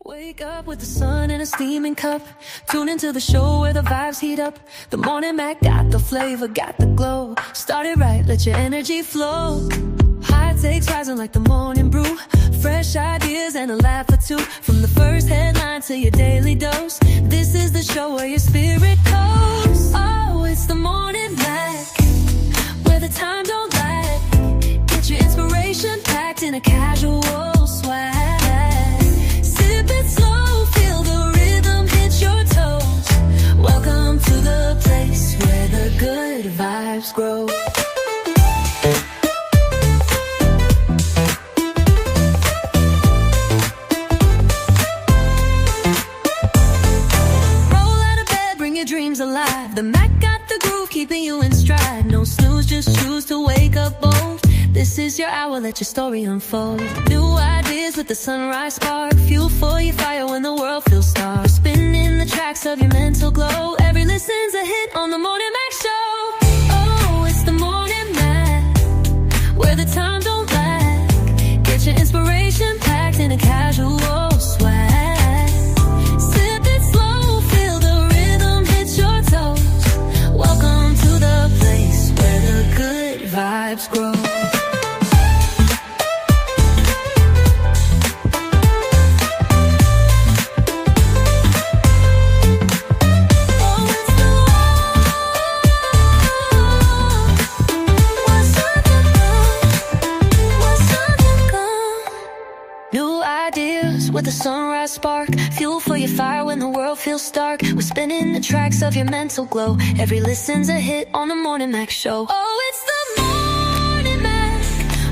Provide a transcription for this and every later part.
Wake up with the sun in a steaming cup. Tune into the show where the vibes heat up. The Morning Mac got the flavor, got the glow. Start it right, let your energy flow. High takes rising like the morning brew. Fresh ideas and a laugh or two. From the first headline to your daily dose. This is the show where your spirit goes. Oh, it's the Morning Mac, where the time don't lag. Get your inspiration packed in a casual swag. Sip it slow, feel the rhythm hit your toes. Welcome to the place where the good vibes grow. Dreams alive. The Mac got the groove, keeping you in stride. No snooze, just choose to wake up bold. This is your hour, let your story unfold. New ideas with the sunrise spark. Fuel for your fire when the world feels stark. Spinning the tracks of your mental glow. Every listen's a hit on the Morning Mac Show. Oh, it's the Morning Mac, where the time don't lag. Get your inspiration packed in a casual swag. Welcome to the place where the good vibes grow. With a sunrise spark, fuel for your fire when the world feels stark. We're spinning the tracks of your mental glow. Every listen's a hit on the Morning Mac Show. Oh, it's the Morning Mac,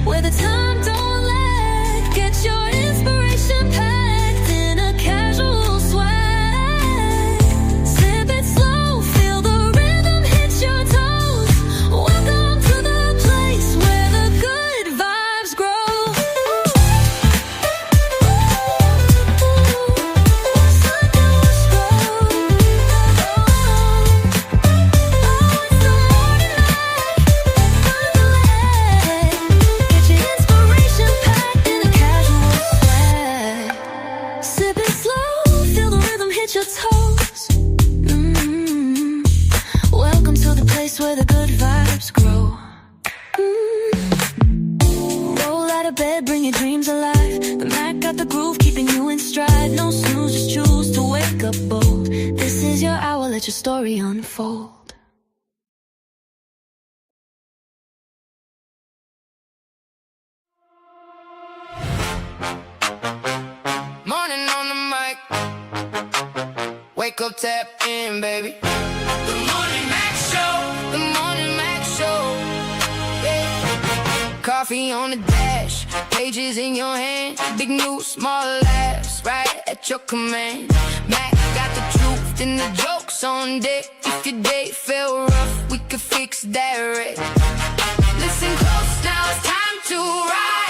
where the time don't lag. Get your inspiration packed in a casual swag. Sip it slow, feel the rhythm hit your toes. Welcome to the place where the good vibes grow. Your toes. Welcome to the place where the good vibes grow. Roll out of bed, bring your dreams alive. The Mac got the groove, keeping you in stride. No snooze, just choose to wake up bold. This is your hour, let your story unfold. Morning on the mic. Wake up, tap in, baby. The Morning Mac Show. The Morning Mac Show. Yeah. Coffee on the dash, pages in your hand. Big news, small laughs, right at your command. Mac got the truth and the jokes on deck. If your day felt rough, we could fix that right. Listen close, now it's time to ride.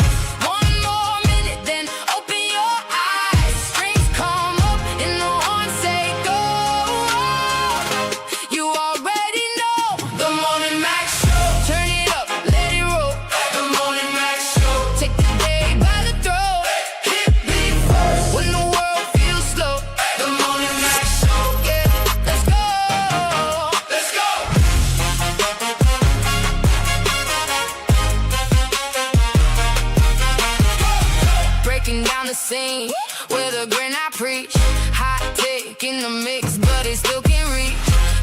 Scene with a grin I preach. Hot take in the mix, but it still can't reach.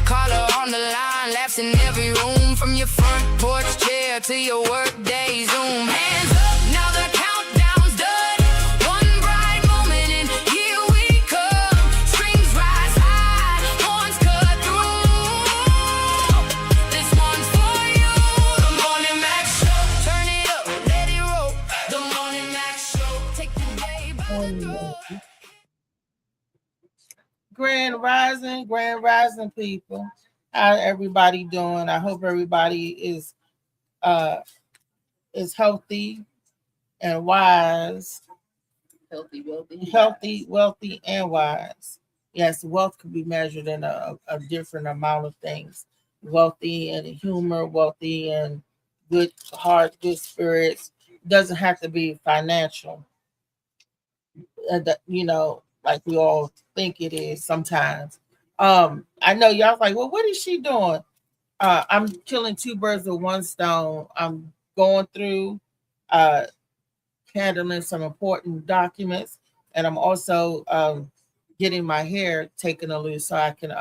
Caller on the line, laughs in every room. From your front porch chair to your work day Zoom. Hands up, now the countdown's done. One bright moment and here we come. Strings rise high, horns cut through. This one's for you. The Morning Mac Show. Turn it up, let it roll. The Morning Mac Show. Take the day by the throat. Grand Rising people. How everybody doing? I hope everybody is healthy and wise. Healthy, wealthy, and wise. Yes, wealth could be measured in a different amount of things. Wealthy in humor, wealthy in good heart, good spirits. Doesn't have to be financial. like we all think it is sometimes. I know y'all like, well, what is she doing? I'm killing two birds with one stone. I'm going through handling some important documents, and I'm also getting my hair taken a loose so I can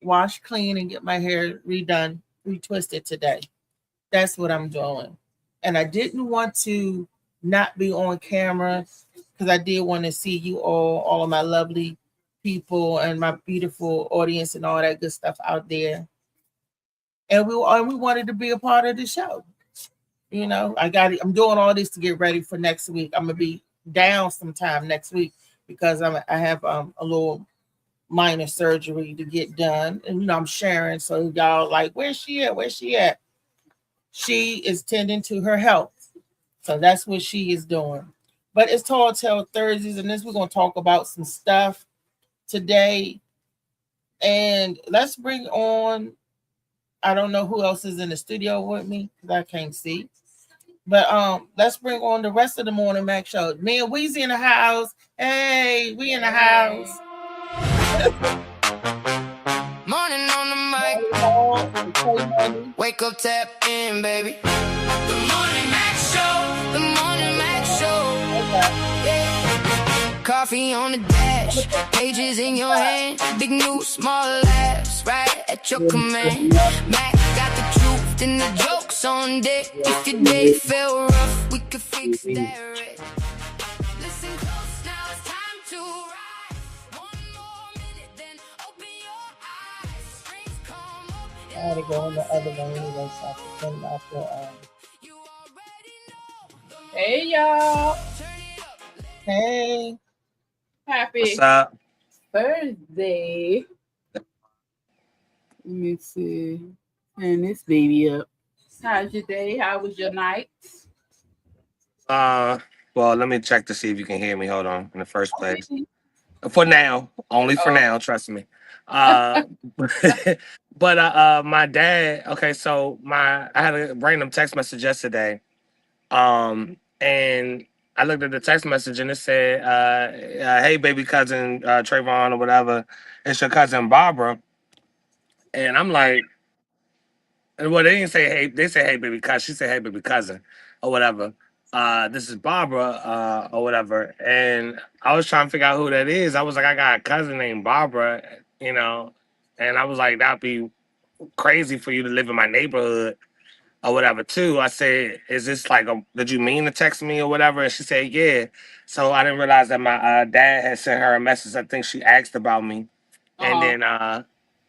wash clean and get my hair redone, retwisted today. That's what I'm doing. And I didn't want to not be on camera because I did want to see you all of my lovely people and my beautiful audience and all that good stuff out there. And we wanted to be a part of the show. You know, I'm doing all this to get ready for next week. I'm gonna be down sometime next week because I have a little minor surgery to get done, and I'm sharing. So y'all like, where's she at? Where's she at? She is tending to her health, so that's what she is doing. But it's Tall Tale Thursdays, and this we're gonna talk about some stuff today. And let's bring on. I don't know who else is in the studio with me because I can't see. But let's bring on the rest of the Morning Mac show. Me and Weezy in the house. Hey, we in the house. Morning on the mic. Wake up, tap in, baby. The Morning Mac Show. The Morning Mac Show. Yeah. Coffee on the dash. Pages in your hand. Big news, small laughs. Right at your command. Mac got the truth and the jokes on deck. If your day felt rough, we could fix that right. Listen close, now it's time to rise. One more minute, then open your eyes. Strings come up. I had to go on the other one anyway, so I can send off the. You already know. Hey y'all, Turn it up. Hey, happy What's up? Thursday. Let me see. And this baby up. How's your day? How was your night? Well, let me check to see if you can hear me. Hold on. In the first place, for now, only for now. Trust me. But my dad. Okay, so I had a random text message yesterday. And I looked at the text message and it said, "Hey, baby cousin Trayvon or whatever, it's your cousin Barbara." And I'm like, well, they didn't say hey. They said hey, baby cousin. She said hey, baby cousin, or whatever. This is Barbara, or whatever. And I was trying to figure out who that is. I was like, I got a cousin named Barbara, you know, and I was like, that'd be crazy for you to live in my neighborhood or whatever too. I said, is this like did you mean to text me or whatever? And she said, yeah. So I didn't realize that my dad had sent her a message. I think she asked about me. And then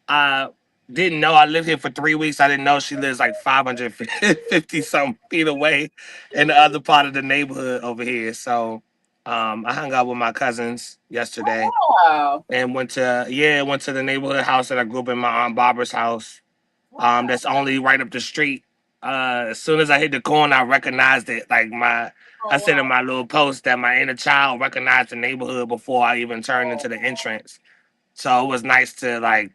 I didn't know I lived here for 3 weeks. I didn't know she lives like 550 something feet away in the other part of the neighborhood over here. So I hung out with my cousins yesterday Wow. and went to the neighborhood house that I grew up in, my Aunt Barbara's house. That's only right up the street. As soon as I hit the corner, I recognized it. Like I said in my little post that my inner child recognized the neighborhood before I even turned into the entrance. So it was nice to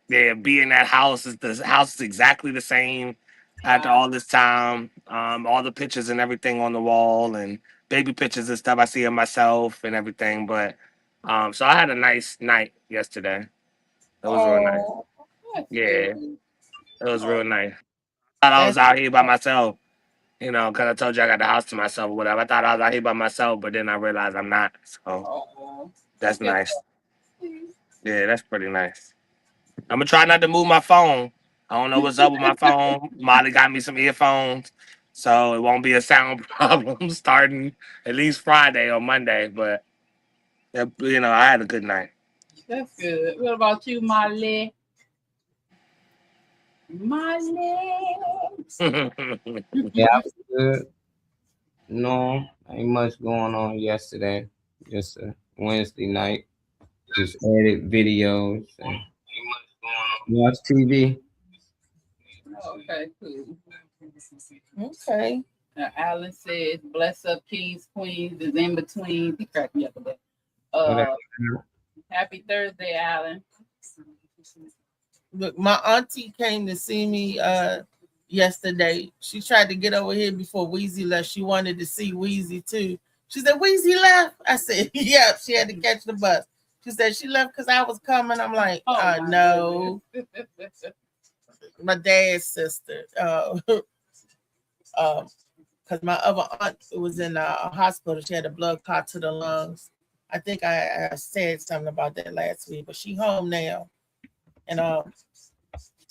be in that house. The house is exactly the same after all this time. All the pictures and everything on the wall and baby pictures and stuff I see of myself and everything. But so I had a nice night yesterday. It was real nice. Yeah. It was real nice. I thought I was out here by myself, because I told you I got the house to myself or whatever. I thought I was out here by myself, but then I realized I'm not. So that's nice. Yeah, that's pretty nice. I'm going to try not to move my phone. I don't know what's up with my phone. Molly got me some earphones, so it won't be a sound problem starting at least Friday or Monday. But, I had a good night. That's good. What about you, Molly? Molly. Yeah, I was good. No, ain't much going on yesterday. Just a Wednesday night. Just edit videos and watch TV. Okay, cool. okay. Alan says, "Bless up, kings, queens, is in between." He cracked me up a bit. Happy Thursday, Alan. Look, my auntie came to see me yesterday. She tried to get over here before Weezy left. She wanted to see Weezy too. She said, Weezy left. I said, yeah, she had to catch the bus. She said she left because I was coming. I'm like, no. My dad's sister. Because my other aunt was in a hospital. She had a blood clot to the lungs. I think I said something about that last week, but she home now. And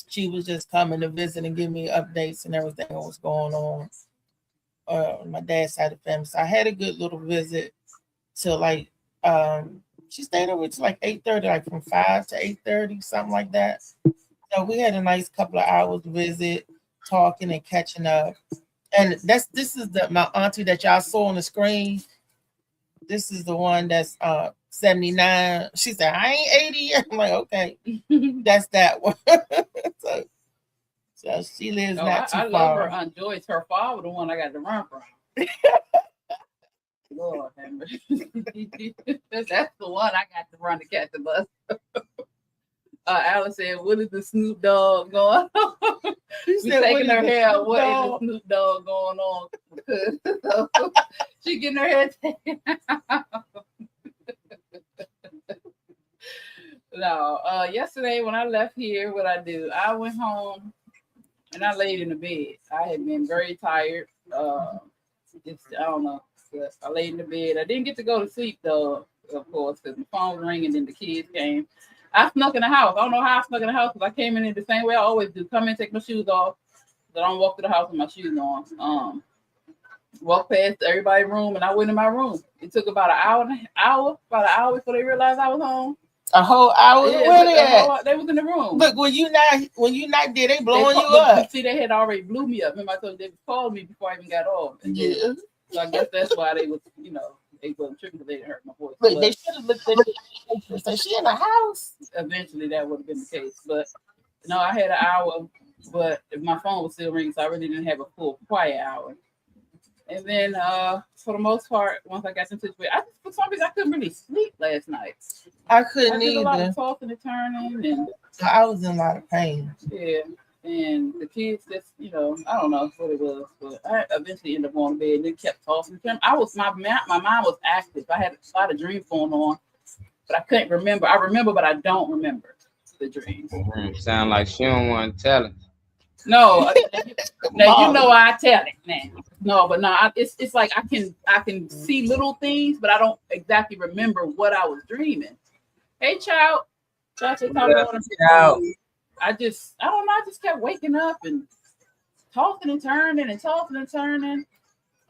she was just coming to visit and give me updates and everything that was going on. My dad's side of the family. So I had a good little visit till like she stayed over to like 8:30, like from 5 to 8:30, something like that. So we had a nice couple of hours visit, talking and catching up. And this is my auntie that y'all saw on the screen. This is the one that's 79. She said, I ain't 80. I'm like, okay, that's that one. so she lives not too I far. love her Aunt Joyce. Her father, the one I got to run from. Lord, that's the one I got to run to catch the bus. Alice said, what is the Snoop Dogg going on? She's taking her hair. What is the Snoop Dogg going on? So, she getting her hair taken out. No, yesterday when I left here, what I do, I went home and I laid in the bed. I had been very tired. I don't know. I laid in the bed. I didn't get to go to sleep though, of course, because my phone rang and then the kids came. I snuck in the house. I don't know how I snuck in the house because I came in the same way I always do. Come in, take my shoes off. So I don't walk to the house with my shoes on. Walk past everybody's room and I went in my room. It took about an hour before they realized I was home. A whole hour? Yeah, Where they was in the room. Look, when you not there, they blowing you up. See, they had already blew me up. Remember I told you they called me before I even got off. Yeah. So I guess that's why they was, they wasn't tripping because they didn't hurt my voice. But they should have looked at it and said, she in the house? Eventually that would have been the case. But no, I had an hour, but my phone was still ringing, so I really didn't have a full quiet hour. And then for the most part, once I got into it, for some reason I couldn't really sleep last night. I couldn't did either. A lot of tossing and turning, and I was in a lot of pain. Yeah. And the kids just, I don't know what it was, but I eventually ended up on the bed and they kept tossing. My mind was active. I had a lot of dreams going on, but I couldn't remember. I remember, but I don't remember the dreams. Sound like she don't want to tell it. No, now you know I tell it, man. No, but no, it's like I can see little things, but I don't exactly remember what I was dreaming. Hey, child. I don't know. I just kept waking up and tossing and turning.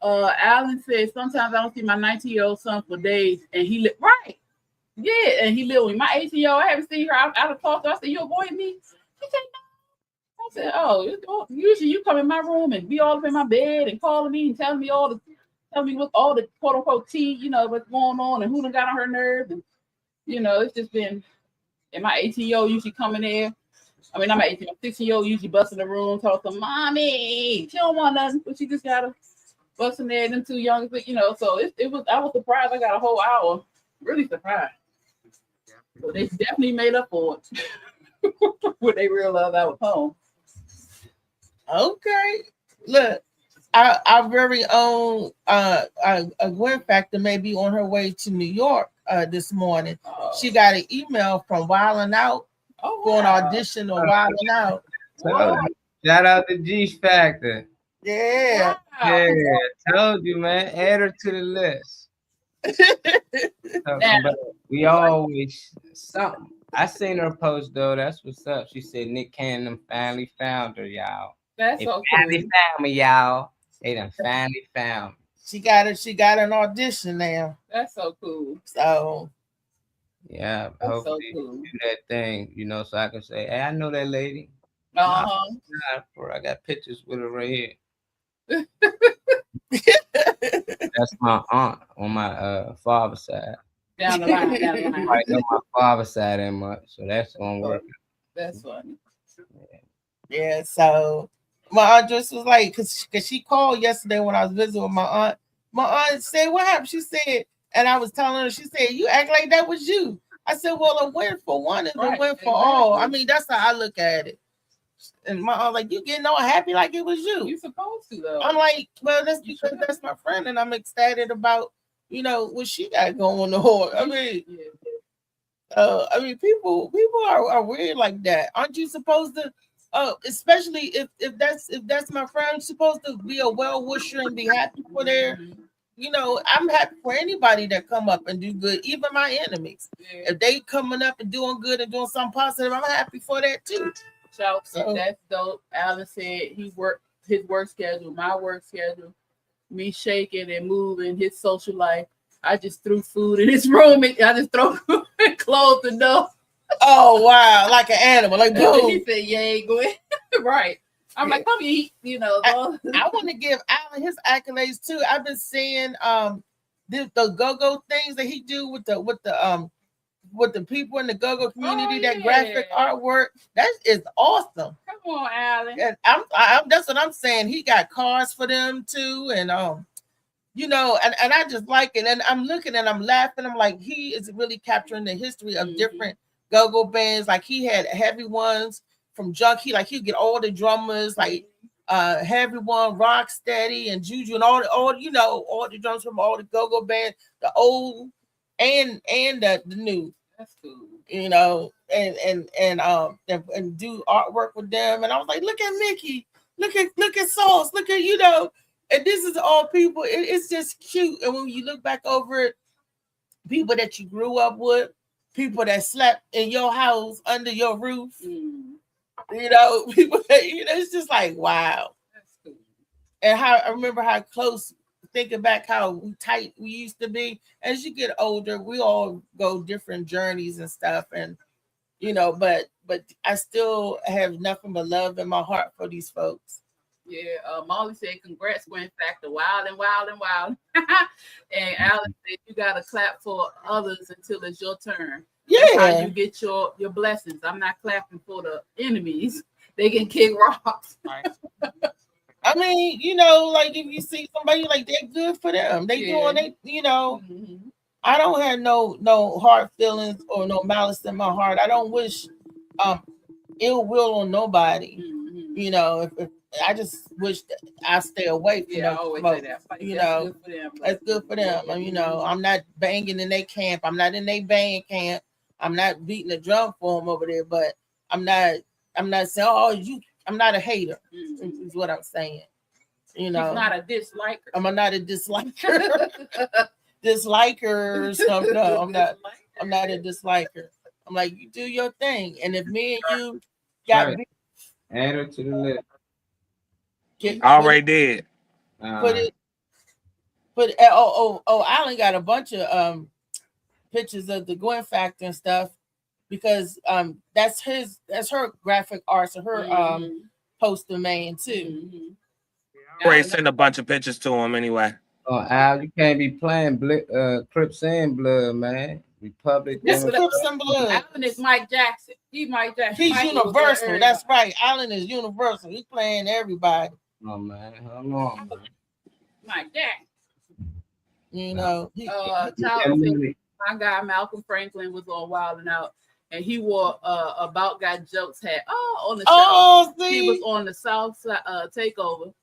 Alan said sometimes I don't see my 19-year-old son for days, and he lived right. Yeah, and he lived with me. My 18-year-old. I haven't seen her out of talk to her. I said, "You avoid me?" She said, "No." I said, "Oh, usually you come in my room and be all up in my bed and calling me and telling me what all the quote unquote tea, what's going on and who done got on her nerves, and it's just been." And my 18-year-old usually coming there. I mean, I'm 18. My 16-year-old usually bust in the room, talk to mommy. She don't want nothing, but she just gotta bust in there. Them two young, so it was. I was surprised. I got a whole hour. Really surprised. So they definitely made up for it when they realized I was home. Okay, look, our very own Gwen Factor may be on her way to New York this morning. She got an email from Wildin' Out. For an audition or Wildin' Out. Shout out to G Factor. Yeah. Wow. Yeah, told you, man. Add her to the list. We always something. I seen her post though. That's what's up. She said Nick Cannon finally found her, y'all. That's so cool. Finally found me, y'all. They done finally found me. She got an audition now. That's so cool. So yeah, hopefully so cool. Do that thing, so I can say, hey, I know that lady. I got pictures with her right here. That's my aunt on my father's side. Down the line. I know my father's side that much, so that's gonna work. That's funny. Yeah, so my aunt just was like, cause she called yesterday when I was visiting with my aunt. My aunt said, "What happened?" She said, and I was telling her, she said, "You act like that was you." I said, "Well, a win for one is a win for all." I mean, that's how I look at it. And my aunt like, "You getting all happy like it was you?" You supposed to though. I'm like, "Well, that's because that's my friend, and I'm excited about what she got going on. I mean, people are weird like that. Aren't you supposed to? Especially if that's my friend, you're supposed to be a well wisher and be happy for their. I'm happy for anybody that come up and do good, even my enemies. Yeah. If they coming up and doing good and doing something positive, I'm happy for that too. So So- that's dope. Alan said he worked his work schedule, my work schedule, me shaking and moving, his social life. I just threw food in his room and I just throw food and closed the door. Oh wow, like an animal, like boom. He said, "Yeah, ain't going." Right. I'm like, "Come eat," I want to give Alan his accolades too. I've been seeing the go-go things that he do with the people in the go-go community, that graphic artwork. That is awesome. Come on, Alan. And I'm that's what I'm saying. He got cars for them too, and and I just like it. And I'm looking and I'm laughing. I'm like, he is really capturing the history of different go-go bands. Like he had heavy ones from Junk. He'd get all the drummers, like Heavy One, Rocksteady, and Juju, and all the drums from all the go-go bands, the old and the new. That's cool. And do artwork with them. And I was like, look at Mickey, look at Sauce, look at and this is all people. It's just cute. And when you look back over it, people that you grew up with, people that slept in your house under your roof, people that, it's just like, wow. That's cool. And how I remember how close, thinking back how tight we used to be. As you get older, we all go different journeys and stuff. And, but I still have nothing but love in my heart for these folks. Yeah, Molly said, "Congrats, Gwen Factor, wild and wild and wild." And Alan said, "You gotta clap for others until it's your turn. That's how Yeah. you get your blessings. I'm not clapping for the enemies. They can kick rocks." I mean, like if you see somebody like they're good for them. They doing it, I don't have no hard feelings or no malice in my heart. I don't wish ill will on nobody. If I just wish that I stay away from Yeah, I them always folks, say that. Like, That's good for them. That's good for them. I'm not banging in their camp. I'm not in their band camp. I'm not beating the drum for them over there. But I'm not saying, I'm not a hater. Is what I'm saying. He's not a disliker. I'm not a disliker. Disliker or something. No, I'm not a disliker. I'm like, you do your thing. And if me and you got Right. Add her to the list. Already did. Alan got a bunch of pictures of the Gwen Factor and stuff because that's her graphic arts or her poster man too. Already sent a bunch of pictures to him anyway. Oh, Al, you can't be playing Crips and Blood, man. Republic. This Democrat. Crips and Blood. Alan is Mike Jackson. He's Mike Jackson. He's Mike universal. That's right. Alan is universal. He's playing everybody. Oh man, hold on, man. Mike Jackson. Child said, my guy Malcolm Franklin was on Wild and Out, and he wore About Got Jokes hat. On the show. See? He was on the South Side Takeover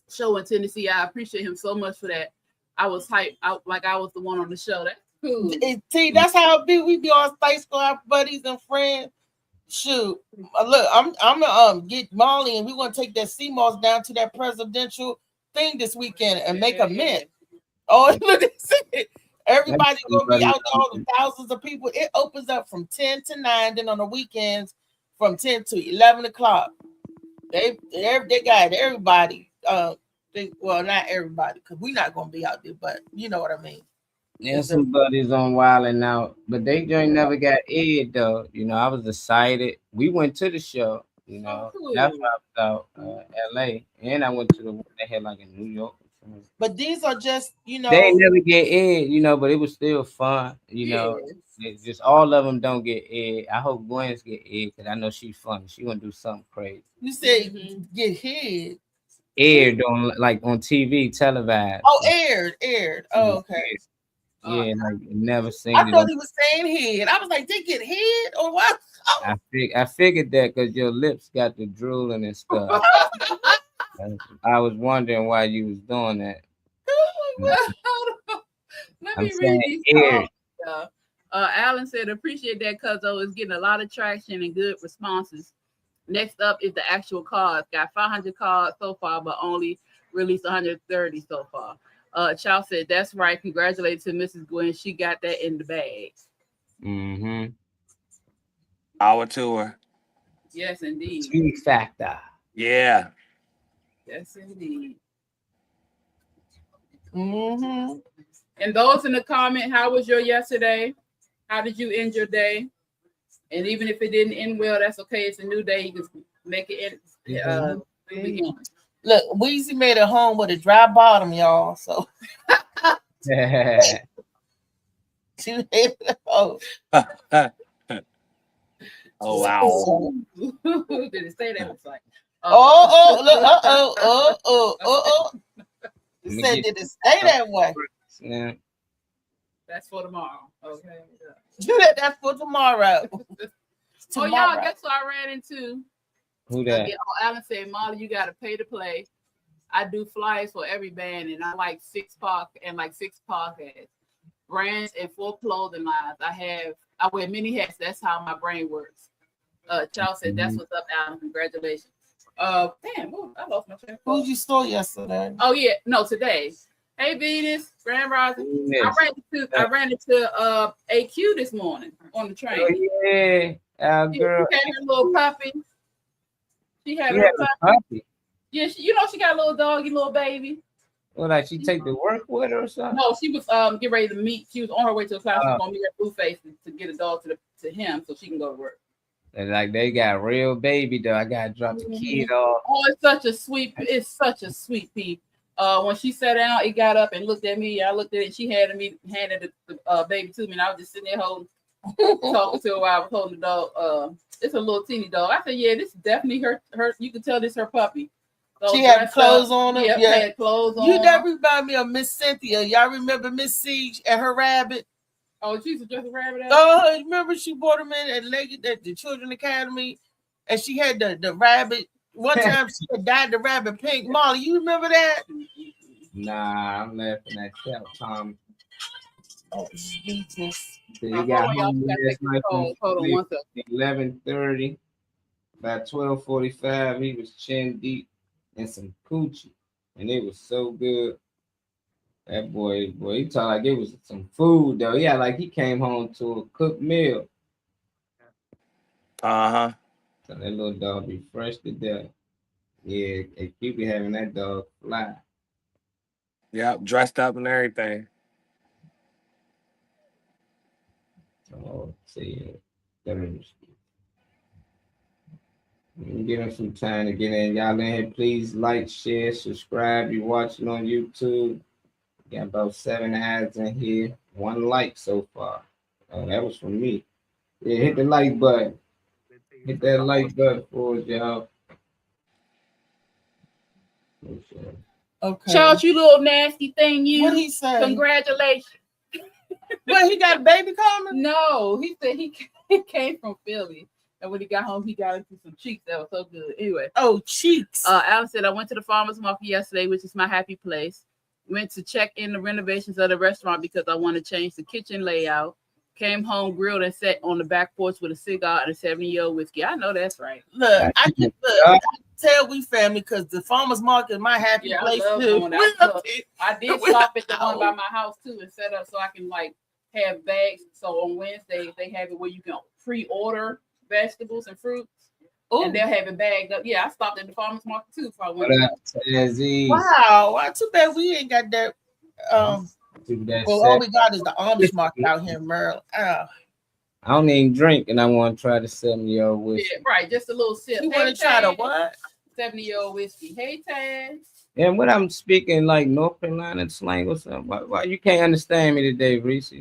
show in Tennessee. I appreciate him so much for that. I was hyped out like I was the one on the show. That's cool. See, that's how it be. We be on Spice Squad buddies and friends. Shoot, look, I'm gonna get Molly, and we're gonna take that CMOS down to that presidential thing this weekend and make a mint. Oh, look at it. Everybody's gonna be out there, all the thousands of people. It opens up from 10 to 9, then on the weekends from 10 to 11 o'clock. They got everybody. Well, not everybody, because we're not gonna be out there, but you know what I mean. Yeah, some buddies on Wild and Out, but they joint never got aired though. I was excited. We went to the show. Cool. That's why I was out LA, and I went to the one they had like in New York. But these are just, they never get aired, but it was still fun. It's just all of them don't get aired. I hope Gwen's get aired because I know she's funny. She gonna do something crazy. You said get hid. Aired on on TV, televised. Oh, aired. Oh, okay. Yeah, never seen I it. thought he was saying hid. I was like, they get hid or what? Oh. I figured that because your lips got the drooling and stuff. I was wondering why you was doing that. Let I'm me saying read these ears. comments. Alan said, appreciate that, Cuzzo is getting a lot of traction and good responses. Next up is the actual cards. Got 500 cards so far, but only released 130 so far. Chow said, that's right. Congratulations to Mrs. Gwen. She got that in the bag. Mm-hmm. Power to her. Yes, indeed. T Factor. Yeah. Yes, indeed. Mm-hmm. And those in the comment, how was your yesterday? How did you end your day? And even if it didn't end well, that's okay. It's a new day. You can make it end. Begin. Look, Weezy made it home with a dry bottom, y'all. So she made it home. Oh wow. Did it say that? It's like, You said, did it stay that way? Yeah. That's for tomorrow. Okay. That's for tomorrow. Oh, y'all, guess what I ran into? Who that? Alan said, Molly, you got to pay to play. I do flyers for every band, and I like 6 podcasts, brands, and 4 clothing lines. I wear many hats. That's how my brain works. Charles said, that's what's up, Alan. Congratulations. Damn, I lost my train. Who'd you store yesterday? Oh, yeah. No, today. Hey, Venus, Grand Rising. Yes. I ran into AQ this morning on the train. Oh, yeah. Our girl. She had her little puppy. She had Yeah, her puppy. puppy. Yeah, she got a little doggy, little baby. Well, like she take to work with her or something? No, she was getting ready to meet. She was on her way to the class. She was gonna meet her Blueface to get a dog to him so she can go to work. And like they got real baby though. I gotta drop the kid off. Oh, it's such a sweet pea. When she sat down, it got up and looked at me. I looked at it. She handed the baby to me, and I was just sitting there talking to her while I was holding the dog. It's a little teeny dog. I said, yeah, this is definitely her. You can tell this her puppy. So she had clothes on her. Yeah, had clothes on. You that remind me of Miss Cynthia. Y'all remember Miss Siege and her rabbit? Oh, she was just a rabbit. Oh, remember she brought him in at the Children's Academy, and she had the rabbit. One time she had dyed the rabbit pink. Molly, you remember that? Nah, I'm laughing at that, Tom. Oh, Jesus. So you got home last night hold on one second. 11:30. By 12:45, he was chin deep in some coochie, and it was so good. That boy, he talked like it was some food though. Yeah, like he came home to a cooked meal. Uh-huh. So that little dog be fresh to death. Yeah, you be having that dog fly. Yep, dressed up and everything. Oh, see, let me give him some time to get in. Y'all in here, please like, share, subscribe. You watching on YouTube. Got about 7 ads in here. 1 like so far. Oh, that was from me. Yeah, hit the like button. Hit that like button for us, y'all. Okay. Charles, you little nasty thing, you. What he say? Congratulations. Well, he got a baby coming? No, he said he came from Philly. And when he got home, he got into some cheeks that was so good. Anyway. Oh, cheeks. Alan said, I went to the farmer's market yesterday, which is my happy place. Went to check in the renovations of the restaurant because I want to change the kitchen layout. Came home, grilled, and sat on the back porch with a cigar and a 70-year-old whiskey. I know that's right. Look, I can tell we family because the farmer's market is my happy place too. I did stop at the one by my house too and set up so I can like have bags. So on Wednesday they have it where you can pre-order vegetables and fruits. Ooh. And they'll have it bagged up. Yeah, I stopped at the farmer's market too before I went. Wow, too bad we ain't got that. Well, all we got is the Amish market out here in Maryland. I don't even drink, and I want to try the 70-year-old whiskey. Yeah, right, just a little sip. You want to try the what? 70-year-old whiskey. Hey, Taz. And when I'm speaking like North Carolina slang or something, why you can't understand me today, Reese?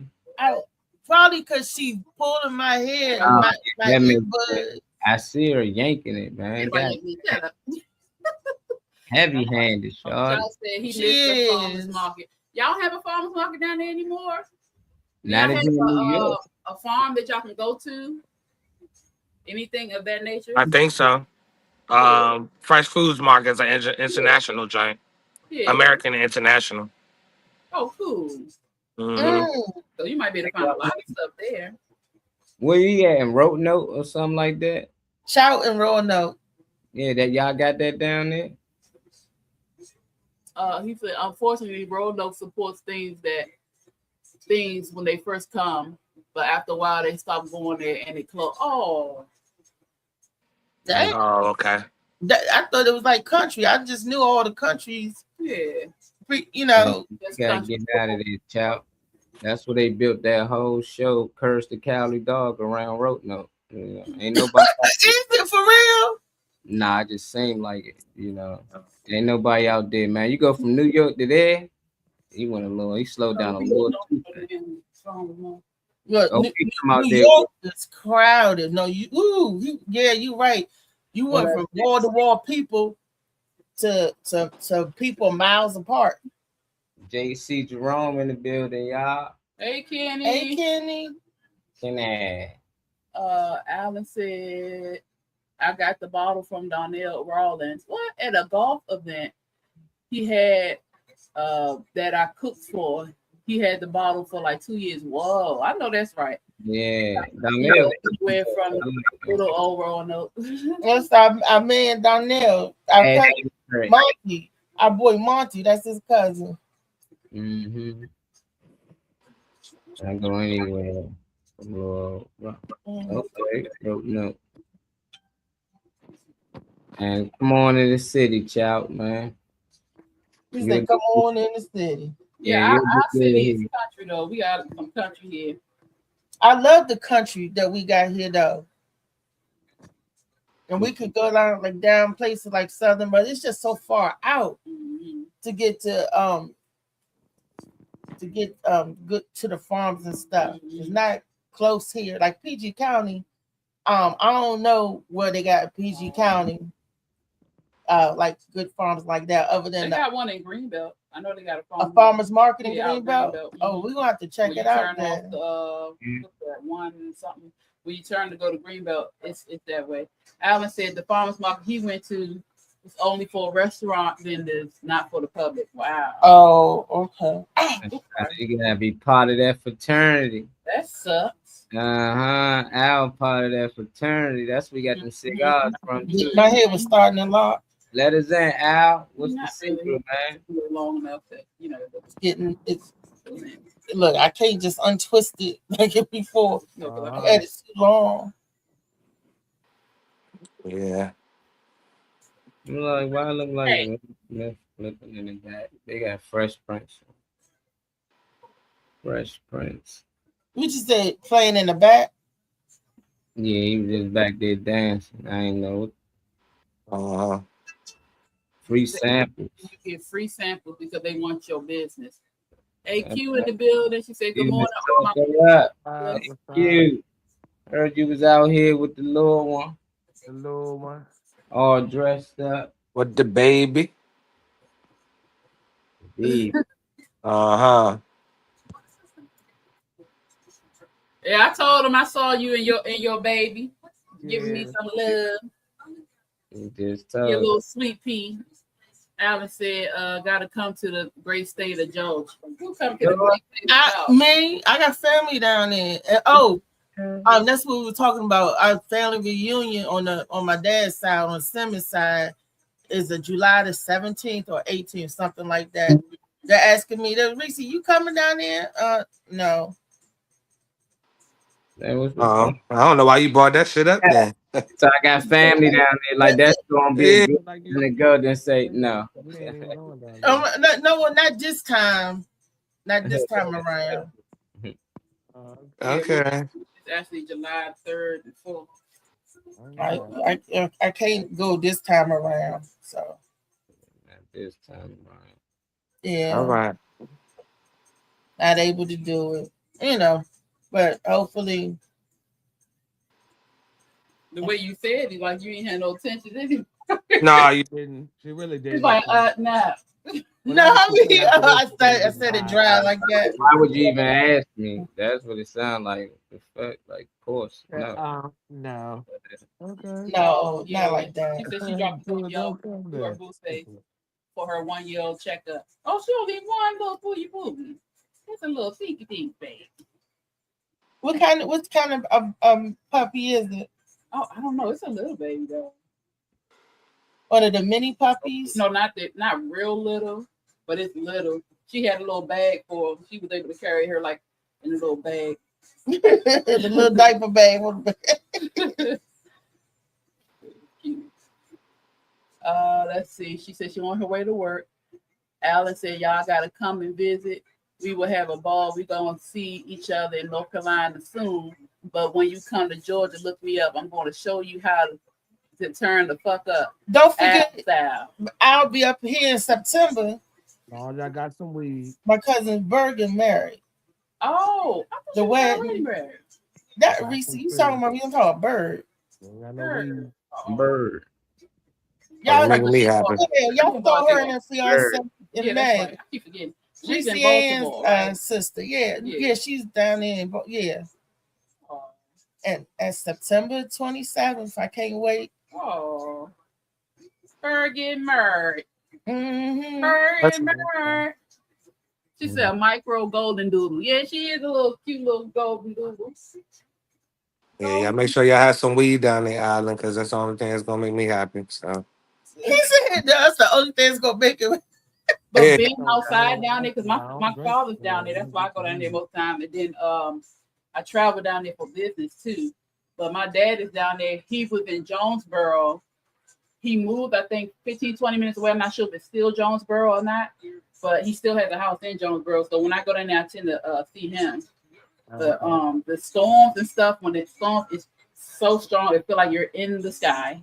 Probably because she pulling my hair. My earbud. I see her yanking it, man. Heavy-handed, Sean. Y'all said he missed the farmer's market. Y'all have a farmer's market down there anymore? Not in New York. A farm that y'all can go to? Anything of that nature? I think so. Fresh Foods Market is an international giant. Yeah. American and international. Oh, cool. Mhm. So you might be able to find a lot of stuff there. Where you at in Roanoke or something like that? Shout and Roanoke. Yeah, that y'all got that down there. He said, unfortunately, Roanoke supports things when they first come, but after a while they stop going there and it close. Oh, Dang, Oh, okay. I thought it was like country. I just knew all the countries. yeah. You know, You That's gotta country. get out of there, child. That's where they built that whole show, Curse the Cowley Dog, around Roanoke. You know, ain't nobody. is it for real? Nah, it just seemed like it. You know, ain't nobody out there, man. You go from New York to there, he went a little. He slowed down a little too fast. Look, Oh, New, he come out New there. York is crowded. No, yeah, you right. You went Well, from wall to wall people to people miles apart. JC Jerome in the building, y'all. Hey, Kenny. Hey, Kenny. Kenny. Alan said, I got the bottle from Donnell Rawlins. What? At a golf event he had that I cooked for. He had the bottle for like 2 years. Whoa, I know that's right. Yeah, You know, he went from little old Roanoke. That's our man Donnell. Our cousin Monty. Our boy Monty. That's his cousin. Mm-hmm. Not going anywhere. Okay, no. And come on in the city, child, man. He said, "Come on in the city." Yeah, our city is country though. We got some country here. I love the country that we got here though. And we could go down places like Southern, but it's just so far out to get good to the farms and stuff. It's not close here. Like PG County, I don't know where they got PG County, like good farms like that. Other than they got one in Greenbelt. I know they got a farmer's market in Greenbelt. Greenbelt. Oh, we're gonna have to check it out. Then. That one something. When you turn to go to Greenbelt, it's that way. Alan said the farmer's market he went to was only for restaurant vendors, not for the public. Wow. Oh, okay. You gotta be part of that fraternity. That sucks. Al part of that fraternity. That's where we got them cigars from too. My head was starting to lock. Let us in, Al. What's the secret, man? Long enough that it's look, I can't just untwist it like it before. I had it too long. Yeah. Like, why I look like flipping in the back? They got Fresh Prince. Fresh Prince. We just said playing in the back. Yeah, he was just back there dancing. I ain't know. Free samples. You get free samples because they want your business. AQ in the building. She said, "Good morning." AQ. Heard you was out here with the little one. The little one. All dressed up. With the baby. Baby. Uh-huh. Yeah, I told him I saw you and your baby giving me some love. Just your little sweet pea. Alan said, "Gotta come to the great state of Georgia." Who come to the great state of Georgia? I got family down there. That's what we were talking about. Our family reunion on my dad's side, on Simmons' side, is a July the 17th or 18th, something like that. They're asking me, Reese, you coming down there? No. I don't know why you brought that shit up there. So I got family down there. Like that's gonna be a good to go and say no. No, not this time. Not this time around. Okay. It's actually July 3rd and 4th. I can't go this time around. So not this time around. Yeah. All right. Not able to do it. But hopefully. The way you said it, like you ain't had no attention, did you? No, you didn't. She really didn't. He's like, nah. No, I said it dry like that. Why would you even ask me? That's what it sounded like. The fuck, like, of course. No. No. Okay. No, not like that. She said she dropped to her boo space for her 1-year-old checkup. Oh, she only one little booty boo. It's a little sneaky thing, babe. What kind of puppy is it? Oh, I don't know. It's a little baby though. One of the mini puppies? No, not real little, but it's little. She had a little bag for. She was able to carry her like in a little bag. The little diaper bag. On the back. Cute. Let's see. She said she on her way to work. Alan said y'all gotta come and visit. We will have a ball. We're gonna see each other in North Carolina soon. But when you come to Georgia, look me up. I'm going to show you how to turn the fuck up. Don't forget, style. I'll be up here in September. Oh, I got some weed. My cousin Bergen married. Oh, I thought The she was wedding. already married. That Reese, you talking about me? I'm talking about Bird. Ain't got no weed. Bird. Y'all, Making me happy. y'all saw her and her fiance in Yeah, that's May. right. I keep forgetting. She's Reese in Ann's Baltimore, right? sister. Yeah, Yeah. yeah, she's down there. Yeah, Oh. and September 27th. I can't wait. Oh, her getting married. Mm-hmm. Her That's getting married. She said micro golden doodle. Yeah, she is a little cute little golden doodle. Yeah, make sure y'all have some weed down there, Island, because that's the only thing that's gonna make me happy. So He said that's the only thing that's gonna make it. But Yeah. being outside down there, because I my don't drink. father's down there. That's why I go down there most time. And then I travel down there for business too. But my dad is down there. He was in Jonesboro. He moved, I think, 15, 20 minutes away. I'm not sure if it's still Jonesboro or not. But he still has a house in Jonesboro. So when I go down there, I tend to see him. The storms and stuff, when the storm is so strong, it feel like you're in the sky.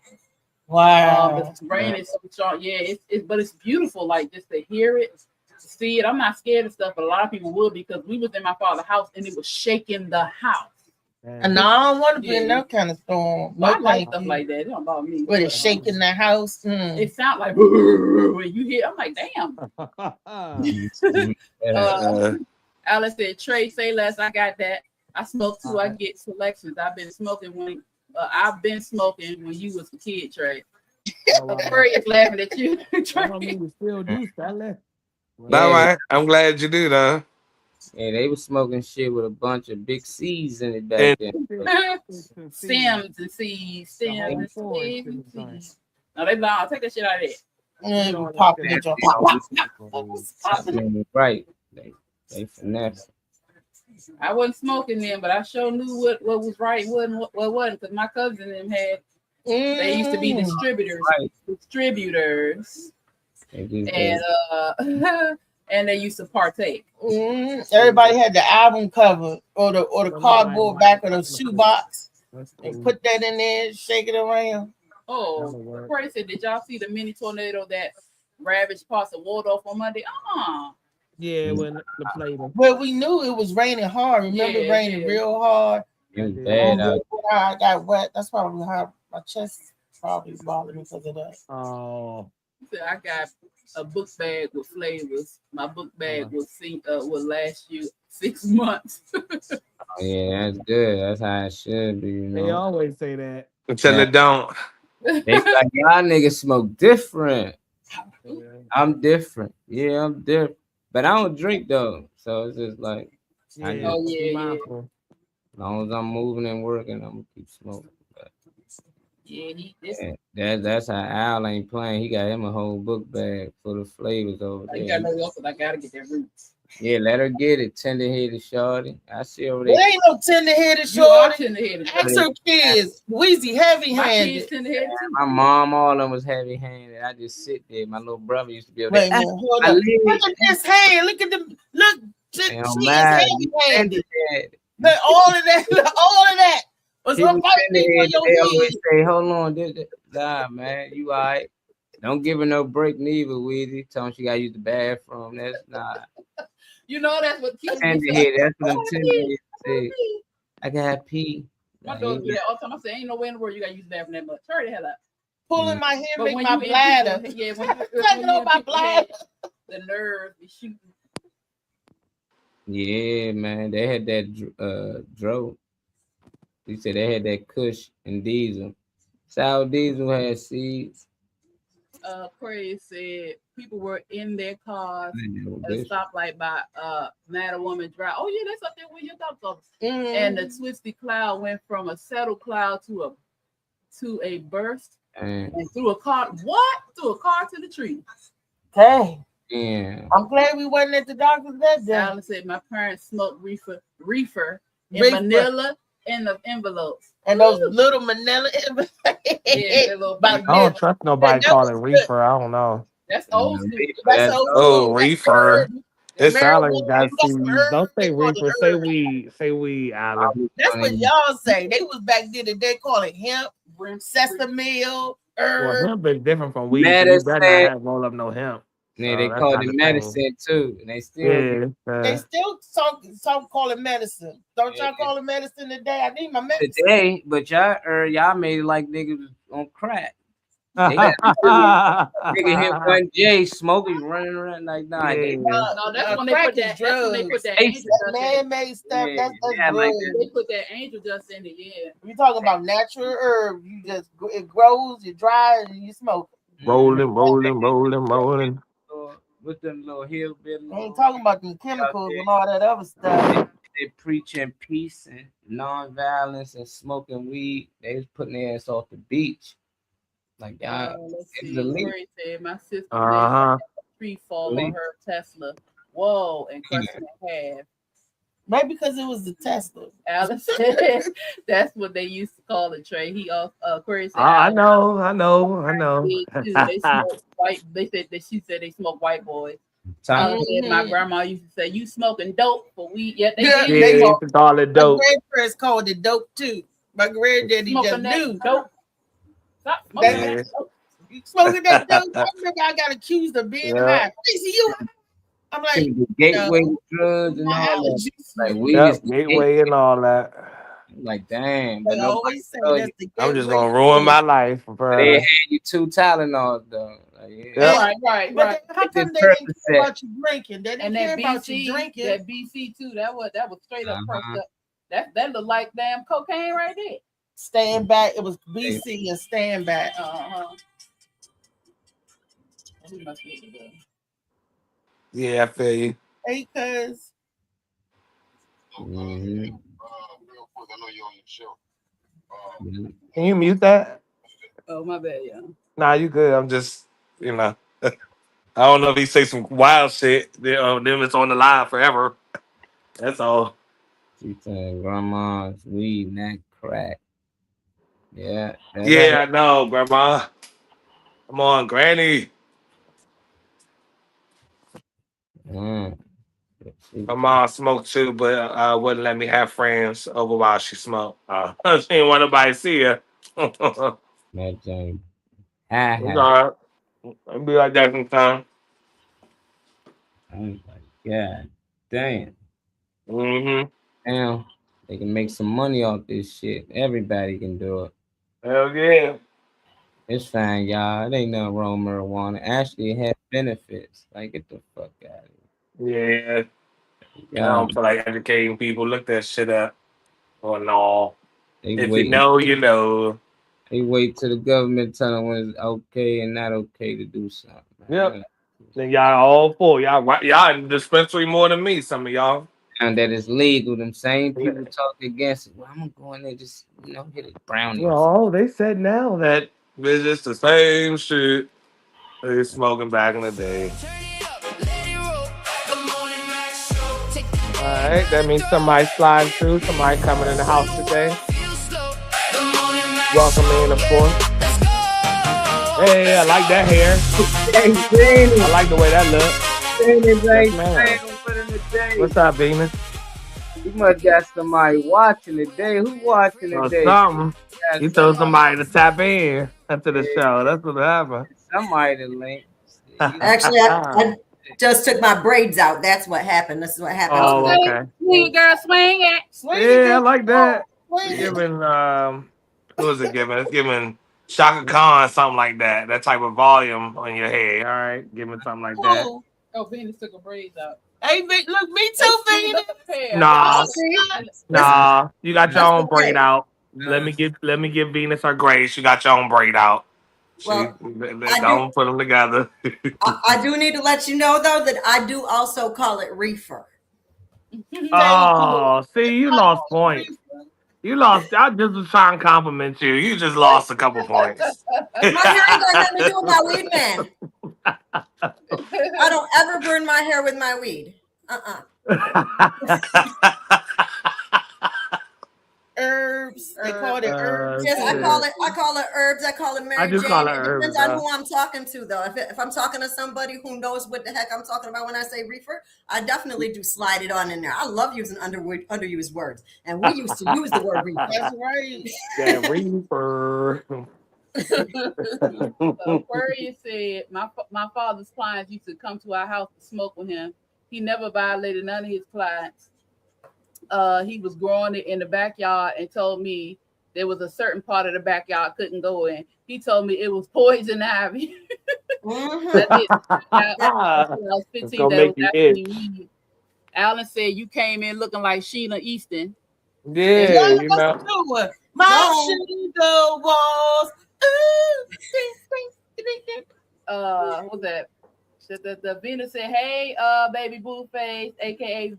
Wow. The rain is so strong. Yeah, but it's beautiful, like just to hear it, to see it. I'm not scared of stuff, but a lot of people would because we was in my father's house and it was shaking the house. And I don't want to be in that kind of storm. But I No, like thank stuff you. like that. It don't bother me. But it's shaking the house. Mm. It sounds like when you hear. I'm like, damn. Alice said, Trey, say less. I got that. I smoke too. I get selections. I've been smoking when you was a kid, Trey. Furry is laughing at you. I don't mean to still do that. all right. I'm glad you do though. Yeah, they was smoking shit with a bunch of big C's in it back then. Stems and seeds. Stems and seeds. No, they blind. I'll take that shit out of there. Mm, pop it, Right. They finesse. I wasn't smoking then, but I sure knew what was right and what wasn't, because my cousin and them had. They used to be distributors. Right. Distributors. And and they used to partake. Everybody had the album cover or the cardboard back of the shoebox. And put that in there, shake it around. Oh, Corey said, did y'all see the mini tornado that ravaged parts of Waldorf on Monday? Yeah, when the plate. Well, we knew it was raining hard. Remember, it raining real hard. it was bad out. I got wet. That's probably how my chest probably bothered me because of that. Oh. I got a book bag with flavors. My book bag will last you 6 months. Oh, yeah, that's good. That's how it should be. You know? They always say that. Until it don't. They like y'all niggas smoke different. I'm different. Yeah, I'm different. But I don't drink though. So it's just like Yeah, yeah. mindful. as long as I'm moving and working, I'm gonna keep smoking. But that's how Al ain't playing. He got him a whole book bag full of flavors over there. You gotta know y'all, 'cause I gotta get that roots. Yeah, let her get it. Tender-headed shorty. I see over There there. ain't no tender-headed You are shorty. tender-headed. Ask her kids. Wheezy My heavy-handed. kids tender-headed too. My mom, all of them was heavy-handed. I just sit there. My little brother used to be able Wait to. a minute, hold I up. live- Look at this hand. Look at the look. She It don't is matter. heavy-handed. Tender-headed. But all of that was He one was fight for tender-headed. your They always head. say, "Hold on, nah, man, you all right? Don't give her no break neither, Weezy. Tell her she gotta use the bathroom. That's not You know that's what kids do. tender-headed. That's what I'm tender-headed say. I gotta pee. My daughter do that all the time. I say, ain't no way in the world you gotta use the bathroom that much. Hurry the hell up. Pulling my hair But make when my you in bladder. people- yeah, when Taking you on in my people's head, bladder. the nerve is shooting. Yeah, man. They had that Dro. He said they had that Kush and Diesel. Sour Diesel had seeds. Corey said people were in their cars Mm-hmm. at a stoplight by Mad Woman Drive. Oh yeah, that's up there where your thoughts are. And the twisty cloud went from a settled cloud to a burst and threw a car. What? Threw a car to the tree. Dang. Yeah. I'm glad we wasn't at the doctor's that day. Alan said my parents smoked reefer in Reefer. Manila in the envelopes. And those little Manila envelopes. Yeah, that little Back baby. I don't then. trust nobody That calling was reefer. I don't know. That's old school. That's old Oh, school. That's reefer. herb. It's Sound like Marijuana, that. you got some herb, Don't say they call it reefer. Say herb. weed. Say weed, Alan. That's what y'all say. They was back then and they call it hemp, sesame oil, Well, herb. hemp is different from weed. So you better not have roll up no hemp. Yeah, So they that's call not it the same. medicine too. And they still Yeah. They still some call it medicine. Don't y'all call it medicine today? I need my medicine. today, but y'all made it like niggas was on crack. They got nigga hit one J smoking, running around like nah. They, No, that's when they put that. That's when they put that angel dust in it. Man-made stuff. Yeah, That's yeah, like drugs. They put that angel dust in it. Yeah. You talking about natural herb? You just it grows, you dry, and you smoke. rolling. with them little hillbilly. I ain't talking about the chemicals and all that other stuff. They preaching peace and non-violence and smoking weed. They was putting their ass off the beach. Like y'all, Let's it's see. elite. Corey said my sister Uh-huh. had a tree fall on her Tesla. Whoa, and crushed it in half. Maybe because it was the Tesla. Alice said that's what they used to call it, Trey. He Corey said I Alice know. did too. They smoke white. They said that she said they smoke white boys. Time- Said my grandma used to say, "You smoking dope for weed?" Yeah, they Yeah, did. Yeah, they they smoke- used to call it My dope. grandparents called it dope too. My granddaddy just Smoking that knew. dope. Stop smoking That- that dope. You smoking that dope? I remember I got accused of being Yeah. high. Lisa, you high? I'm like, the gateway drugs and my all that. allergies. Like we Yep, just gateway and all that. like damn. They But nobody always say told that's you. the I'm just gateway gonna ruin drug. my life. They had you 2 Tylenols though. Like, yeah. Yep. Right. But how come they didn't care about you drinking? They didn't And care that about you BC, drinking. that BC too. That was straight up Uh-huh. perked up. That looked like damn cocaine right there. Stand back. It was BC and stand back. He must be good. Yeah, I feel you. Hey, cuz. Mhm. Can you mute that? Oh my bad, yeah. Nah, you good. I'm just, I don't know if he say some wild shit. Then it's on the line forever. That's all. She said grandma's weed, not crack. Yeah. that's Yeah, I know, Grandma. Come on, Granny. how- My mom smoked too, but wouldn't let me have friends over while she smoked. She didn't want nobody to see her. It's That joint. all right. It'll be like that sometime. I was like, God damn. Mm-hmm. Damn. They can make some money off this shit. Everybody can do it. Hell yeah. It's fine, y'all. It ain't nothing wrong with marijuana. Actually, it has benefits. Like, get the fuck out of Yeah. here. I don't feel like educating people. Look that shit up. Or no. They If wait. you know, you know. They wait till the government tell them when it's okay and not okay to do something. Yep. Then y'all all for y'all in the dispensary more than me. Some of y'all. And that it's legal. Them same people talk against it. Well, I'm gonna go in there just hit a brownie. No, they said now that it's just the same shit they smoking back in the day. All right, that means somebody sliding through, somebody coming in the house today. Welcome in, of course. Hey, I like that hair. I like the way that looks. Yes, ma'am. What's up, Venus? You must got somebody watching today. Who watching Or today? something. You told somebody to tap in after the show. That's what happened. Somebody to link. Actually, I just took my braids out. That's what happened. This is what happened. Oh, okay. Swing, girl, swing it. Yeah, I like that. Giving who is it giving? It's giving Shaka Khan something like that. That type of volume on your head. All right, giving something like that. Oh, Venus took her braids out. Hey, look, me too, Venus. Nah, nah. You got your own That's braid okay. out. Let me give Venus her grades. You got your own braid out. Well, I Don't put them together. I do need to let you know though that I do also call it reefer. Oh, see, you lost points. You lost. I just was trying to compliment you. You just lost a couple points. My hair ain't got nothing to do with my weed, man. I don't ever burn my hair with my weed. Herbs. They call it herbs. Yes, I call it herbs. I call it Mary I do Jane. call it It depends herbs, on who I'm talking to, though. If I'm talking to somebody who knows what the heck I'm talking about when I say reefer, I definitely do slide it on in there. I love using underused words, and we used to use the word reefer. That's right. Yeah, reefer. Aquarius said my father's clients used to come to our house to smoke with him. He never violated none of his clients. He was growing it in the backyard and told me there was a certain part of the backyard couldn't go in. He told me it was poison ivy. That's it. I was 15. That was actually weed. Alan said you came in looking like Sheena Easton. Yeah, you know. My Sheena was. What's that? The Venus said, "Hey, baby boo face, aka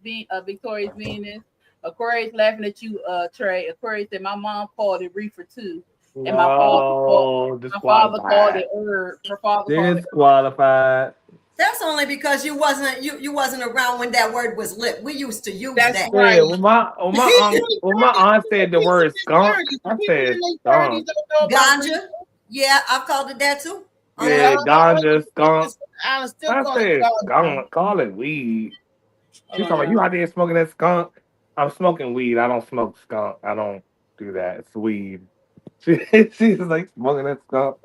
Victoria's Venus." Aquarius laughing at you, Trey. Aquarius said, "My mom called it reefer too, and my father called it herb. Her father called it disqualified." That's only because you wasn't around when that word was lit. We used to use that. Right. Yeah, when my aunt said the word skunk, I said skunk. Ganja. Yeah, I've called it that too. Yeah, ganja, skunk. I said skunk. Call it weed. She's talking about you out there smoking that skunk. I'm smoking weed. I don't smoke skunk. I don't do that. It's weed. She's like smoking that skunk.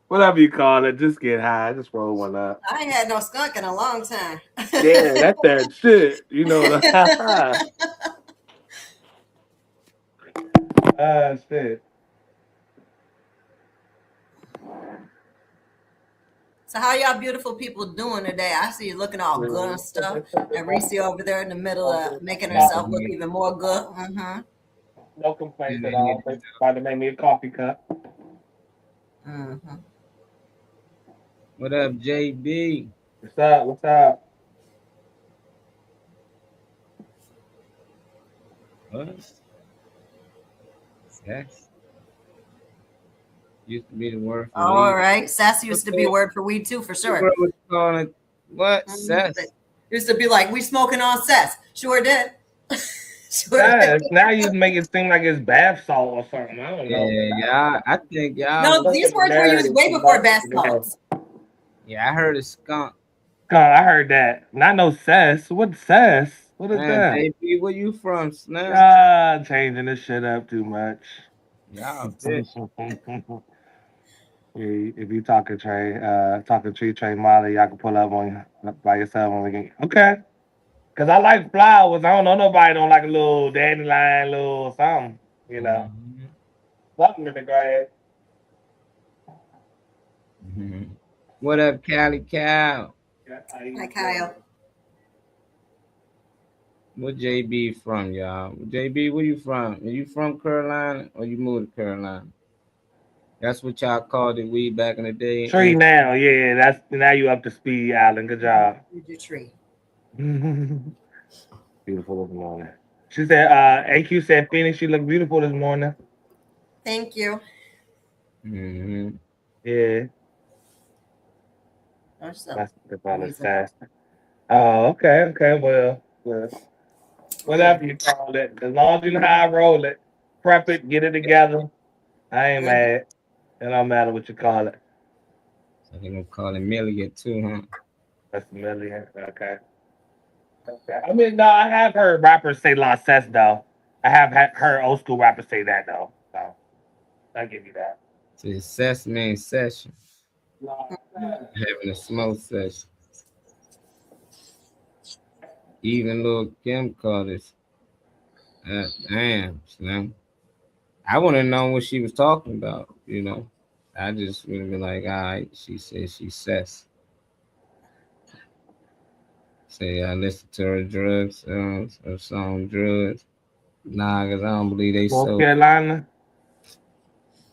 Whatever you call it, just get high. Just roll one up. I ain't had no skunk in a long time. Yeah, that's that shit. You know. Shit. So how y'all beautiful people doing today? I see you looking all good and stuff. And Reese over there in the middle of making herself look even more good. No complaints at all. Trying to make me a coffee cup. What up, JB? What's up? What's up? What? Sex used to be the word for all weed. Right. Sass used to be a word for weed too, for sure. What? Sass? Used to be like, we smoking on Sass. Sure did. Now you make it seem like it's bath salt or something. I don't know. Yeah, I think y'all. No, these words were used way before bath salts. Yeah, I heard a skunk. I heard that. Not no cess. What's cess? What is that? JB, where you from, Snap? Changing this shit up too much. Y'all If you talking Tree Trey Molly, y'all can pull up on by yourself when we can. Okay. Cause I like flowers. I don't know nobody don't like a little dandelion, little something, you know. Something in the grass. What up, Cali Cal? Hi, Kyle. Where JB from, y'all? JB, where you from? Are you from Carolina or you moved to Carolina? That's what y'all called it weed back in the day. Tree now, yeah. That's now you up to speed, Alan. Good job. Your tree. Beautiful this morning. She said, AQ said, Phoenix, you look beautiful this morning. Thank you. Yeah. That's the fast. Oh, okay. Well, whatever you call it. As long as you know how I roll it, prep it, get it together. I ain't mad. It don't matter what you call it. So they're gonna call it Million too, huh? That's Million. Okay. I mean, no, I have heard rappers say Lancesse though. I have heard old school rappers say that though. So I'll give you that. So cess means session. Having a smoke session. Even Lil Kim called it. Damn, Slim. I want to know what she was talking about, you know. I just would have been like, all right, she said she cess. Say I listen to her drugs, her song drugs. Nah, because I don't believe they North sold. Carolina?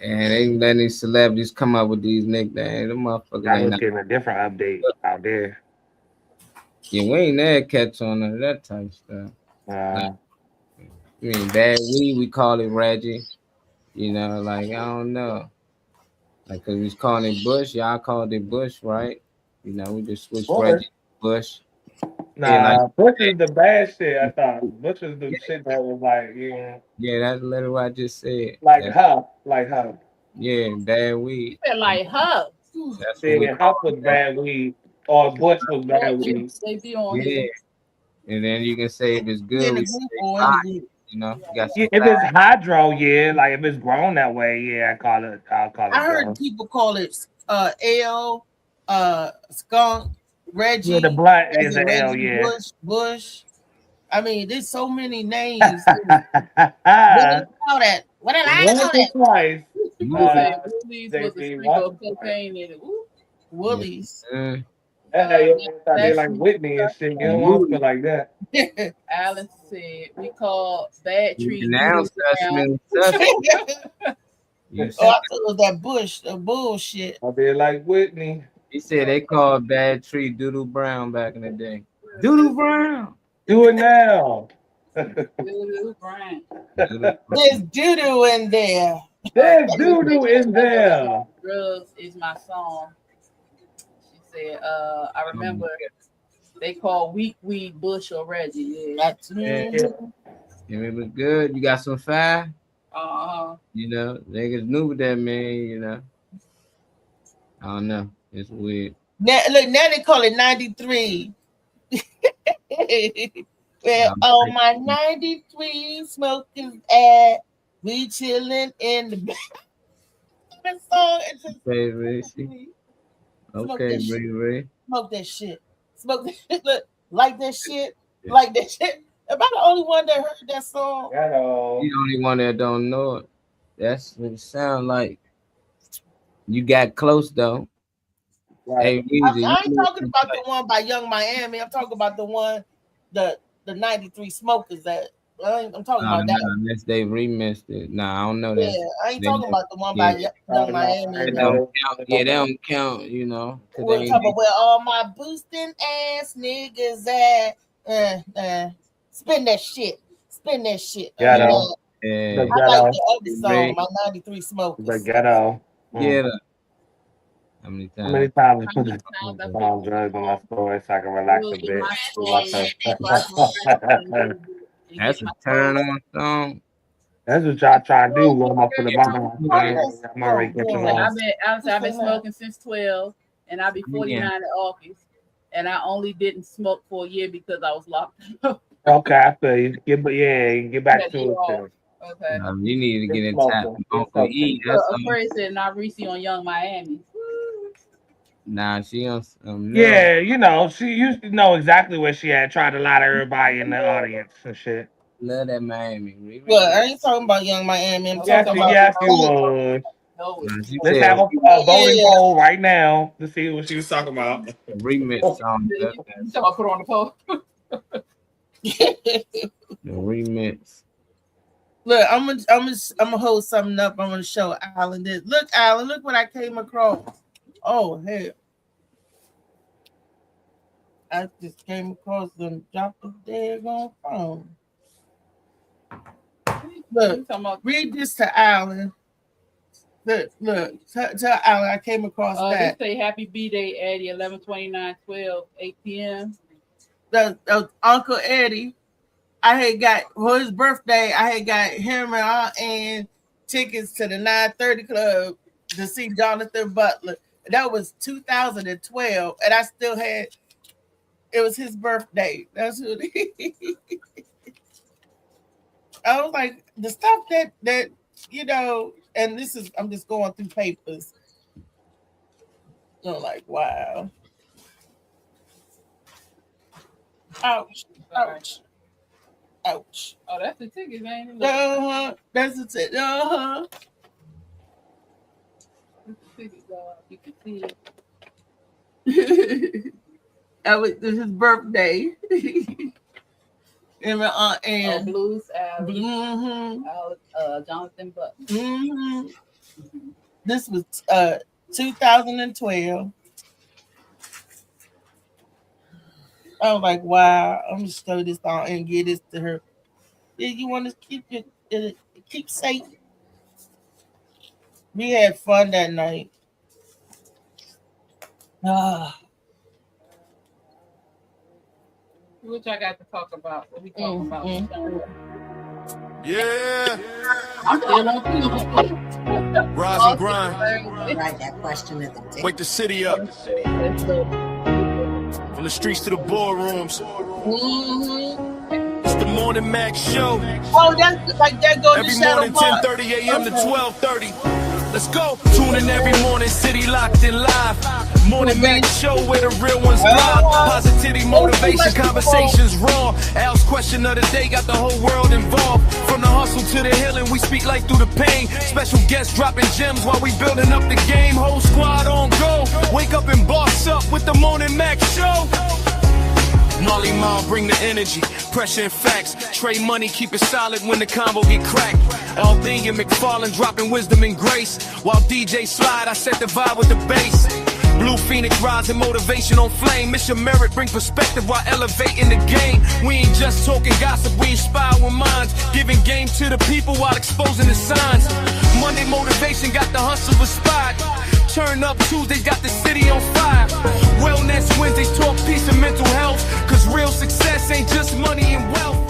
And they letting these celebrities come up with these nicknames. Them motherfuckers I ain't was not. getting a different update out there. Yeah, we ain't there catch on none of that type of stuff. Uh, I mean, bad weed, we call it Reggie. You know, like, I don't know. Like, cause we was calling it Bush, y'all called it Bush, right? You know, we just switched Bush. Reggie to Bush. nah, Yeah, like, Bush is the bad shit. I thought Bush is the shit that was like, yeah, that's literally what I just said. like That's, Huff, like Huff. yeah, bad weed. Feel like her. That's what we Said call Huff was it. bad weed, or Bush was bad They, weed. they be on Yeah. here. And then you can say if it's In good, the we group say or in the fine. group. You know, you got Yeah, some if it's fine. hydro, yeah, like if it's grown that way, yeah, I'll call I it heard grown. people call it L, skunk, Reggie, Yeah, the blunt as is in an L, Reggie yeah. Bush. I mean, there's so many names. What did I call that? What did I Once call or that? twice, You Ooh. said Woolies they was a be sprinkle once or of twice. cocaine in it. Ooh. Woolies. Thought they like That's Whitney and shit. You don't want to feel like that. Alan said we call bad tree Now doodle brown. suspect. You Oh, see, I thought it was that Bush, the bullshit. I be like Whitney. he said they called bad tree Doodle Brown back in the day. Doodle Brown. Do it now. Doodle brown. Doodle There's doo-doo in there. There's doo-doo in there. Drugs is my song. She said, I remember they call weak weed Bush or Reggie. Yeah. That's Yeah. If it was good, you got some fire. You know, niggas knew that, man. You know, I don't know. It's weird. Now, look, now they call it 93. Well, on my 93 smoking at, we chilling in the back. That song, it's just, Okay, Rishi. Okay, that shit. Ray. Smoke that shit. Smoke that shit. Look, like that shit. Like that shit. Am I the only one that heard that song? Hello. You the only one that don't know it. That's what it sound like. You got close though. Right. Hey, I Weezy, ain't talking about the one by Young Miami. I'm talking about the one, the 93 Smokers. That I'm talking about that. Unless they remixed it. Nah, I don't know Yeah, that. I ain't They- talking about the one by yeah. Young Miami. They don't count. Yeah, they don't count. You know, 'cause We're they talking ain't- about where all my boosting ass niggas at. Spin that shit. Spin that shit. Ghetto. Yeah. I like the other song, my 93 Smokers. The ghetto. Get up. How many How times? many times I How put many times I put on drugs in my story so I can relax a bit? That's a turn on song. That's what y'all trying to do. Warm up for the bomb. I'm already catching on. I've been smoking since 12, and I'll be 49 in August. And I only didn't smoke for a year because I was locked up. Okay, I feel you. Get back to it. Too. Okay. You need to get in Smoking. tap with Uncle E. So, That's a friend said, not Reese on Young Miami. nah, she on no. Yeah, you know, she used to know exactly where she at, tried to lie to everybody in the audience and shit. Love that Miami. Well, I ain't talking about Young Miami. I'm Yes, talking about you would. No, She Let's said have a voting poll right now to see what she was talking about. remix song. you talking about put on the poll? The remix. Look, I'm gonna hold something up. I'm gonna show Alan this. Look, Alan, look what I came across. Oh hell. I just came across them, dropped the daggone phone. Look, read this to Alan. Look, tell Alan I came across that. They say happy B-Day, Eddie, 11/29/12, 8 p.m. The Uncle Eddie, I had got for his birthday, I had got him and Aunt Ann tickets to the 930 Club to see Jonathan Butler. That was 2012, and I still had it was his birthday. That's what I was like, the stuff that you know, and this is I'm just going through papers. I'm like, wow. Ouch. Ouch. Ouch. Oh, that's the ticket, ain't it? That's the ticket. You can see it. That was his birthday. And my Aunt Ann. Blues Alley. Mm-hmm. Jonathan Butler. Mm-hmm. This was 2012. I was like, wow, I'm gonna throw this on and get this to her. Yeah, you want to keep it keep safe. We had fun that night. Which I got to talk about. What we talking about? Yeah. I'm still on TV. Rise and grind. Right, that question of the day. Wake the city up. From the streets to the boardrooms. It's the Morning Max Show. Oh, that's like that goes Every to Shadow morning, Park. 10:30 a.m. to 12:30. Let's go. Tune in every morning, city locked in live. Morning Max Show where the real ones live. Positivity, motivation, conversations raw. Al's question of the day got the whole world involved. From the hustle to the healing, we speak life through the pain. Special guests dropping gems while we building up the game. Whole squad on go. Wake up and boss up with the Morning Max Show. Marley Marl bring the energy, pressure and facts. Trade money, keep it solid when the combo get cracked. LD and McFarlane dropping wisdom and grace. While DJ slide, I set the vibe with the bass. Blue Phoenix rising, motivation on flame. Mission Merit bring perspective while elevating the game. We ain't just talking gossip, we inspire with minds. Giving game to the people while exposing the signs. Monday motivation got the hustle spot. Turn up Tuesdays got the city on fire. Wellness Wednesdays talk peace and mental health. Cause real success ain't just money and wealth.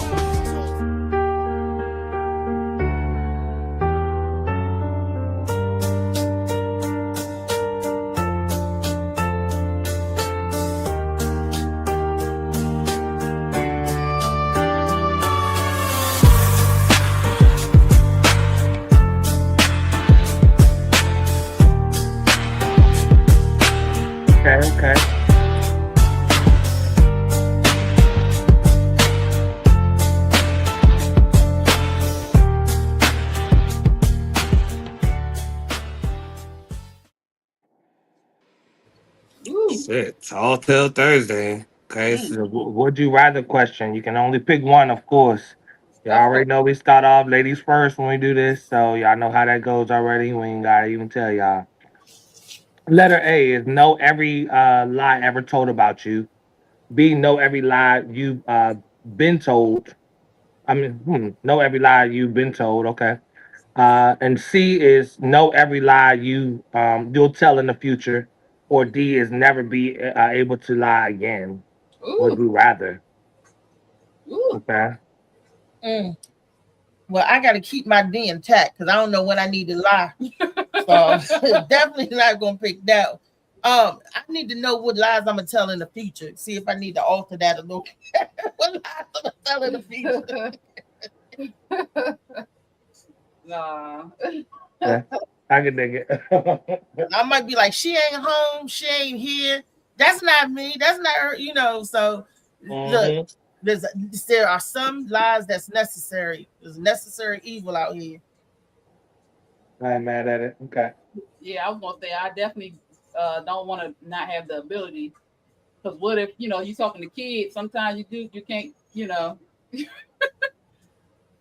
Okay. Shit, Tall Tale Thursday. Okay, so would you rather question? You can only pick one, of course. Y'all already know we start off ladies first when we do this, so y'all know how that goes already. We ain't gotta even tell y'all. Letter A is know every lie ever told about you. B, know every lie you've been told. Know every lie you've been told. Okay. And C is know every lie you'll tell in the future. Or D is never be able to lie again. Would you rather? Okay. Well, I got to keep my D intact because I don't know when I need to lie. So definitely not gonna pick that. I need to know what lies I'm gonna tell in the future. See if I need to alter that a little. What lies I'm gonna tell in the future? Nah. Yeah, I can dig it. I might be like, she ain't home, she ain't here. That's not me. That's not her. You know. So look, there are some lies that's necessary. There's necessary evil out here. I ain't mad at it. Okay. Yeah, I was gonna say I definitely don't want to not have the ability. Because what if you talking to kids? Sometimes you can't.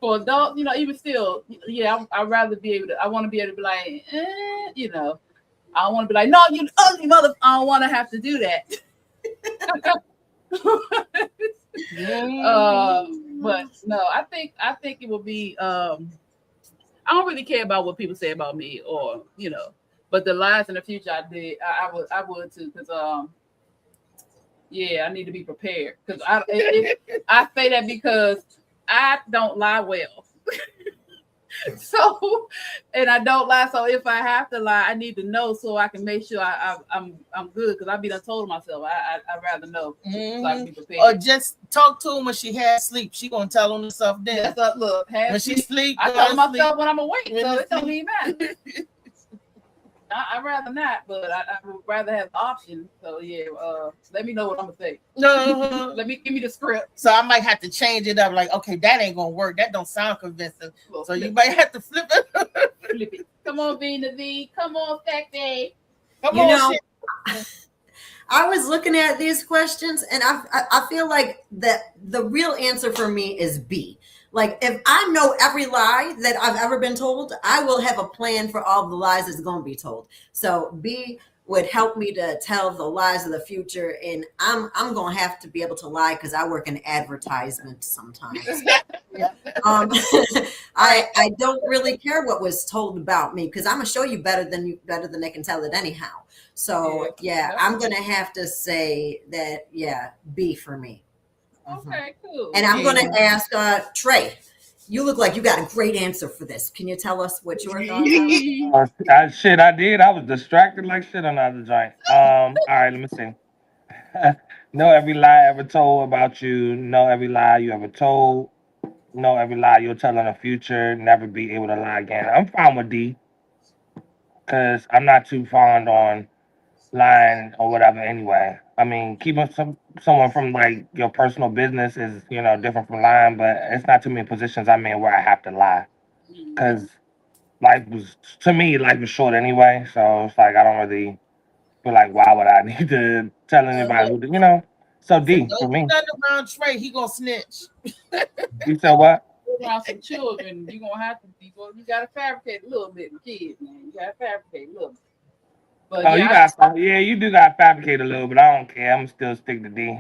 For adults, even still, yeah, I'd rather be able to. I want to be able to be like, I don't want to be like, no, you ugly mother. I don't want to have to do that. But no, I think it will be. I don't really care about what people say about me, or but the lies in the future, I would too, because yeah, I need to be prepared because I say that because I don't lie well. So, and I don't lie. So if I have to lie, I need to know so I can make sure I'm good, because I be done told myself I'd rather know so I can be prepared. Or just talk to him when she has sleep. She gonna tell on herself then. Look, when she sleep, I tell myself when I'm awake, so it don't even matter. I'd rather not, but I would rather have the option. So yeah, let me know what I'm gonna say. No, give me the script. So I might have to change it up. Like, okay, that ain't gonna work. That don't sound convincing. So you might have to flip it. Flip it. Come on, V to V. Come on, Sexy. Come on. I was looking at these questions, and I feel like that the real answer for me is B. Like if I know every lie that I've ever been told, I will have a plan for all the lies that's going to be told. So B would help me to tell the lies of the future, and I'm going to have to be able to lie because I work in advertisement sometimes. I don't really care what was told about me because I'm gonna show you better than they can tell it anyhow. So yeah, I'm gonna have to say that B for me. Okay, cool. And I'm gonna ask Trey. You look like you got a great answer for this. Can you tell us what your thoughts are? Shit, I did. I was distracted like shit on the other joint. All right, let me see. Know every lie ever told about you. Know every lie you ever told. Know every lie you'll tell in the future. Never be able to lie again. I'm fine with D, because I'm not too fond on lying or whatever. Anyway, I mean, keeping someone from like your personal business is different from lying, but it's not too many positions I'm in where I have to lie, because life was short anyway. So it's like I don't really feel like why would I need to tell anybody So D for me. Nothing around Trey, he gonna snitch. You said what? Around some children, you're gonna have to be. Well, you gotta fabricate a little bit, kids, man. You gotta fabricate a little bit. But you do got to fabricate a little, but I don't care. I'm still stick to D.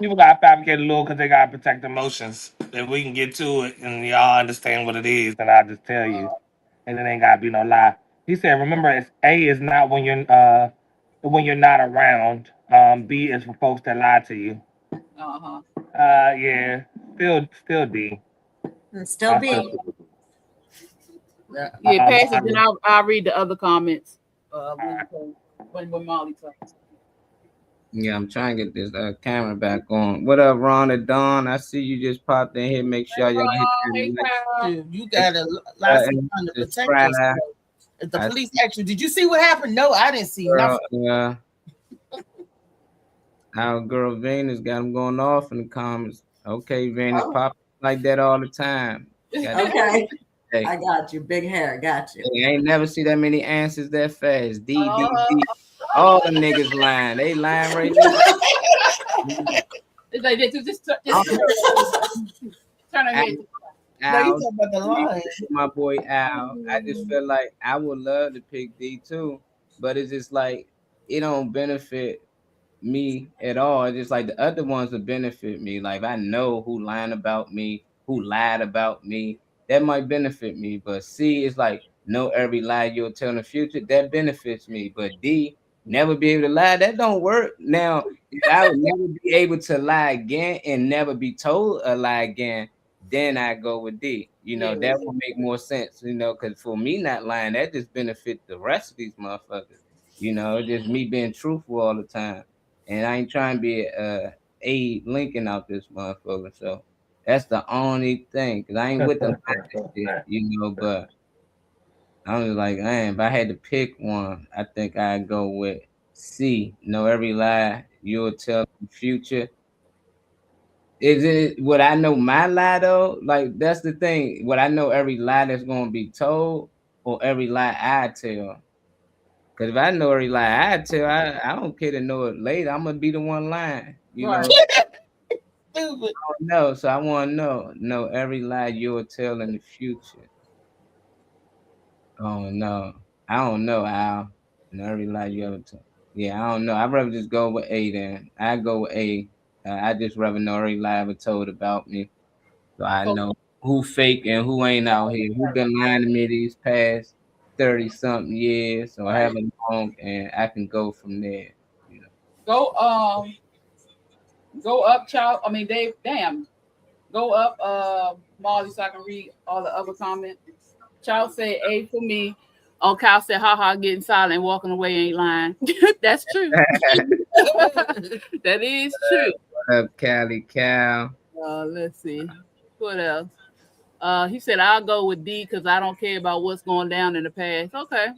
People got to fabricate a little because they got to protect emotions. If we can get to it and y'all understand what it is, then I'll just tell you. And it ain't got to be no lie. He said, remember, A is not when you're not around. B is for folks that lie to you. Yeah. Still D. Still B. Yeah, pass it, then I'll read the other comments when Molly talks. Yeah, I'm trying to get this camera back on. What up, Ron and Dawn? I see you just popped in here. Make sure y'all hit that. You got a lot of time to protect yourself. If the police actually, did you see what happened? No, I didn't see nothing. Our girl Venus got them going off in the comments. Okay, Venus, pop like that all the time. Okay. I got you. Big hair. Got you. I ain't never see that many answers that fast. D. All the niggas lying. They lying right now. It's like they just turn ahead. Al, my boy Al. I just feel like I would love to pick D too, but it's just like it don't benefit me at all. It's just like the other ones will benefit me. Like I know who lying about me, who lied about me. That might benefit me, but C is like know every lie you'll tell in the future. That benefits me, but D never be able to lie. That don't work. Now if I would never be able to lie again and never be told a lie again, then I go with D. That would make more sense. Because for me not lying, that just benefit the rest of these motherfuckers. Just me being truthful all the time, and I ain't trying to be Abe Lincoln out this motherfucker. So. That's the only thing, because I ain't with them, but I was like, man, if I had to pick one, I think I'd go with C. Know every lie you'll tell in the future. Is it what I know my lie though? Like that's the thing. What I know every lie that's gonna be told, or every lie I tell. Because if I know every lie I tell, I don't care to know it later. I'm gonna be the one lying, know. No, so I want to know every lie you'll tell in the future. Oh no, I don't know, Al. Know every lie you ever tell. Yeah, I don't know. I'd rather just go with A then. I go with A. I just rather know every lie ever told about me, so I know who fake and who ain't out here. Who been lying to me these past 30-something years, so I haven't long, and I can go from there. Go up, child. I mean, Dave. Damn. Go up, Molly, so I can read all the other comments. Child said A for me. On Cal said, haha, getting silent, walking away ain't lying. That's true. That is true. What up, Cali Cal? Let's see. What else? He said, I'll go with D because I don't care about what's going down in the past. Okay.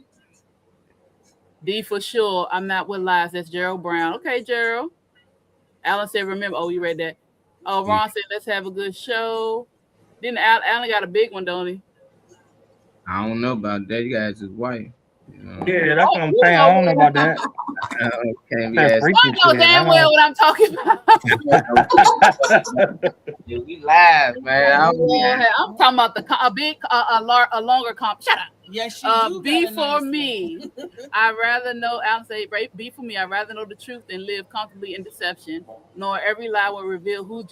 D for sure. I'm not with lies. That's Gerald Brown. Okay, Gerald. Alan said, remember. Oh, you read that. Oh, Ron said, let's have a good show. Then Alan got a big one, don't he? I don't know about that. You guys is white. You know? Yeah, that's what I'm you saying. I don't know about that. Can't be That asking. freaky I know shit. I damn don't- well what I'm talking about. Yeah, we live, man. I'm talking about a longer comp. Shut up. Yes, you do. Be got a for nice me. I'd rather know. I'll say, be for me. I'd rather know the truth than live comfortably in deception. Nor every lie will reveal who's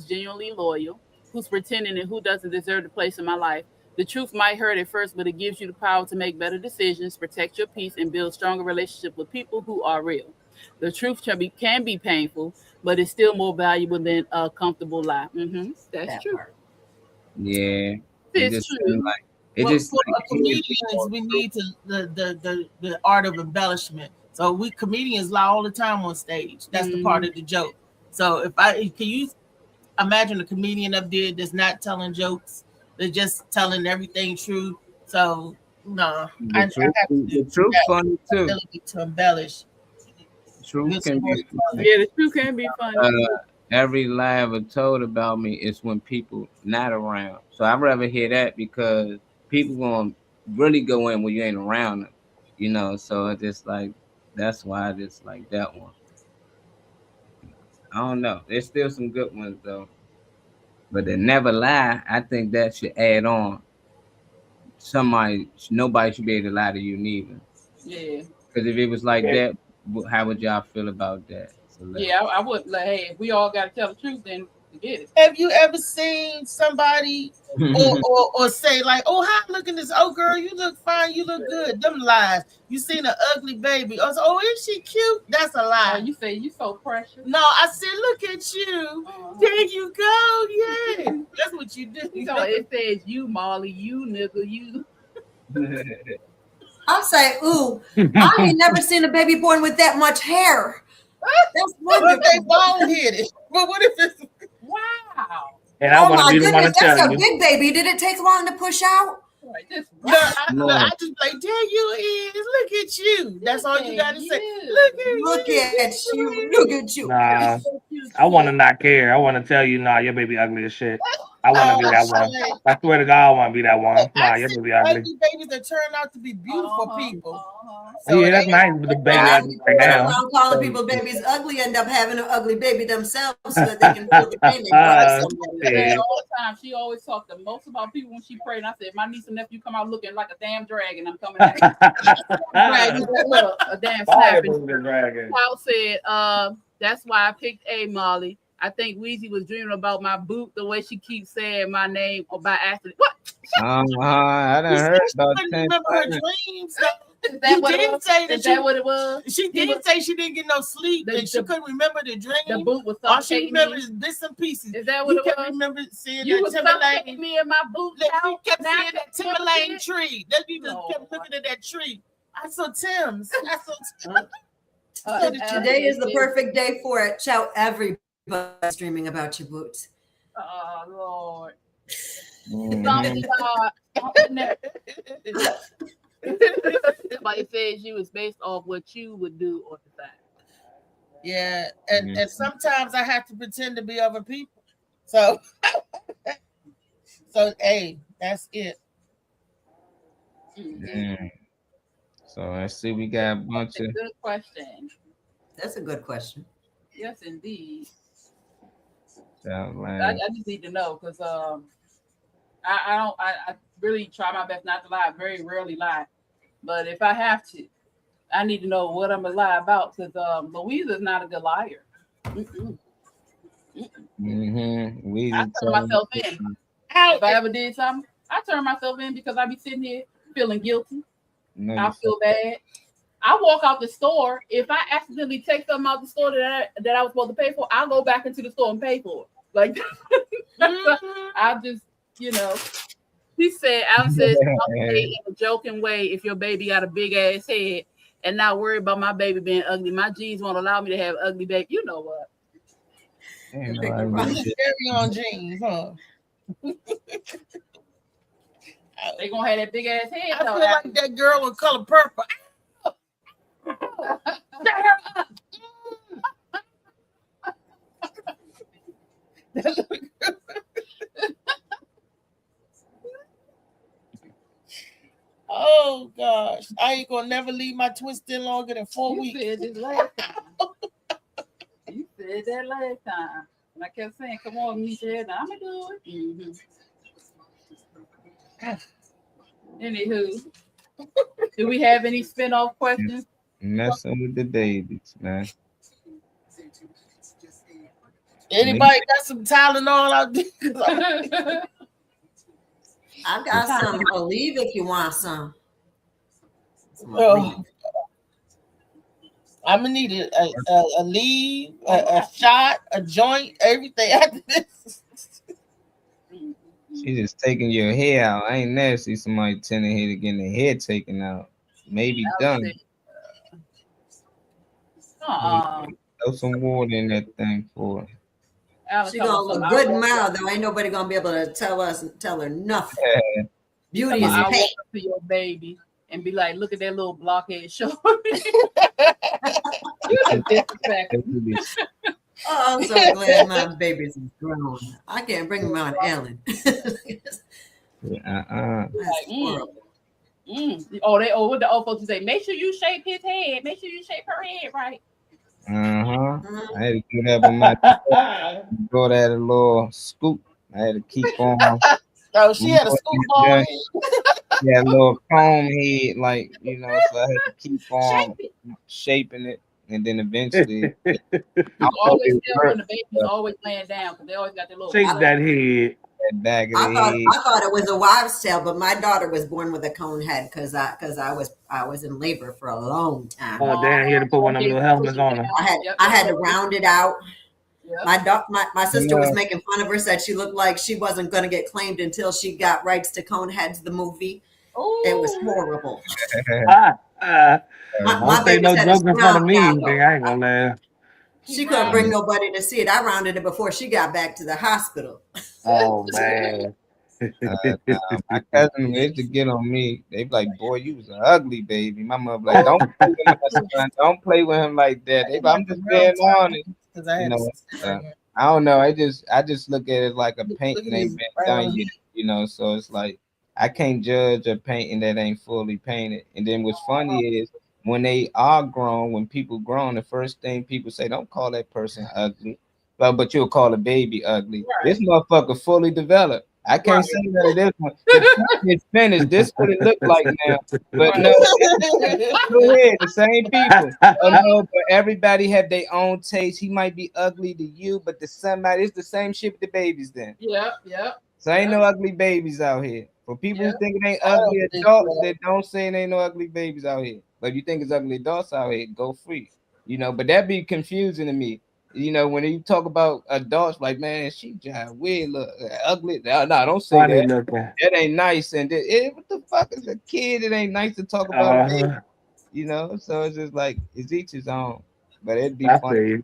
genuinely loyal, who's pretending, and who doesn't deserve the place in my life. The truth might hurt at first, but it gives you the power to make better decisions, protect your peace, and build stronger relationships with people who are real. The truth can be painful, but it's still more valuable than a comfortable lie. That's That true. part. Yeah. It It's just true. seems like it Well, just for like comedians, we need to the art of embellishment. So we comedians lie all the time on stage. That's the part of the joke. So can you imagine a comedian up there that's not telling jokes? They're just telling everything true. So no, I have to the truth funny too. ability to embellish. Truth can be funny. Yeah, the truth can be funny. Every lie ever told about me is when people not around. So I'd rather hear that because people gonna really go in when you ain't around them, you know. So it's just like that's why I just like that one. I don't know. There's still some good ones though, but the never lie. I think that should add on. Nobody should be able to lie to you neither. Yeah. Because if it was like that, how would y'all feel about that? So Yeah, I would like, hey, if we all got to tell the truth, then forget it. Have you ever seen somebody or say like, "Oh, hi, look at this. Oh, girl, you look fine. You look good." Them lies. You seen an ugly baby. Oh, is she cute? That's a lie. You say you so precious. No, I said, look at you. There you go. Yeah, that's what you do. So it says you, Molly, you nigga, you. I'll say, ooh, I ain't never seen a baby born with that much hair. That's wonderful. They bone headed. But what if it's wow? And I want to be the one to tell that's a you. big baby. Did it take long to push out? I just like, there you is. Look at you. That's all you gotta say. Look at you. Look at you. Nah, I want to not care. I want to tell you, nah, your baby ugly as shit. I want to be that one. I swear to God, I want to be that one. Nah, your baby ugly. Ugly babies that turn out to be beautiful people. So yeah, that's nice, but the baby ugly right now. I'm calling people babies ugly, end up having an ugly baby themselves so that they can feel the pain. All the time. She always talked the most about people when she prayed. And I said, my niece and nephew come out looking like a damn dragon. I'm coming at you. Look, a damn snapping. Paul said, that's why I picked A, Molly. I think Weezy was dreaming about my boot the way she keeps saying my name or by accident. What? I done heard about that. Remember her dreams. Is that what it was? She did say she didn't get no sleep and she couldn't remember the dream. The boot was all she suffocating remembered me. is bits and pieces. Is that what it was? Remember seeing You that was Timberlane. suffocating me in my boot. You kept seeing that Timberlane tree. That you just kept looking at that tree. I saw Tim's. Today is the perfect day for it. Shout everybody streaming about your boots. Oh Lord. Mhm. Somebody says you is based off what you would do or decide. Yeah, and sometimes I have to pretend to be other people. So, hey, that's it. So I see we got a bunch of good question. That's a good question. Yes, indeed. man. I just need to know because I really try my best not to lie. I very rarely lie, but if I have to, I need to know what I'm gonna lie about because Louisa is not a good liar. We I turn myself in. If I ever did something, I turn myself in because I be sitting here feeling guilty. I feel bad. I walk out the store. If I accidentally take something out the store that I was supposed to pay for, I'll go back into the store and pay for it. Like I just, he said, Alan says, I'll say in a joking way, if your baby got a big ass head and not worry about my baby being ugly, my genes won't allow me to have ugly baby. You know what? Carry on jeans, huh? They gonna have that big ass head. I feel like that girl in Color Purple. Oh gosh. I ain't gonna never leave my twist in longer than 4 You weeks. said this last time. You said that last time. And I kept saying, come on, meet your head. I'm going to do it. Mm-hmm. Anywho, do we have any spin-off questions? Messing with the babies, man. Anybody got some Tylenol out there? I got some. I'll leave if you want some. I'm gonna need a leave, a shot, a joint, everything after this. She just taking your hair out. I ain't never see somebody tending hair to getting their hair taken out. Maybe done. Throw some water in that thing for her. She gonna look good mild though. Ain't nobody gonna be able to tell her nothing. Beauty is I pain. walk up to your baby and be like, look at that little blockhead short. You just disrespectful. Oh, I'm so glad my baby's grown. I can't bring him out, Ellen. What the old folks say? Make sure you shape his head. Make sure you shape her head right. I had to do that with my daughter had a little scoop. I had to keep on. Oh, she had a scoop ball head. She had a little comb head, like, you know, so I had to keep on shaping it. And then eventually, I always tell when the baby's always laying down because they always got their little shake that head. That back of the head. I thought it was a wives' tale, but my daughter was born with a cone head because I was in labor for a long time. Oh damn! You had to put one of them little helmets on her. I had to round it out. Yep. My sister was making fun of her, said she looked like she wasn't going to get claimed until she got rights to Coneheads, the movie. Ooh. It was horrible. Don't say no joke in front of me. I ain't gonna laugh. She couldn't bring nobody to see it. I rounded it before she got back to the hospital. Oh man. My cousin used to get on me. They be like, "Boy, you was an ugly baby." My mother like, "Don't play with my son. Don't play with him like that." They, I'm just being honest. You know, I don't know. I just look at it like a painting ain't been done yet. You know, so it's like I can't judge a painting that ain't fully painted. And then what's funny is when they are grown, when people grown, the first thing people say, don't call that person ugly, but you'll call a baby ugly. Right. This motherfucker fully developed. I can't say that of this one. It's finished. This is what it looked like now. But no, go ahead, the same people. No, but everybody have their own taste. He might be ugly to you, but to somebody, it's the same shit with the babies then. Yeah. So ain't no ugly babies out here. For people who think it ain't ugly adults, they don't say it ain't no ugly babies out here. But if you think it's ugly adults out here, go free. You know, but that be confusing to me. You know, when you talk about adults, like, man, she just weird, look ugly. No, don't say that. That ain't nice. And what the fuck is a kid? It ain't nice to talk about. You know, so it's just like it's each his own. But it'd be funny.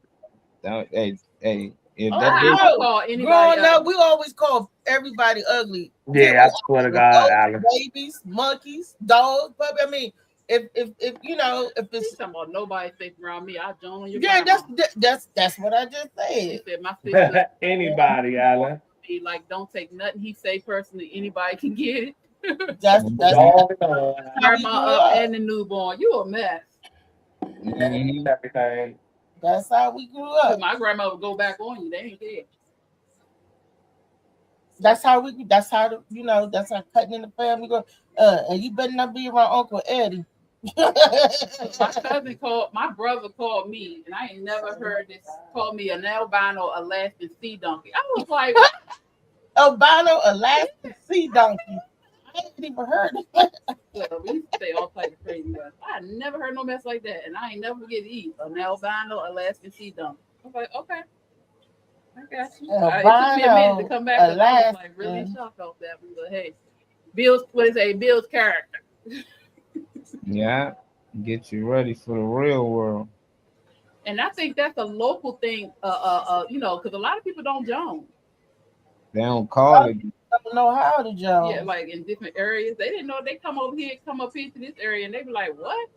Hey. Growing up, we always call everybody ugly. Yeah, I swear to God, Alex. Babies, monkeys, dogs, puppy. I mean, if you know, if it's talking about nobody safe around me, I join on your. Yeah, that's what I just said. Said my sister, anybody, Alan. Be like, don't take nothing he say personally. Anybody can get it. That's grandma and the newborn. You a mess. Everything. That's how we grew up. My grandma would go back on you. They ain't dead. That's how that's how cutting in the family go. And you better not be around Uncle Eddie. My brother called me, and I ain't never heard this. Called me an albino Alaskan sea donkey. I was like, albino Alaskan sea donkey. I ain't even heard it. Well, we used to say all types of crazy stuff. I never heard no mess like that, and I ain't never get to eat an albino Alaskan sea donkey. I was like, okay, I got you. It took me a minute to come back. I was like really shocked off that one, but hey, Bill's character. Yeah, get you ready for the real world. And I think that's a local thing, you know, because a lot of people don't join. They don't call it. Don't know how to join. Yeah, like in different areas. They didn't know they come up here to this area, and they be like, what?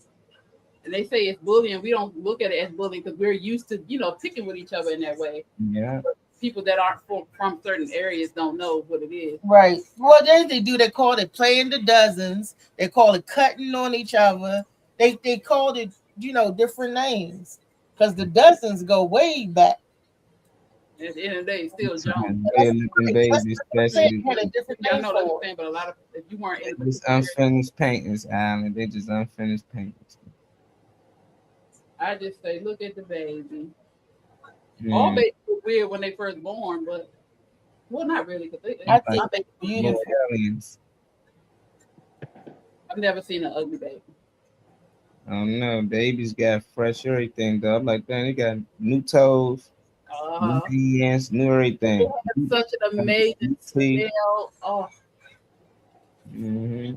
And they say it's bullying. We don't look at it as bullying because we're used to, you know, picking with each other in that way. Yeah. people that aren't from certain areas don't know what it is. Right. Well, they do. They call it playing the dozens. They call it cutting on each other. They called it, different names because the dozens go way back. At the end of the day, it's still Jones. Looking baby, especially. Had a different I name know for that's it. what I'm saying, but a lot of if you weren't in It's unfinished paintings, Alan. They just unfinished paintings. I just say, look at the baby. All babies were weird when they first born, but not really. Because I think they beautiful. Aliens. I've never seen an ugly baby. I don't know. Babies got fresh everything though. I'm like, man, they got new toes, new hands, new everything. Such an amazing smell. Oh. Mm-hmm.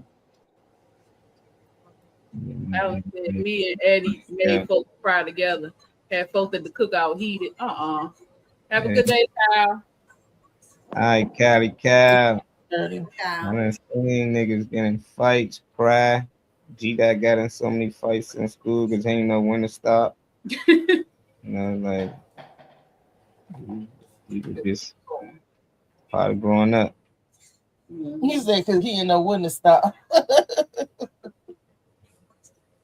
I was saying, me and Eddie made folks cry together. Had folks at the cookout heated. Have a good day, Kyle. All right, Cali Cal. Yeah. I done seen niggas getting fights, cry. G-Dot got in so many fights in school because he ain't know when to stop. Like, he was just part of growing up. He said because he didn't know when to stop.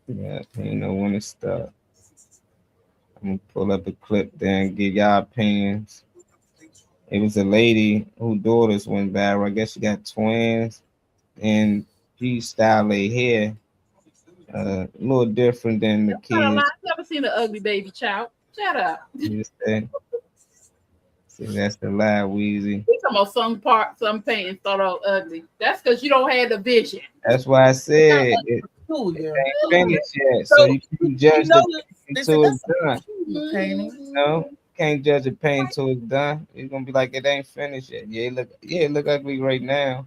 Yeah, he ain't know when to stop. I'm gonna pull up a clip there and give y'all opinions. It was a lady whose daughters went viral. I guess she got twins, and she styled her hair a little different than the kids. I've never seen an ugly baby child. Shut up. See, that's the lie, Weezy. You talking about some paintings thought out ugly. That's because you don't have the vision. That's why I said it ain't finished yet. So you can judge the painting until it's done. No, can't judge a painting until it's done. It's gonna be like it ain't finished yet. It look ugly right now.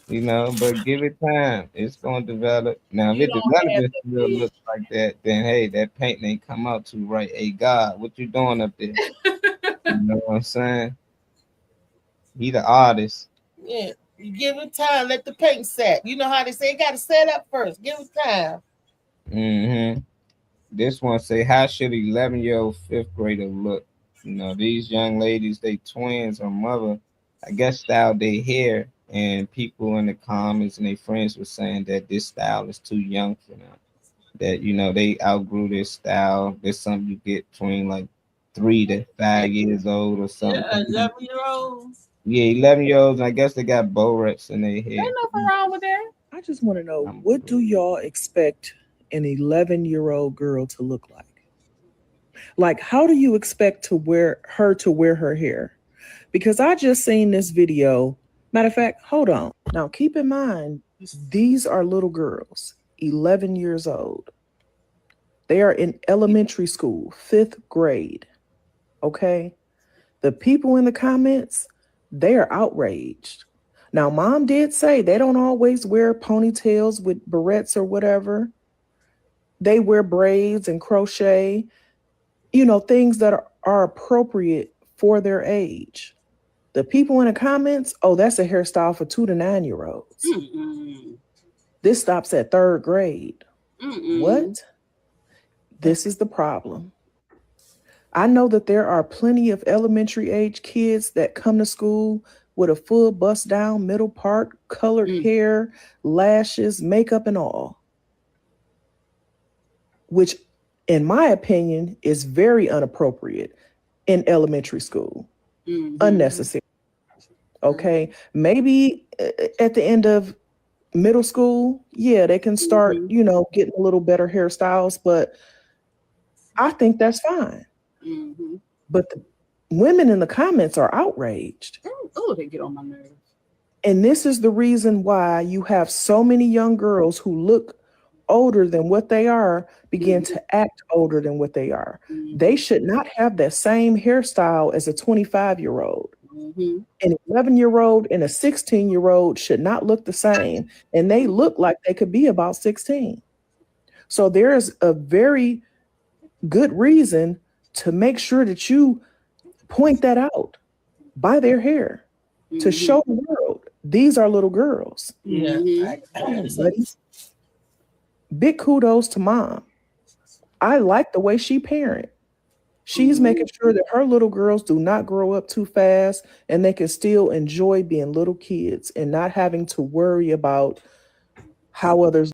But give it time. It's gonna develop. Now, if it develops still look like that, then hey, that paint ain't come out too right. Hey God, what you doing up there? You know what I'm saying? He the artist. Yeah, you give it time. Let the paint set. You know how they say, you got to set up first. Give it time. Mm-hmm. This one say, how should 11-year-old fifth grader look? These young ladies, they twins or mother, I guess styled their hair, and people in the comments and their friends were saying that this style is too young for them. That they outgrew this style. There's something you get between like 3 to 5 years old or something. Yeah, 11-year-olds. Yeah, 11-year-olds. I guess they got bow reps in their hair. Ain't nothing wrong with that. I just want to know, what do y'all expect an 11-year-old girl to look like? Like, how do you expect to wear her hair? Because I just seen this video. Matter of fact, hold on. Now, keep in mind, these are little girls, 11 years old. They are in elementary school, 5th grade. Okay? The people in the comments, they are outraged. Now, mom did say they don't always wear ponytails with barrettes or whatever. They wear braids and crochet, things that are appropriate for their age. The people in the comments, oh, that's a hairstyle for 2 to 9-year-olds. This stops at 3rd grade. What? This is the problem. I know that there are plenty of elementary age kids that come to school with a full bust down middle part, colored hair, lashes, makeup, and all. Which, in my opinion, is very inappropriate in elementary school. Unnecessary. Okay. Maybe at the end of middle school, yeah, they can start, getting a little better hairstyles, but I think that's fine. But the women in the comments are outraged. Oh, they get on my nerves. And this is the reason why you have so many young girls who look older than what they are begin to act older than what they are. They should not have that same hairstyle as a 25-year-old. An 11-year-old and a 16-year-old should not look the same, and they look like they could be about 16. So there is a very good reason to make sure that you point that out by their hair to show the world these are little girls. Big kudos to mom. I like the way she parent. She's making sure that her little girls do not grow up too fast and they can still enjoy being little kids and not having to worry about how others.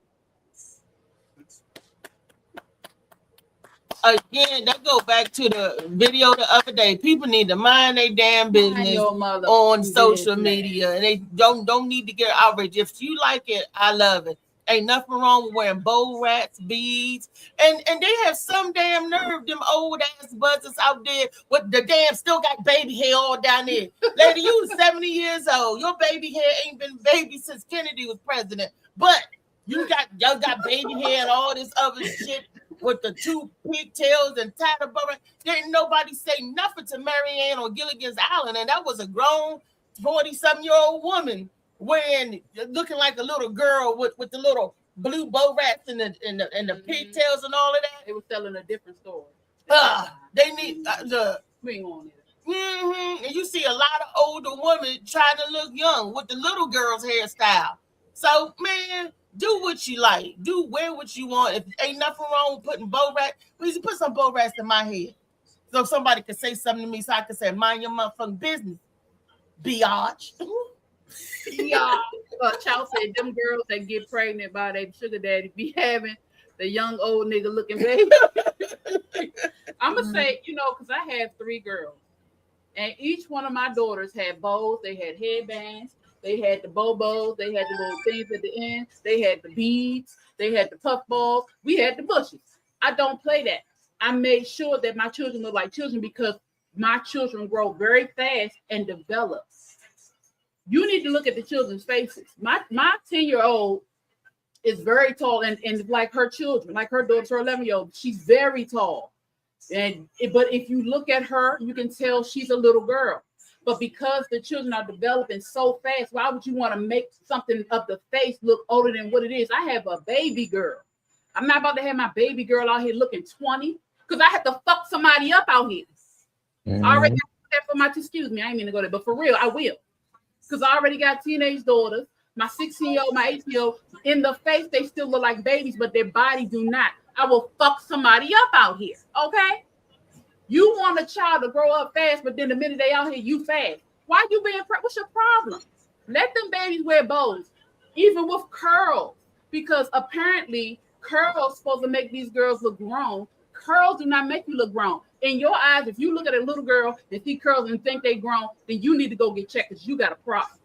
Again, that go back to the video the other day. People need to mind their damn business on social media, and they don't need to get outraged. If you like it, I love it. Ain't nothing wrong with wearing bow rats, beads, and they have some damn nerve. Them old ass buzzers out there with the damn still got baby hair all down there. Lady, you 70 years old. Your baby hair ain't been baby since Kennedy was president, but y'all got baby hair and all this other shit. With the two pigtails and tied up, didn't nobody say nothing to Marianne or Gilligan's Island, and that was a grown 40-something-year-old woman wearing, looking like a little girl with the little blue bow rats and the pigtails and all of that. They were selling a different story. They need the swing on it. And you see a lot of older women trying to look young with the little girl's hairstyle. So, man, do what you like. Wear what you want. If ain't nothing wrong with putting bow rats, please put some bow rats in my head. So somebody could say something to me so I could say, mind your motherfucking business, biatch. Yeah. Child said them girls that get pregnant by their sugar daddy be having the young old nigga looking baby. I'm going to say, because I have 3 girls. And each one of my daughters had bows. They had headbands. They had the bobos, they had the little things at the end, they had the beads, they had the puff balls, we had the bushes. I don't play that. I made sure that my children look like children because my children grow very fast and develop. You need to look at the children's faces. My 10-year-old is very tall and like her children, like her daughter, her 11-year-old, she's very tall. But if you look at her, you can tell she's a little girl. But because the children are developing so fast, why would you want to make something of the face look older than what it is? I have a baby girl. I'm not about to have my baby girl out here looking 20 because I have to fuck somebody up out here. I already got that for my, excuse me, I ain't mean to go there, but for real, I will. Because I already got teenage daughters, my 16-year-old, my 18-year-old, in the face, they still look like babies, but their body do not. I will fuck somebody up out here, okay? You want a child to grow up fast, but then the minute they out here, you fast. Why you being what's your problem? Let them babies wear bows, even with curls, because apparently curls supposed to make these girls look grown. Curls do not make you look grown. In your eyes, if you look at a little girl and see curls and think they grown, then you need to go get checked because you got a problem.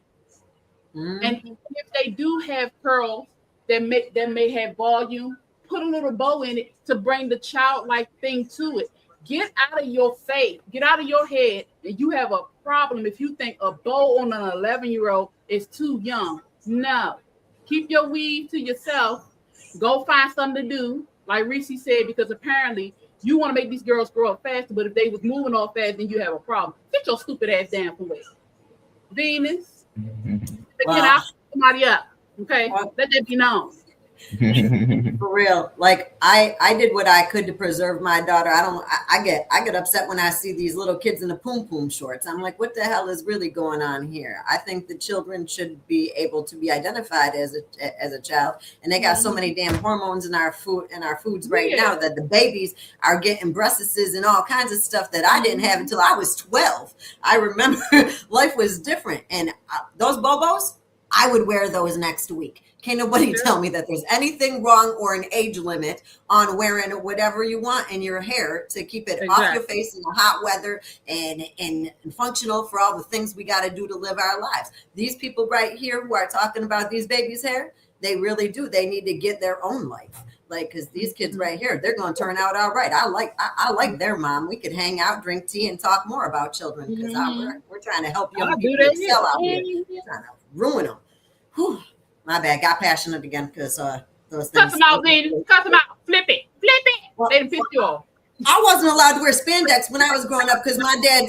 And if they do have curls that may have volume, put a little bow in it to bring the childlike thing to it. Get out of your face, get out of your head, and you have a problem if you think a bow on an 11-year-old is too young. No, keep your weave to yourself. Go find something to do, like Reese said, because apparently you want to make these girls grow up faster, but if they was moving all fast, then you have a problem. Get your stupid ass down from where. Venus, I'll somebody up, okay? Let that be known. For real, like I did what I could to preserve my daughter. I get upset when I see these little kids in the poom poom shorts. I'm like, what the hell is really going on here? I think the children should be able to be identified as a child, and they got so many damn hormones in our foods right now that the babies are getting breasts and all kinds of stuff that I didn't have until I was 12. I remember life was different, and those bobos, I would wear those next week. Can't nobody tell me that there's anything wrong or an age limit on wearing whatever you want in your hair to keep it off your face in the hot weather and functional for all the things we got to do to live our lives. These people right here who are talking about these babies' hair, they really do. They need to get their own life. Like, because these kids right here, they're going to turn out all right. I like their mom. We could hang out, drink tea, and talk more about children because we're trying to help young people excel out here. We're trying to ruin them. Whew. My bad. Got passionate again because those things. Cut them out, then. Cut them out. Flip it. Well, they done pissed you off. I wasn't allowed to wear spandex when I was growing up because my dad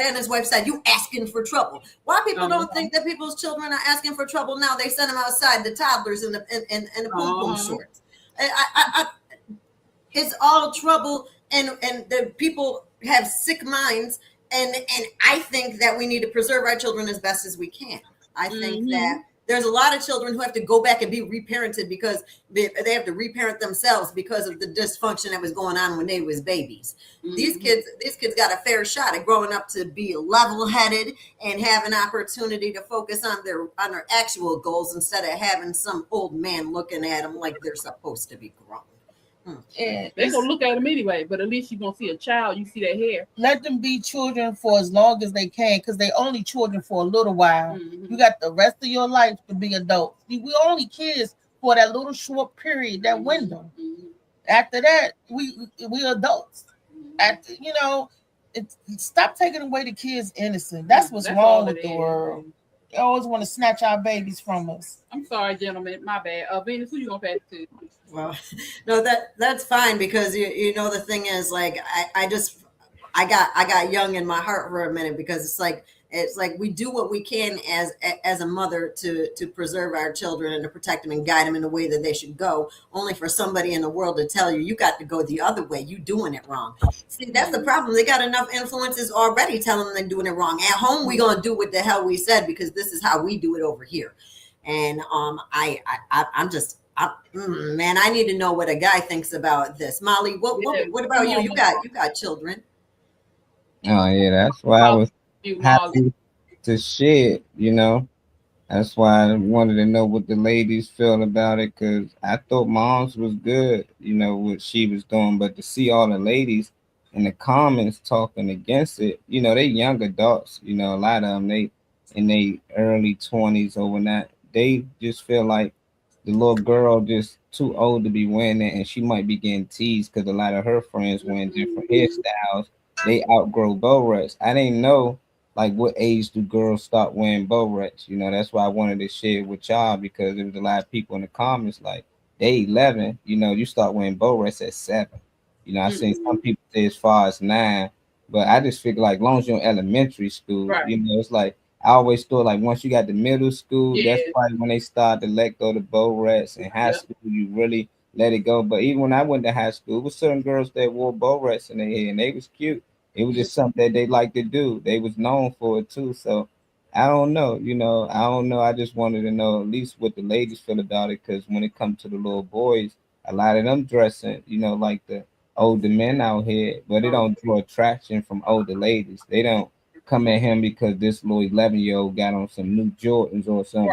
and his wife said, you asking for trouble. Why people don't think that people's children are asking for trouble now? They send them outside, the toddlers in the poom shorts. It's all trouble, and the people have sick minds, and I think that we need to preserve our children as best as we can. I think that There's a lot of children who have to go back and be reparented because they have to reparent themselves because of the dysfunction that was going on when they was babies. These kids got a fair shot at growing up to be level-headed and have an opportunity to focus on their actual goals instead of having some old man looking at them like they're supposed to be grown. Yeah, They gonna look at them anyway, but at least you're gonna see a child. You see their hair. let them be children for as long as they can, because they only children for a little while. You got the rest of your life to be adults. We only kids for that little short period, that window. After that, we adults. After, stop taking away the kids' innocence. That's what's wrong with the world. They always want to snatch our babies from us. I'm sorry, gentlemen. My bad. Venus, who you gonna pass it to? Well, no, that's fine, because you know the thing is, like, I got young in my heart for a minute, because it's like we do what we can as a mother to preserve our children and to protect them and guide them in the way that they should go, only for somebody in the world to tell you got to go the other way. You doing it wrong. See, that's the problem. They got enough influences already telling them they're doing it wrong. At home, we're gonna do what the hell we said, because this is how we do it over here. And man, I need to know what a guy thinks about this. Molly, what about you? You got children. Oh yeah, that's why I was happy to share it, That's why I wanted to know what the ladies feel about it, because I thought mom's was good, what she was doing. But to see all the ladies in the comments talking against it, they young adults, a lot of them, they in their early 20s or whatnot. They just feel like the little girl just too old to be wearing it, and she might be getting teased because a lot of her friends wearing different hairstyles. They outgrow Borex. I didn't know like what age do girls start wearing Borex. That's why I wanted to share it with y'all, because there was a lot of people in the comments like they 11. You start wearing Borex at 7. I seen some people say as far as 9, but I just figure like as long as you're in elementary school, right. It's like I always thought like once you got to middle school, that's probably when they start to let go the Borex. In high school, you really let it go. But even when I went to high school, there was certain girls that wore Borex in their hair, and they was cute. It was just something that they like to do. They was known for it too. So I don't know, I don't know. I just wanted to know at least what the ladies feel about it, because when it comes to the little boys, a lot of them dressing, like the older men out here, but it don't draw attraction from older ladies. They don't come at him because this little 11-year-old got on some new Jordans or some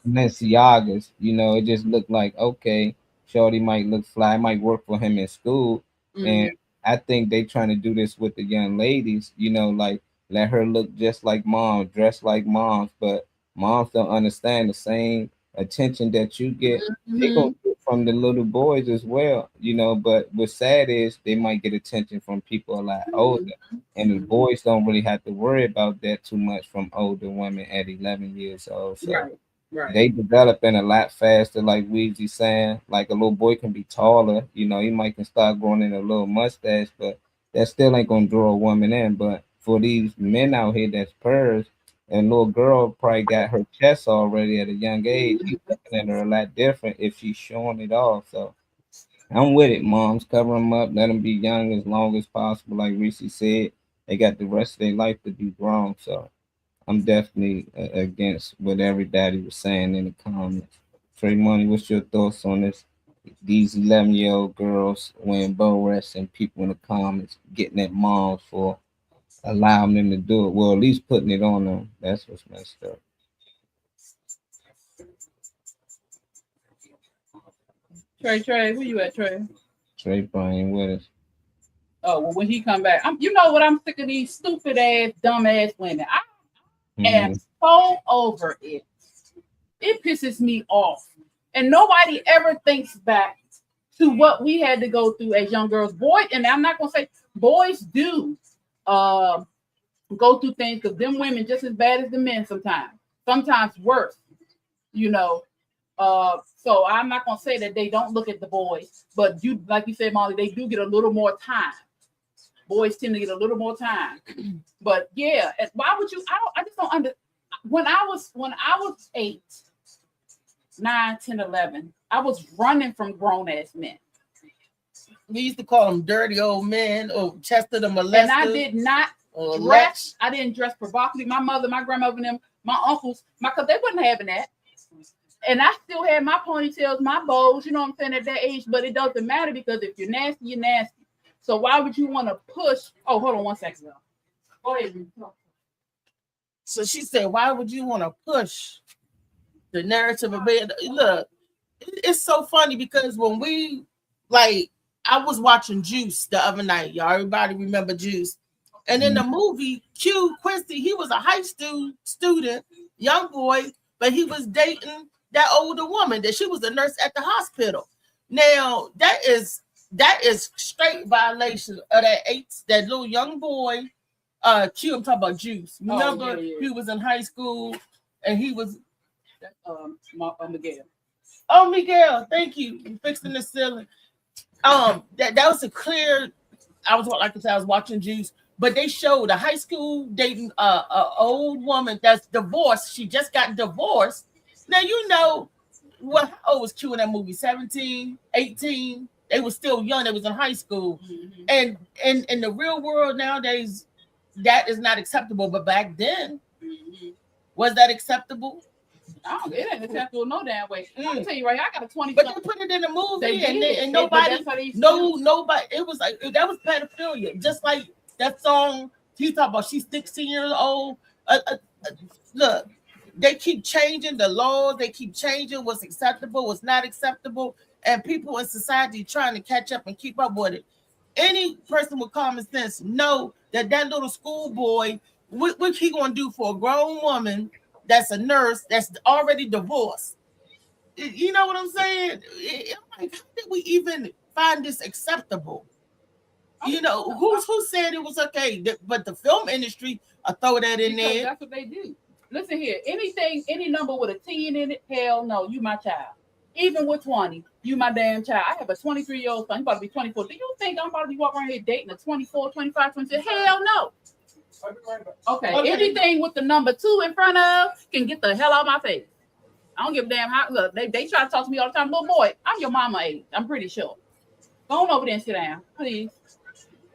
Balenciagas. It just looked like, okay, shorty might look fly, might work for him in school. And I think they trying to do this with the young ladies, like let her look just like mom, dress like moms, but moms don't understand the same attention that you get. They gonna get from the little boys as well, but what's sad is they might get attention from people a lot older, and the boys don't really have to worry about that too much from older women at 11 years old. So they developing a lot faster, like Weezy saying. Like a little boy can be taller, he might can start growing in a little mustache, but that still ain't gonna draw a woman in. But for these men out here that's purrs, and little girl probably got her chest already at a young age, he's looking at her a lot different if she's showing it off. So I'm with it, moms. Cover them up, let them be young as long as possible. Like Reese said, they got the rest of their life to be grown. So I'm definitely against what everybody was saying in the comments. Trey Money, what's your thoughts on this? These 11-year-old girls wearing Borex and people in the comments getting at moms for allowing them to do it. Well, at least putting it on them. That's what's messed up. Trey, where you at, Trey? Trey Bryan with us. Oh, well, when he come back, I'm sick of these stupid ass, dumb ass women. I am so over it. It pisses me off. And nobody ever thinks back to what we had to go through as young girls. Boys, and I'm not going to say boys do go through things, because them women just as bad as the men sometimes worse, so I'm not going to say that they don't look at the boys, but like you said, Molly, they do get a little more time. Boys tend to get a little more time. But yeah, why would you? I just don't understand. When I was 8, 9, 10, 11, I was running from grown ass men. We used to call them dirty old men or Chester the molester. And I did not dress. I didn't dress provocatively. My mother, my grandmother, and them, my uncles, because they wasn't having that. And I still had my ponytails, my bows, you know what I'm saying, at that age, but it doesn't matter because if you're nasty, you're nasty. So why would you want to push? Oh, hold on 1 second. Go ahead. So she said, why would you want to push the narrative of being? Look, it's so funny because when we, like, I was watching Juice the other night. Y'all, everybody remember Juice? And in the movie, Q Quincy, he was a high school student, young boy, but he was dating that older woman that she was a nurse at the hospital. Now that is straight violation of that little young boy. Q, I'm talking about Juice. Remember, he was in high school and he was Miguel. Oh, Miguel, thank you. I'm fixing the ceiling. That was a clear. I was watching Juice, but they showed a high school dating a old woman that's divorced. She just got divorced. Now, you know, how old was Q in that movie? 17, 18. They were still young. They was in high school. Mm-hmm. And in the real world nowadays, that is not acceptable. But back then, was that acceptable? It ain't acceptable no damn way. I'll tell you right here, I got a 20. But they put it in the movie and nobody, it was like, that was pedophilia. Just like that song he talked about, she's 16 years old. Look, they keep changing the laws. They keep changing what's acceptable, what's not acceptable. And people in society trying to catch up and keep up with it. Any person with common sense know that little schoolboy, what he gonna do for a grown woman that's a nurse that's already divorced? You know what I'm saying? I'm like, how did we even find this acceptable? You know, who said it was okay? But the film industry throw that in there. That's what they do. Listen here, any number with a teen in it, hell no, you my child. Even with 20, you my damn child. I have a 23-year-old son. He's about to be 24. Do you think I'm about to be walking around here dating a 24, 25, 26? Hell no. Okay. Anything with the number 2 in front of can get the hell out of my face. I don't give a damn how. Look, they try to talk to me all the time. Little boy, I'm your mama age. I'm pretty sure. Go on over there and sit down, please.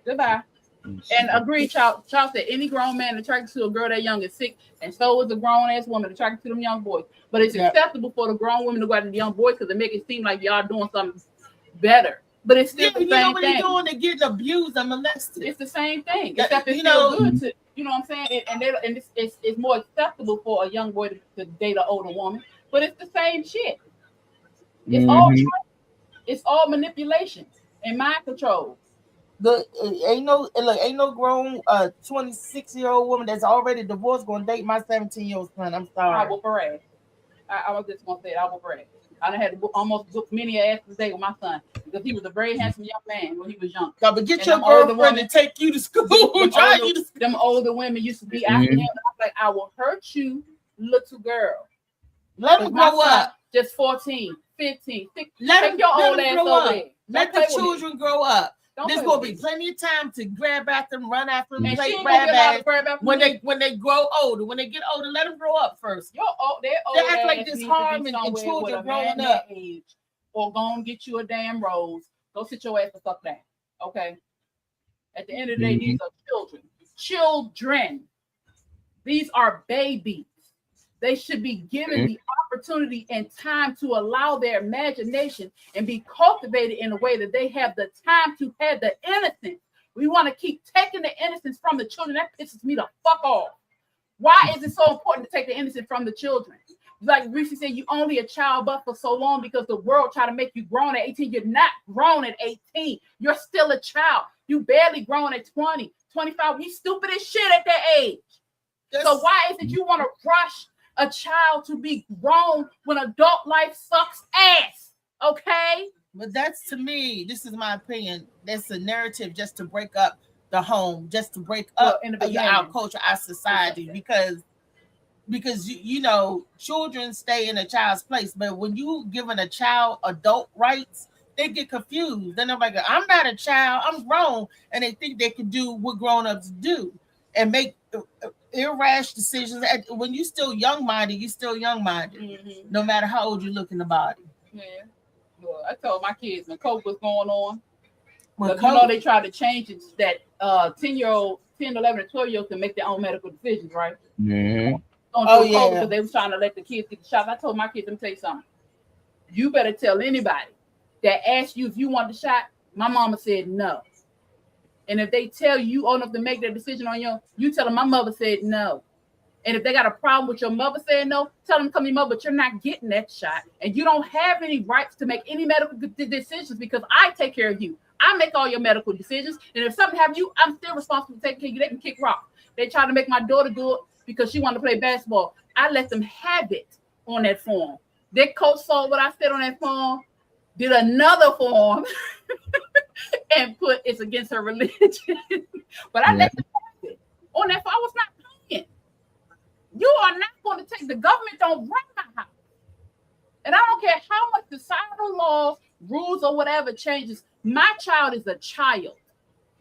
Goodbye. And agree, child said any grown man attracted to a girl that young is sick, and so is a grown ass woman attracted to them young boys. But it's acceptable for the grown women to go out to the young boys because it make it seem like y'all doing something better. But it's still the same thing. They're doing? They're getting abused and molested. It's the same thing, except it's still good to, you know what I'm saying? And it's more acceptable for a young boy to date an older woman, but it's the same shit. It's all manipulation and mind control. Ain't no grown 26-year-old woman that's already divorced gonna date my 17-year-old son. I'm sorry. I will brag. I was just gonna say it. I will brag. I done had to almost book many asses today with my son because he was a very handsome young man when he was young. No, but get your girlfriend to take you to school. Them older women used to be after him. I'm like, I will hurt you, little girl. Let them grow up. Just 14, 15, 16. Take your old ass over there. Let the children grow up. There's gonna be plenty of time to grab after them, run after them, play grab ass. When they grow older, when they get older, let them grow up first. They act like this harm and children growing up. Or go and get you a damn rose. Go sit your ass the fuck down. Okay. At the end of the day, these are children. Children. These are babies. They should be given the opportunity and time to allow their imagination and be cultivated in a way that they have the time to have the innocence. We want to keep taking the innocence from the children. That pisses me the fuck off. Why is it so important to take the innocence from the children? Like Reese said, you only a child but for so long because the world try to make you grown at 18. You're not grown at 18. You're still a child. You barely grown at 20, 25. You stupid as shit at that age. So why is it you want to rush a child to be grown when adult life sucks ass? Okay? But that's, to me, this is my opinion. That's a narrative just to break up the home, just to break up our culture, our society, because you know, children stay in a child's place, but when you giving a child adult rights, they get confused. Then they're like, I'm not a child, I'm grown, and they think they can do what grown-ups do and make irrational decisions. When you're still young-minded, you're still young-minded, no matter how old you look in the body. Yeah. Well, I told my kids when COVID was going on, you know, they tried to change it that 10, 11, and 12-year-olds can make their own medical decisions, right? Oh, COVID yeah. because they was trying to let the kids get the shots. I told my kids, let me tell you something. You better tell anybody that asked you if you want the shot. My mama said no. And if they tell you old enough to make that decision on you tell them my mother said no. And if they got a problem with your mother saying no, tell them come to your mother, but you're not getting that shot. And you don't have any rights to make any medical decisions because I take care of you. I make all your medical decisions. And if something happens to you, I'm still responsible for taking care of you. They can kick rock. They try to make my daughter do it because she wanted to play basketball. I let them have it on that form. Their coach saw what I said on that form, did another form, and put it's against her religion. But I let them have it on that form. I was not playing. You are not going to take the government don't run my house. And I don't care how much societal laws, rules, or whatever changes. My child is a child.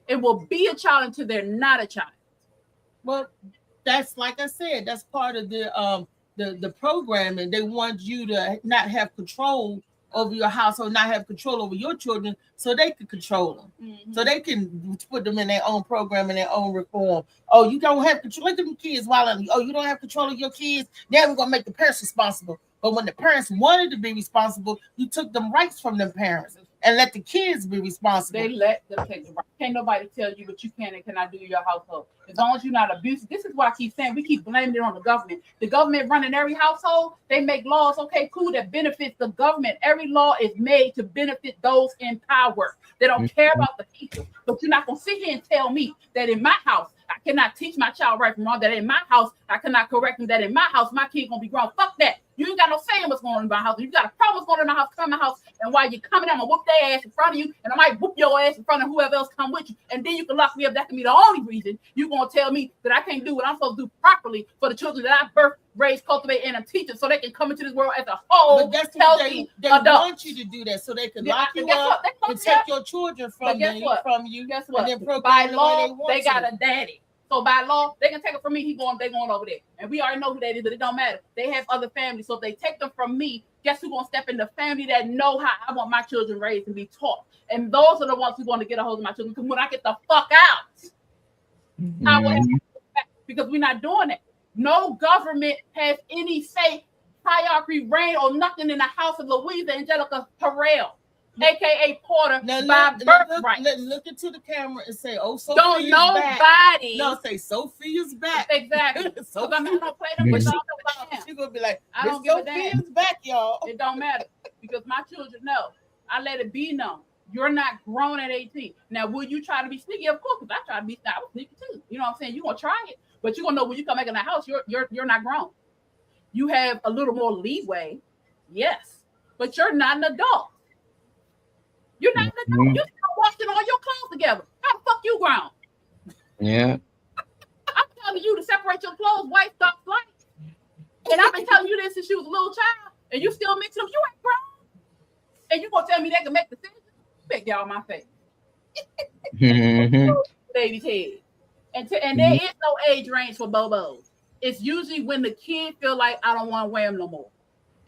It will be a child until they're not a child. Well, that's like I said, that's part of the programming. They want you to not have control over your household, not have control over your children, so they can control them. Mm-hmm. So they can put them in their own program and their own reform. Oh, you don't have control. Look at them kids wilding. Oh, you don't have control of your kids. Now we're gonna make the parents responsible. But when the parents wanted to be responsible, you took them rights from them parents and let the kids be responsible. They let them take the right. Can't nobody tell you what you can and cannot do in your household. As long as you're not abusive. This is why I keep saying we keep blaming it on the government. The government running every household. They make laws, okay, cool, that benefits the government. Every law is made to benefit those in power. They don't care about the people. But you're not going to sit here and tell me that in my house, I cannot teach my child right from wrong, that in my house, I cannot correct him, that in my house, my kid going to be grown. Fuck that. You ain't got no say in what's going on in my house. You got a problem what's going on in my house, come in my house, and while you're coming, I'm going to whoop their ass in front of you, and I might whoop your ass in front of whoever else come with you, and then you can lock me up. That can be the only reason you're going to tell me that I can't do what I'm supposed to do properly for the children that I birth, raise, cultivate, and I'm teaching so they can come into this world as a whole, but that's what healthy they adult. want you to do that so they can lock you up and take your children from you. Guess what? And then By law, they got a daddy. So by law, they can take it from me. They going over there. And we already know who that is, but it don't matter. They have other families. So if they take them from me, guess who's going to step in? The family that know how I want my children raised and be taught. And those are the ones who going to get a hold of my children. Because when I get the fuck out, I will have to get back because we're not doing it. No government has any say, hierarchy, reign, or nothing in the house of Louisa Angelica Harrell, aka Porter, by birthright. Look into the camera and say, "Oh, Sophia's don't nobody." back. No, say Sophia's back. Exactly. So I'm not gonna play them. But she's gonna be like, "I don't give a damn." Sophia's back, y'all. It don't matter because my children know. I let it be known. You're not grown at 18. Now, will you try to be sneaky? Of course, because I try to be. I was sneaky too. You know what I'm saying? You're gonna try it, but you're gonna know when you come back in the house. You're not grown. You have a little more leeway, yes, but you're not an adult. You're not an adult. You're still washing all your clothes together. How the fuck you grown? Yeah. I'm telling you to separate your clothes, white stuff, light. And I've been telling you this since you was a little child, and you still mix them. You ain't grown. And you gonna tell me they can make decisions? Pick y'all my face. Baby's head. And there is no age range for bobos. It's usually when the kid feel like I don't want to wear them no more.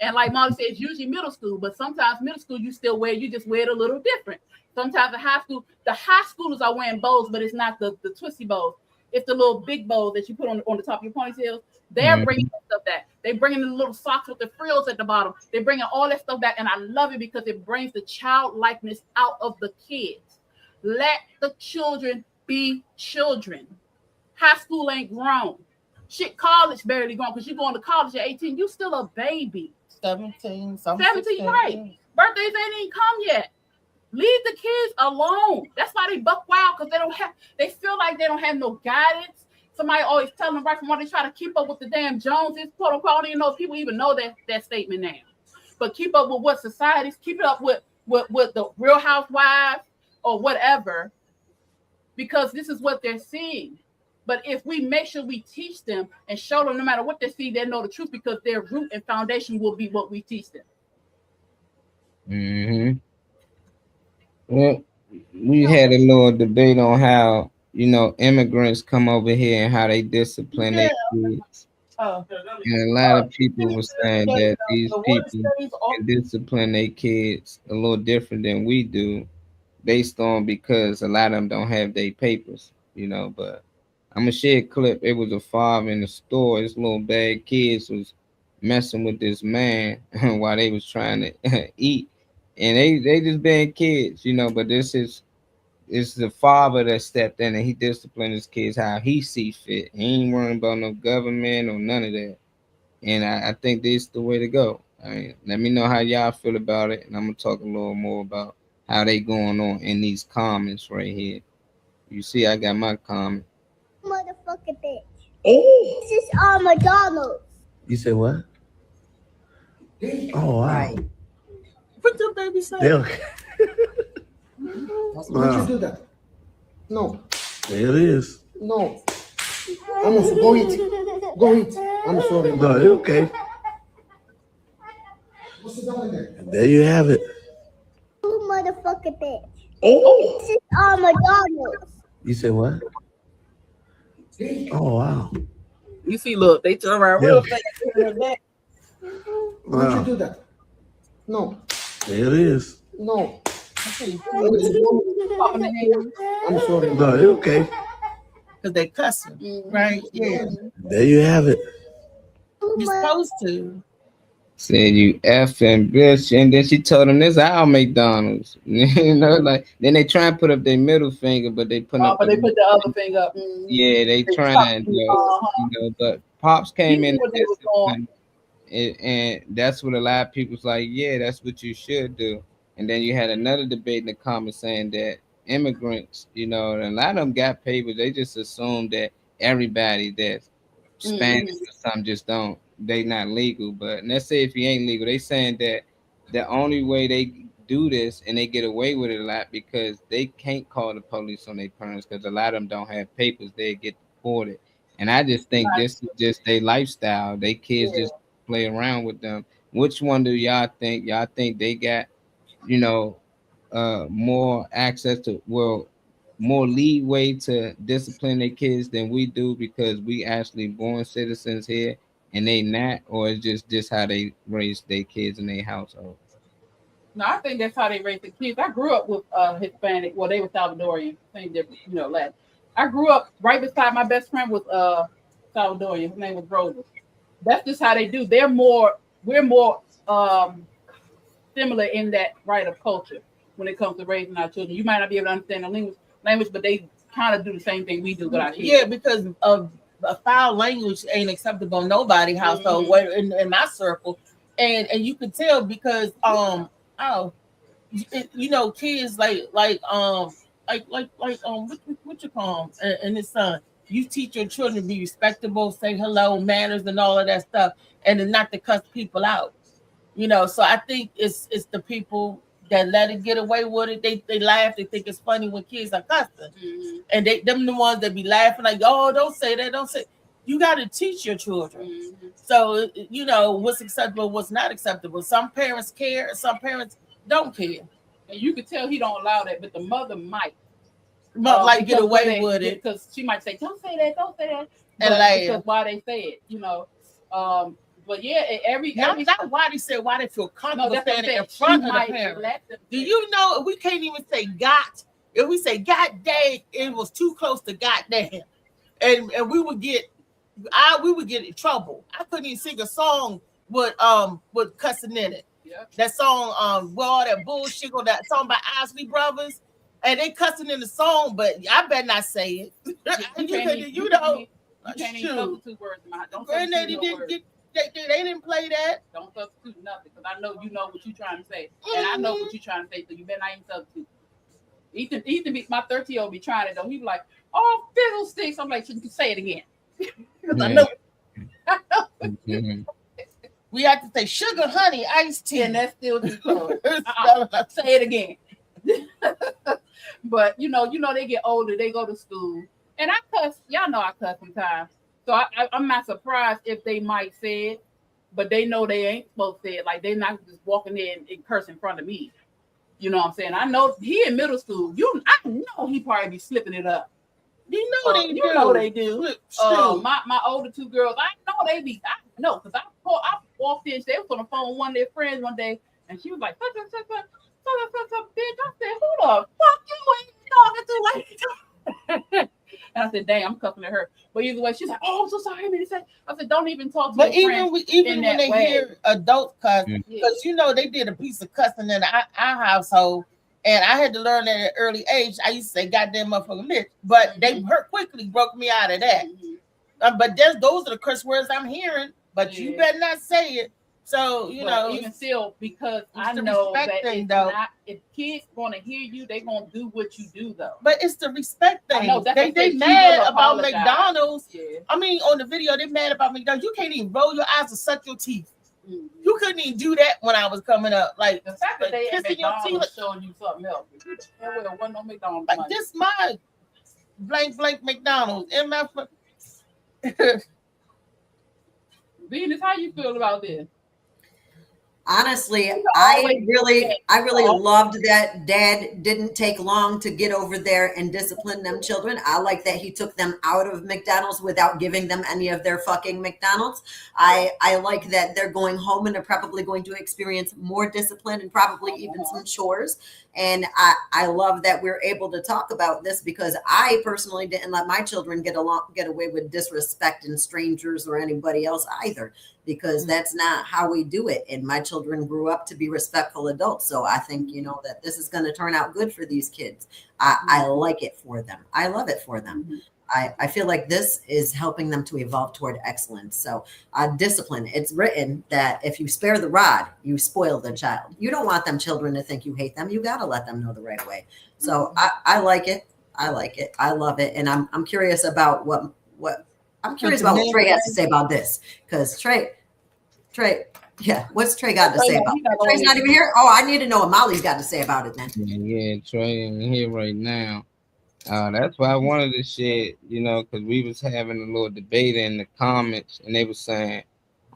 And like Molly said, it's usually middle school, but sometimes middle school you still wear, you just wear it a little different. Sometimes the high schoolers are wearing bows, but it's not the twisty bows. It's the little big bows that you put on the top of your ponytails. They're bringing stuff back. They're bringing the little socks with the frills at the bottom. They're bringing all that stuff back, and I love it because it brings the childlikeness out of the kids. Let the children be children. High school ain't grown. Shit, college barely grown because you're going to college at 18. You still a baby. 17, 17, right. Birthdays ain't even come yet. Leave the kids alone. That's why they buck wild, because they feel like they don't have no guidance. Somebody always telling them right from why they try to keep up with the damn Joneses, quote unquote. I don't even know if people even know that statement now. But keep up with what societies, keep it up with the Real Housewives or whatever, because this is what they're seeing. But if we make sure we teach them and show them no matter what they see, they know the truth, because their root and foundation will be what we teach them. Mm-hmm. Well, we had a little debate on how, immigrants come over here and how they discipline their kids. And a lot of people were saying that these people can discipline their kids a little different than we do, based on because a lot of them don't have their papers, but I'm gonna share a clip. It was a father in the store. This little bad kids was messing with this man while they was trying to eat, and they just being kids, you know. But this is it's the father that stepped in and he disciplined his kids how he see fit. He ain't worrying about no government or none of that. And I think this is the way to go. I mean, let me know how y'all feel about it, and I'm gonna talk a little more about how they going on in these comments right here. You see, I got my comment. Motherfucking bitch. Oh. This is McDonald's. You said what? Oh wow. Right. What the baby say? Why'd you do that? No. There it is. No. Almost go eat. Go eat. I'm sorry. No, it's okay. And there you have it. You motherfucking bitch. Oh. This is McDonald's. You said what? Oh wow. You see, look, they turn around real fast. Why'd you do that? No. There it is. No. I'm sorry. No, it's okay. Because they cussing, right? Yeah. There you have it. You're supposed to. Said you effing bitch, and then she told him this our McDonald's. You know, like then they try and put up their middle finger, but they put up. But they put the other finger up. Yeah, they trying, you know. But Pops came in, and that's what a lot of people's like. Yeah, that's what you should do. And then you had another debate in the comments saying that immigrants, you know, and a lot of them got papers. They just assume that everybody that's Spanish or something just don't. They not legal. But let's say if you ain't legal, they saying that the only way they do this and they get away with it a lot because they can't call the police on their parents because a lot of them don't have papers. They get deported. And I just think this is just their lifestyle. They kids just play around with them. Which one do y'all think? Y'all think they got, you know, more access to, well, more leeway to discipline their kids than we do because we actually born citizens here and they not, or it's just how they raise their kids in their household? No, I think that's how they raise the kids. I grew up with Hispanic. Well, they were Salvadorian. Same difference, you know, Latin. I grew up right beside my best friend was Salvadorian. His name was Rosa. That's just how they do. We're more similar in that right of culture when it comes to raising our children. You might not be able to understand the language, but they kind of do the same thing we do with our kids. Yeah, because of a foul language ain't acceptable in nobody's household in my circle, and you could tell because you know, kids like what you call them and his son. You teach your children to be respectable, say hello, manners, and all of that stuff, and then not to cuss people out. You know, so I think it's the people that let it get away with it. They laugh. They think it's funny when kids are cussing, and them the ones that be laughing like, "Oh, don't say that, don't say." You got to teach your children. So you know what's acceptable, what's not acceptable. Some parents care, some parents don't care, and you could tell he don't allow that, but the mother might. Like get away with it because she might say, "Don't say that, don't say that," and because why they say it, you know. But yeah, not why they say why they feel comfortable standing in front of the parents. Do you know we can't even say "got"? If we say "God dang," it was too close to "God damn," and we would get in trouble. I couldn't even sing a song with cussing in it. Yeah. That song with all that bullshit on that song by Isley Brothers. And they cussing in the song, but I better not say it. You know, can't even substitute words. Granddaddy they didn't play that. Don't substitute nothing, because I know you know what you're trying to say, and I know what you're trying to say, so you better not even substitute. Ethan be my 30-year-old be trying it though. He be like, "Oh, fiddlesticks." I'm like, "You can say it again." Because I know. We have to say sugar, honey, iced tea, and that's still too close. Say it again. But you know they get older, they go to school, and I cuss. Y'all know I cuss sometimes, so I'm not surprised if they might say it, but they know they ain't supposed to say it. Like they're not just walking in and curse in front of me. You know what I'm saying? I know he in middle school. I know he probably be slipping it up. You know they do. My older two girls, I know they be. I know because I walked in. They was on the phone with one of their friends one day, and she was like, bitch. I said, who the fuck you ain't talking to like And I said, dang, I'm cussing at her. But either way, she's like, oh, I'm so sorry. I mean, I said, don't even talk to But your even friends even in when that they way. hear adults cuss, Yeah. because you know they did a piece of cussing in our household, and I had to learn that at an early age. I used to say "goddamn motherfucker bitch," but they quickly broke me out of that. But those are the curse words I'm hearing. But you better not say it. So you But know, even still, because I the know respect that thing, it's though. not, if kids gonna hear you, they gonna do what you do though. But it's the respect I thing. know, that's They what I said, she mad will about apologize. McDonald's. Yeah. I mean, on the video, they mad about McDonald's. You can't even roll your eyes or suck your teeth. You couldn't even do that when I was coming up. Like The fact that they at kissing your teeth. McDonald's showing you something else. There wasn't no McDonald's Like money. this my blank McDonald's. MF. Venus, how you feel about this? Honestly, I really loved that Dad didn't take long to get over there and discipline them children. I like that he took them out of McDonald's without giving them any of their fucking McDonald's. I like that they're going home and they're probably going to experience more discipline and probably even some chores. And I love that we're able to talk about this because I personally didn't let my children get away with disrespecting strangers or anybody else either, because that's not how we do it. And my children grew up to be respectful adults. So I think, you know, that this is going to turn out good for these kids. I like it for them. I love it for them. I feel like this is helping them to evolve toward excellence. So discipline, it's written that if you spare the rod, you spoil the child. You don't want them children to think you hate them. You got to let them know the right way. So I like it. I like it. I love it. And I'm curious about what Trey has to say about this, because Trey, yeah, what's Trey got to say about it? Trey's not even here. Oh, I need to know what Molly's got to say about it then. Yeah, Trey ain't here right now. That's why I wanted to share, you know, because we was having a little debate in the comments, and they were saying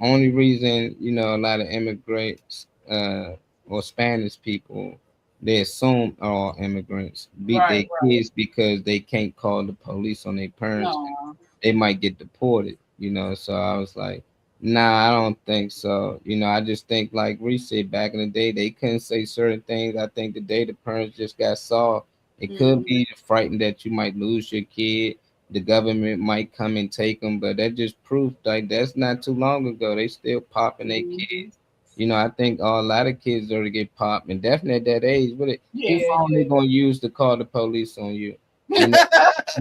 only reason, you know, a lot of immigrants or Spanish people, they assume all immigrants beat their kids because they can't call the police on their parents. No. They might get deported, you know. So I was like, nah, I don't think so. You know, I just think like Reese said back in the day, they couldn't say certain things. I think the day the parents just got soft, it could be frightened that you might lose your kid. The government might come and take them, but that just proof like that's not too long ago. They still popping their kids. You know, I think a lot of kids already get popped, and definitely at that age, what phone they gonna use to call the police on you? You know,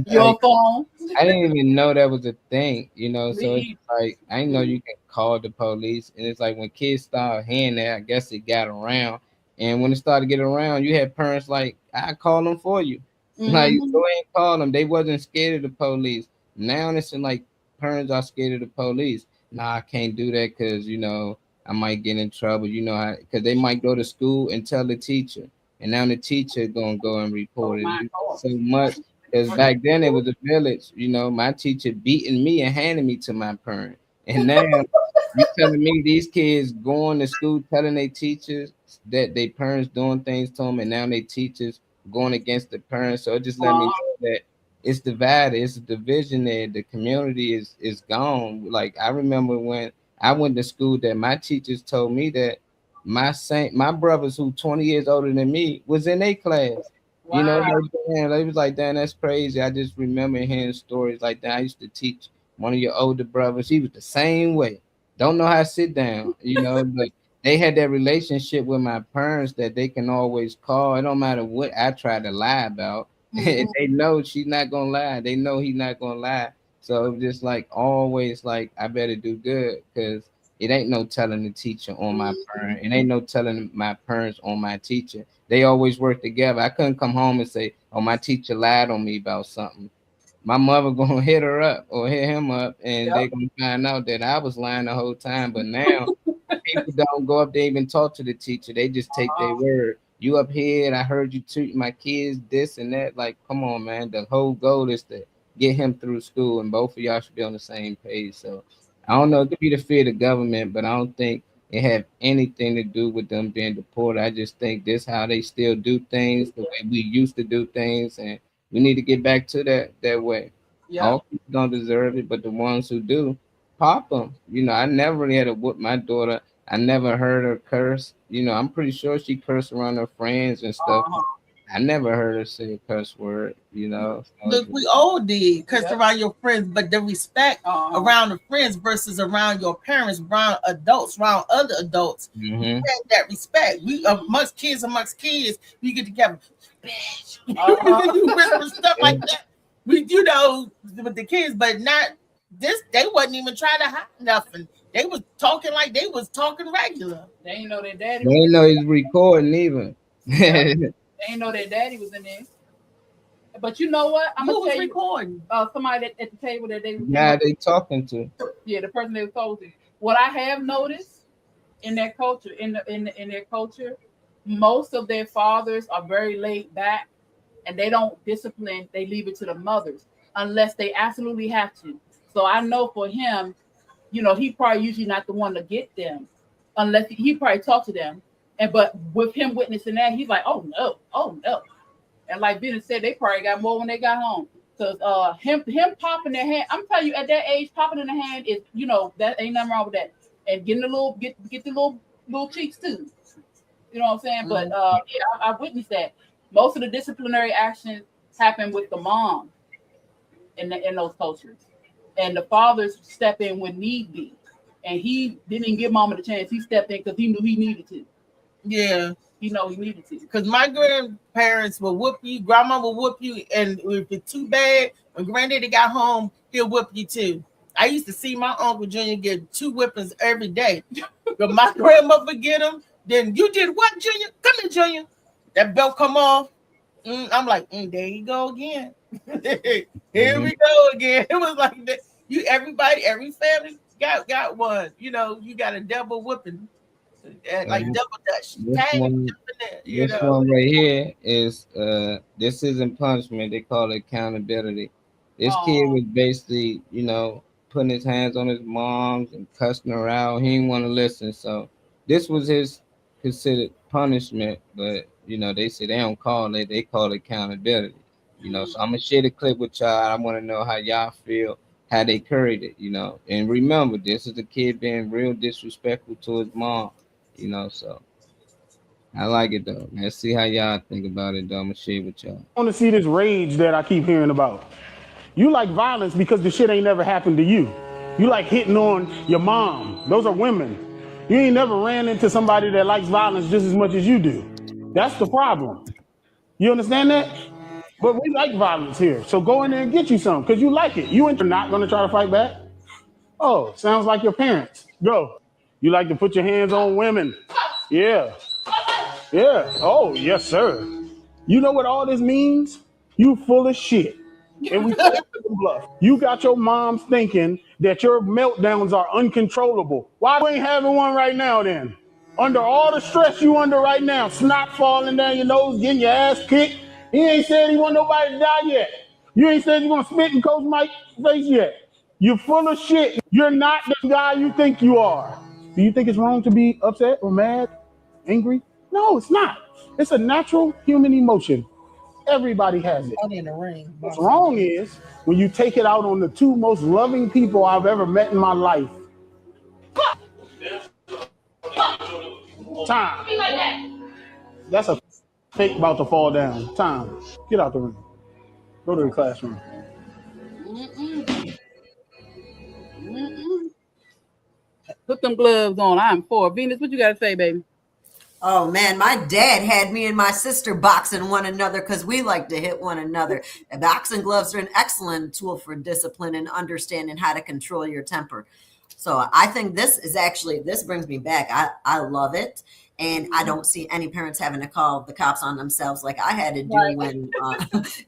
your phone. I didn't even know that was a thing, you know. So it's like I didn't know you can call the police, and it's like when kids started hearing that, I guess it got around. And when it started getting around, you had parents like, I call them for you. Like, go ahead and call them. They wasn't scared of the police. Now it's like parents are scared of the police. Nah, I can't do that because, you know, I might get in trouble, you know, because they might go to school and tell the teacher. And now the teacher going to go and report it so much. Because back then it was a village, you know, my teacher beating me and handing me to my parent. And now you telling me these kids going to school telling their teachers that their parents doing things to them, and now their teachers going against the parents. So it just let me know that it's divided, it's a division there. The community is gone. Like I remember when I went to school that my teachers told me that my brothers who 20 years older than me was in their class. You know, they was like, damn, that's crazy. I just remember hearing stories like that. I used to teach one of your older brothers. He was the same way. Don't know how to sit down, you know, but they had that relationship with my parents that they can always call. It don't matter what I try to lie about. They know she's not gonna lie. They know he's not gonna lie. So it was just like always like I better do good because it ain't no telling the teacher on my parent. It ain't no telling my parents on my teacher. They always work together. I couldn't come home and say, oh, my teacher lied on me about something. My mother gonna hit her up or hit him up, and they gonna find out that I was lying the whole time. But now people don't go up there even talk to the teacher. They just take their word. You up here, and I heard you treat my kids this and that. Like, come on, man. The whole goal is to get him through school, and both of y'all should be on the same page. So I don't know. It could be the fear of the government, but I don't think it have anything to do with them being deported. I just think this how they still do things the way we used to do things, and we need to get back to that way. All people don't deserve it, but the ones who do, pop them. You know, I never really had to whoop my daughter. I never heard her curse. You know, I'm pretty sure she cursed around her friends and stuff. I never heard her say a curse word, you know. So Look, we all did cuss around your friends, but the respect Uh-huh. around the friends versus around your parents, around adults, around other adults, you had that respect. We amongst kids, we get together, bitch. You whisper stuff like that. We, you know, with the kids, but not this. They wasn't even trying to hide nothing. They was talking like they was talking regular. They ain't know that daddy. They ain't know he's recording even. They ain't know that daddy was in there. But you know what? I'm Who gonna was tell recording? somebody at the table that they Now they talking to. Yeah, the person they were told to. What I have noticed in their culture, in their culture, most of their fathers are very laid back and they don't discipline, they leave it to the mothers unless they absolutely have to. So I know for him, you know, he probably usually not the one to get them unless he probably talk to them. And but with him witnessing that, he's like, oh no. And like Venus said, they probably got more when they got home. Because him popping their hand, I'm telling you, at that age, popping in the hand is, you know, that ain't nothing wrong with that. And getting get the little cheeks too. You know what I'm saying? But yeah, I witnessed that. Most of the disciplinary actions happen with the mom in those cultures. And the fathers step in when need be. And he didn't even give mama the chance. He stepped in because he knew he needed to. Yeah. He know he needed to. Because my grandparents will whoop you, grandma will whoop you, and if it's too bad, when granddaddy got home, he'll whoop you too. I used to see my Uncle Junior get 2 whippings every day. But my grandmother get him, then you did what, Junior? Come here, Junior. That belt come off. I'm like, there you go again. Here we go again. It was like that. Every family got one. You know, you got a double whipping. Like double dutch. This one right here is this isn't punishment, they call it accountability. This kid was basically, you know, putting his hands on his mom's and cussing her out. He didn't want to listen. So this was his considered punishment, but you know, they say they don't call it, they call it accountability. You know, so I'm gonna share the clip with y'all. I want to know how y'all feel, how they carried it, you know. And remember, this is a kid being real disrespectful to his mom. You know, so I like it though. Let's see how y'all think about it though. I'm gonna share with y'all. I want to see this rage that I keep hearing about. You like violence because the shit ain't never happened to you. You like hitting on your mom. Those are women. You ain't never ran into somebody that likes violence just as much as you do. That's the problem. You understand that? But we like violence here. So go in there and get you some because you like it. You ain't not gonna try to fight back. Oh, sounds like your parents. Go. You like to put your hands on women. Yeah. Yeah. Oh, yes, sir. You know what all this means? You full of shit. And we bluff. You got your moms thinking that your meltdowns are uncontrollable. Why you ain't having one right now then? Under all the stress you under right now, snot falling down your nose, getting your ass kicked. He ain't said he want nobody to die yet. You ain't said you gonna spit in Coach Mike's face yet. You're full of shit. You're not the guy you think you are. Do you think it's wrong to be upset or mad, angry? No, it's not. It's a natural human emotion. Everybody has it. In the ring. What's wrong is when you take it out on the 2 most loving people I've ever met in my life. Time. That's a fake about to fall down. Time. Get out the room. Go to the classroom. Put them gloves on. I'm for Venus. What you got to say, baby? Oh man, my dad had me and my sister boxing one another because we like to hit one another. And boxing gloves are an excellent tool for discipline and understanding how to control your temper. So I think this brings me back. I love it. And I don't see any parents having to call the cops on themselves like I had to do when,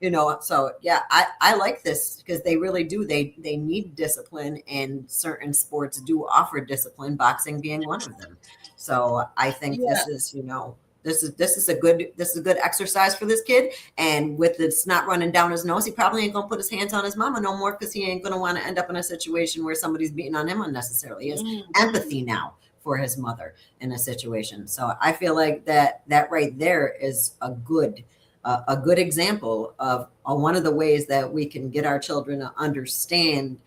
you know, so yeah, I like this because they really do. They need discipline, and certain sports do offer discipline, boxing being one of them. So I think this is, you know, this is a good exercise for this kid. And with the snot running down his nose, he probably ain't gonna put his hands on his mama no more because he ain't gonna want to end up in a situation where somebody's beating on him unnecessarily. He has empathy now for his mother in a situation. So I feel like that right there is a good example of one of the ways that we can get our children to understand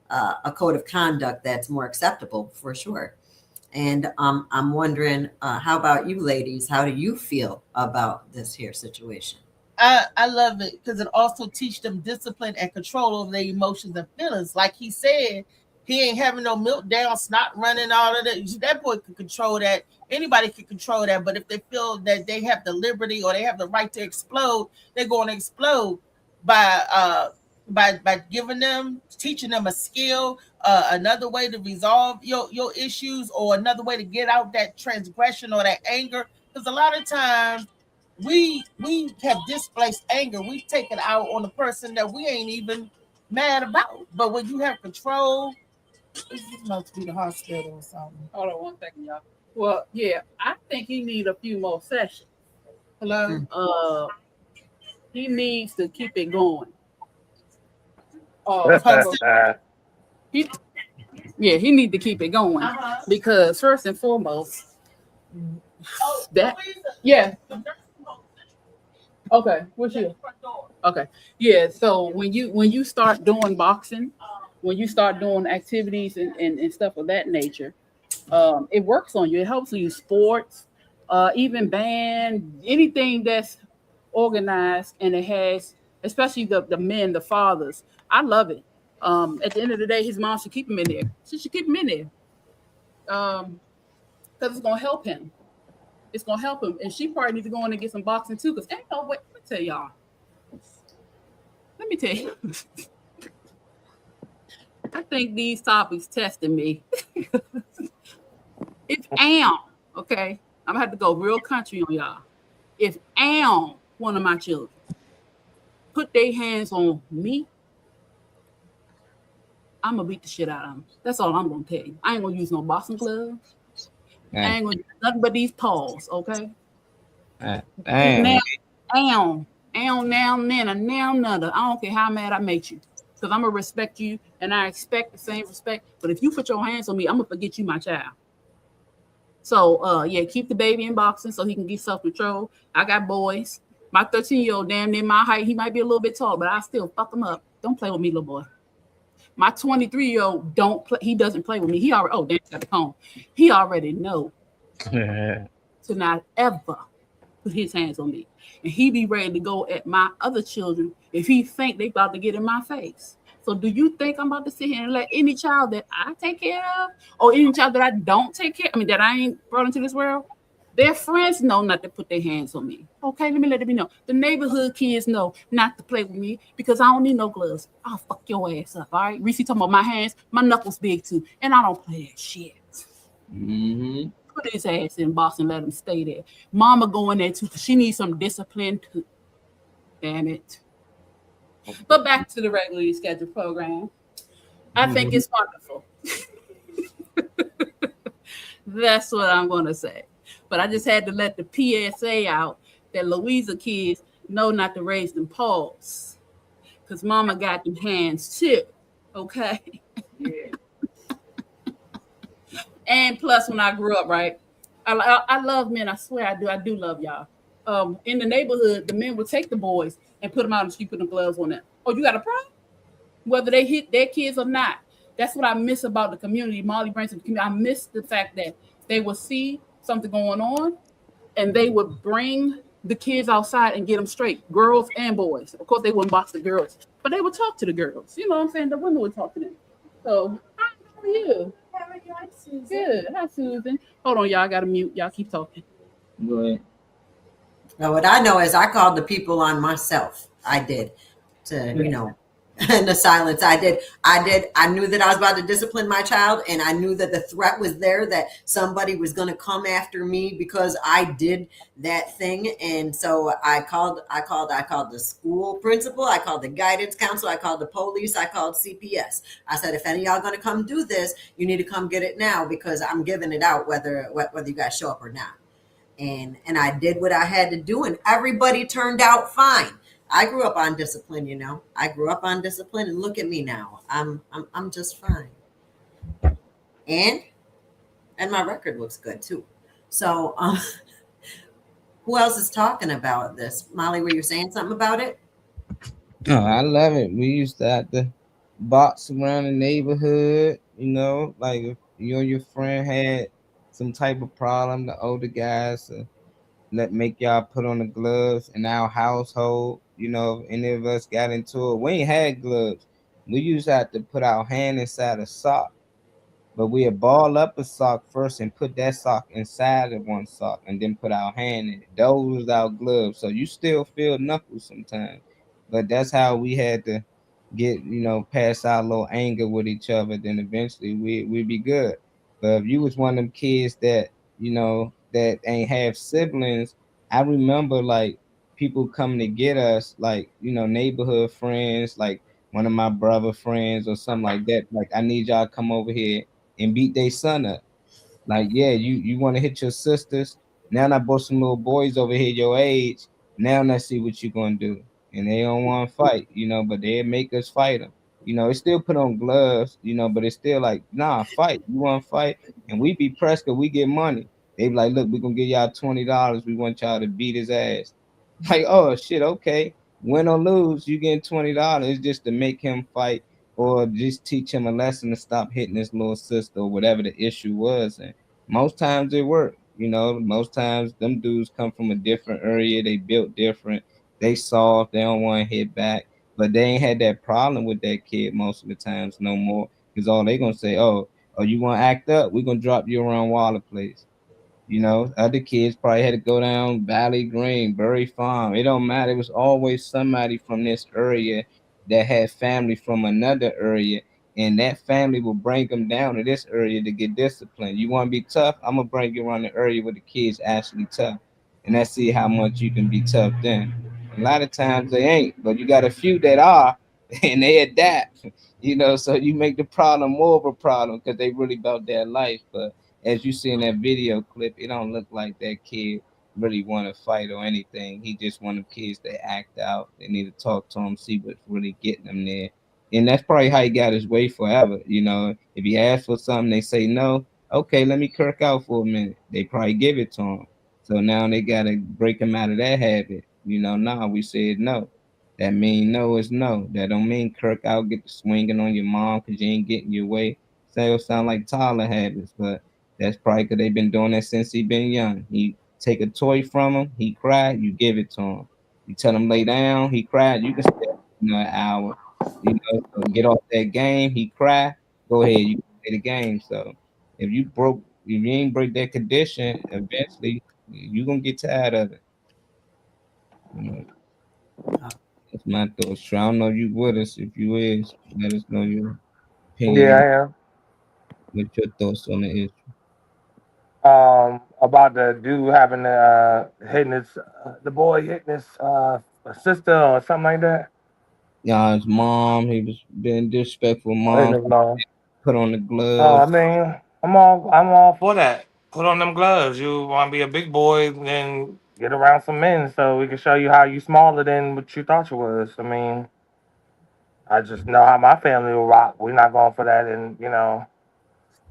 a code of conduct that's more acceptable for sure. And I'm wondering, how about you ladies? How do you feel about this here situation? I love it because it also teach them discipline and control over their emotions and feelings. Like he said, he ain't having no meltdown, snot running, all of that. That boy can control that. Anybody can control that. But if they feel that they have the liberty or they have the right to explode, they're going to explode by giving them, teaching them a skill, another way to resolve your issues, or another way to get out that transgression or that anger. Because a lot of times we have displaced anger. We take it out on the person that we ain't even mad about. But when you have control, this must be the hospital or something. Hold on 1 second, y'all. Well, yeah, I think he need a few more sessions. Hello? He needs to keep it going. He need to keep it going because first and foremost, that okay, what's you? Okay, yeah. So when you start doing boxing, when you start doing activities and stuff of that nature, it works on you. It helps you. Sports, even band, anything that's organized and it has, especially the men, the fathers. I love it. At the end of the day, his mom should keep him in there. She should keep him in there. Because it's gonna help him. It's gonna help him. And she probably needs to go in and get some boxing too. Because ain't no way, let me tell y'all. Let me tell you. I think these topics testing me. If okay, I'm gonna have to go real country on y'all. If one of my children, put their hands on me, I'm gonna beat the shit out of them. That's all I'm gonna tell you. I ain't gonna use no boxing gloves. I ain't gonna use nothing but these paws, okay? Now, now, none. I don't care how mad I make you. Because I'm gonna respect you and I expect the same respect. But if you put your hands on me, I'm gonna forget you, my child. So keep the baby in boxing so he can get self-control. I got boys. My 13-year-old, damn near my height, he might be a little bit tall, but I still fuck him up. Don't play with me, little boy. My 23-year-old don't play. He doesn't play with me. He already got the phone. He already know to not ever put his hands on me. And he be ready to go at my other children if he think they about to get in my face. So do you think I'm about to sit here and let any child that I take care of or any child that I don't take care of, that I ain't brought into this world, their friends know not to put their hands on me. Okay, let me let them know. The neighborhood kids know not to play with me because I don't need no gloves. I'll fuck your ass up, all right? Reese talking about my hands, my knuckles big too, and I don't play that shit. Mm-hmm. Put his ass in box and let him stay there. Mama going there too because she needs some discipline too. Damn it. But back to the regularly scheduled program. I think it's wonderful. That's what I'm going to say. But I just had to let the PSA out that Louisa kids know not to raise them paws. Because mama got them hands too. Okay? Yeah. And plus, when I grew up, right? I love men. I swear I do. I do love y'all. In the neighborhood, the men would take the boys and put them out on the street, put them gloves on them. Oh, you got a problem? Whether they hit their kids or not. That's what I miss about the community. Molly brings to the community. I miss the fact that they would see something going on and they would bring the kids outside and get them straight, girls and boys. Of course, they wouldn't box the girls, but they would talk to the girls. You know what I'm saying? The women would talk to them. So, how are you? Hi, Susan. Good. Hi, Susan. Hold on, y'all. I got to mute. Y'all keep talking. Go ahead. Now, what I know is I called the people on myself. I did to, in the silence. I did. I knew that I was about to discipline my child, and I knew that the threat was there, that somebody was going to come after me because I did that thing. And so I called the school principal. I called the guidance counselor. I called the police. I called CPS. I said, if any of y'all going to come do this, you need to come get it now because I'm giving it out whether you guys show up or not. And I did what I had to do, and everybody turned out fine. I grew up on discipline, I grew up on discipline, and look at me now. I'm just fine. And my record looks good too. So who else is talking about this? Molly, were you saying something about it? Oh, I love it. We used to have to box around the neighborhood, like if you or your friend had some type of problem, the older guys make y'all put on the gloves in our household. You know, if any of us got into it, we ain't had gloves. We used to have to put our hand inside a sock, but we'd ball up a sock first and put that sock inside of one sock and then put our hand in it. Those was our gloves. So you still feel knuckles sometimes. But that's how we had to get, past our little anger with each other. Then eventually we'd be good. But if you was one of them kids that, that ain't have siblings, I remember like people coming to get us, like, neighborhood friends, like one of my brother friends or something like that. Like, I need y'all to come over here and beat their son up. Like, yeah, you want to hit your sisters. Now I brought some little boys over here your age. Now let's see what you gonna do. And they don't want to fight, but they make us fight them. It still put on gloves, but it's still like, nah, fight. You want to fight? And we be pressed because we get money. They be like, look, we gonna give y'all $20. We want y'all to beat his ass. Like, oh shit, okay. Win or lose, you getting $20 just to make him fight or just teach him a lesson to stop hitting his little sister or whatever the issue was. And most times it worked. Most times them dudes come from a different area. They built different. They soft. They don't want to hit back. But they ain't had that problem with that kid most of the times no more. Because all they gonna say, oh, you want to act up? We're gonna drop you around Waller Place. Other kids probably had to go down Valley Green, Bury Farm. It don't matter. It was always somebody from this area that had family from another area, and that family will bring them down to this area to get disciplined. You want to be tough? I'm gonna bring you around the area where the kids actually tough, and let's see how much you can be tough then. A lot of times they ain't, but you got a few that are, and they adapt. So you make the problem more of a problem because they really about their life, but as you see in that video clip, it don't look like that kid really want to fight or anything. He just one of the kids that act out. They need to talk to him, see what's really getting him there. And that's probably how he got his way forever. If he asks for something, they say no. Okay, let me kirk out for a minute. They probably give it to him. So now they gotta break him out of that habit. Nah, we said no. That mean no is no. That don't mean kirk out, get to swinging on your mom because you ain't getting your way. So it'll sound like Tyler habits, but that's probably because they've been doing that since he been young. You take a toy from him, he cried, you give it to him. You tell him lay down, he cried, you can stay an hour. So get off that game, he cried, go ahead, you can play the game. So if you ain't break that condition, eventually you gonna get tired of it. That's my thoughts. I don't know if you with us. If you is, let us know your opinion Yeah, on I am. what your thoughts on the issue. About the dude having hitting the boy hitting his sister or something like that. Yeah, his mom, he was being disrespectful. Hitting Mom his mom. put on the I gloves. mean, I'm all for that. Put on them gloves. You want to be a big boy, then get around some men so we can show you how you smaller than what you thought you was. I mean, I just know how my family will rock. We're not going for that, and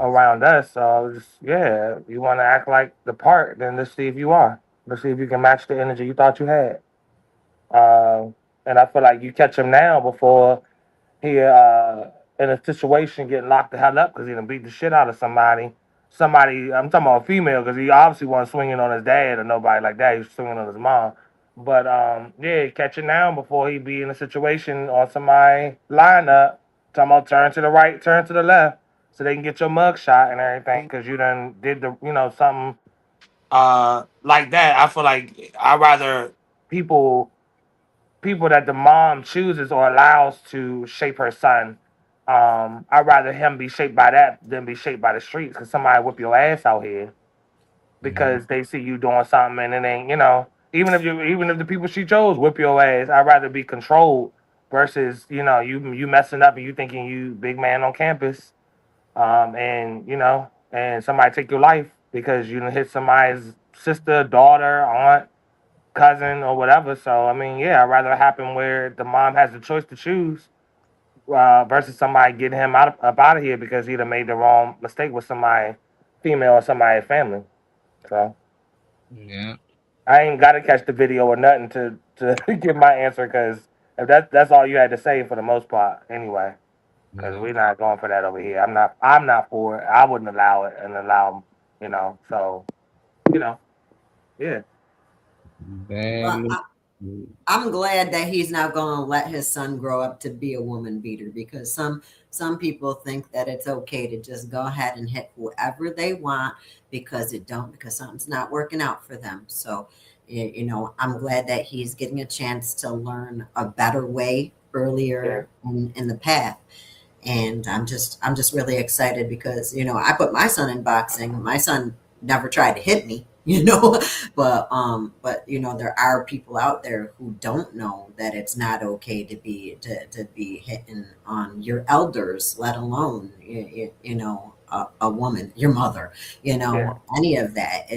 around us. So just yeah, you want to act like the part, then let's see if you are. Let's see if you can match the energy you thought you had. And I feel like you catch him now before he in a situation getting locked the hell up because he done beat the shit out of somebody. Somebody, I'm talking about a female because he obviously wasn't swinging on his dad or nobody like that. He was swinging on his mom. But yeah, catch it now before he be in a situation on somebody lineup. Talking about turn to the right, turn to the left, so they can get your mug shot and everything because you done did the something like that. I feel like I'd rather people that the mom chooses or allows to shape her son. I'd rather him be shaped by that than be shaped by the streets because somebody whip your ass out here because they see you doing something and it ain't, even if the people she chose whip your ass, I'd rather be controlled versus, you messing up and you thinking you big man on campus, and somebody take your life because you done hit somebody's sister, daughter, aunt, cousin or whatever. So I mean, yeah, I'd rather it happen where the mom has the choice to choose versus somebody getting him up out of here because he done made the wrong mistake with somebody female or somebody's family. So Yeah. I ain't gotta catch the video or nothing to give my answer because if that's all you had to say for the most part anyway. Because we're not going for that over here. I'm not for it. I wouldn't allow it and allow, So yeah. Badly. I'm glad that he's not going to let his son grow up to be a woman beater, because some people think that it's okay to just go ahead and hit whoever they want because something's not working out for them. So, you know, I'm glad that he's getting a chance to learn a better way earlier in the path. And I'm just really excited because, you know, I put my son in boxing. My son never tried to hit me, you know, but you know, there are people out there who don't know that it's not okay to be hitting on your elders, let alone, you know, a woman, your mother, you know, any of that.